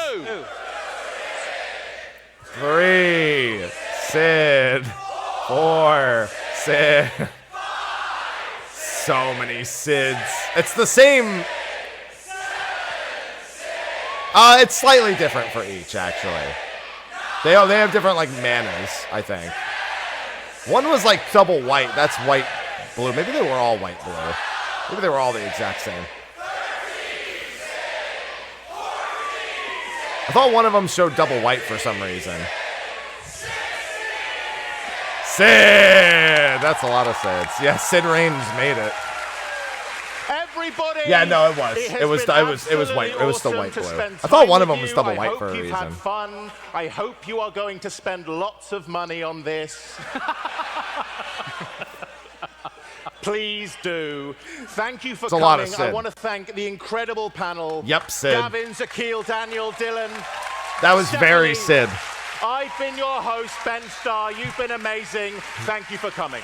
3. Sid. 4. Sid. so many Sids. It's the same. It's slightly different for each, actually. They have different, like, manas, I think. One was, like, double white. That's white, blue. Maybe they were all white, blue. Maybe they were all the exact same. I thought one of them showed double white for some reason. Sid! That's a lot of Sids. Yeah, Sid Reigns made it. Everybody, yeah, no, it was. It was white. It was still white blue. I thought one of them was double white for a reason. Had fun. I hope you are going to spend lots of money on this. Please do. Thank you for coming. A lot of Sid. I want to thank the incredible panel. Yep, Sid. Gavin, Zakil, Daniel, Dylan. That was Stephanie. very Sid. I've been your host, Ben Starr. You've been amazing. Thank you for coming.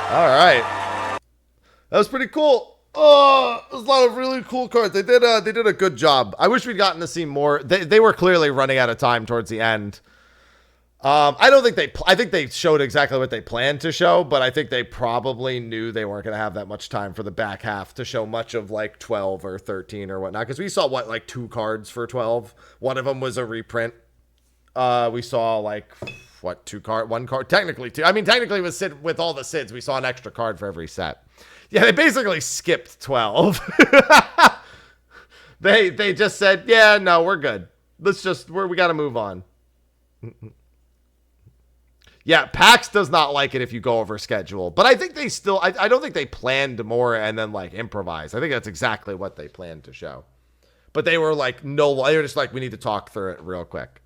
All right. That was pretty cool. Oh, there's a lot of really cool cards. They did a good job. I wish we'd gotten to see more. They were clearly running out of time towards the end. I think they showed exactly what they planned to show, but I think they probably knew they weren't going to have that much time for the back half to show much of like 12 or 13 or whatnot. Because we saw like 2 cards for 12. One of them was a reprint. We saw like one card, technically 2. I mean, technically with all the Sids, we saw an extra card for every set. Yeah, they basically skipped 12. They just said, yeah, no, we're good. We got to move on. Yeah, PAX does not like it if you go over schedule. But I think they still, I don't think they planned more and then like improvise. I think that's exactly what they planned to show. But they were like, no, they were just like, we need to talk through it real quick.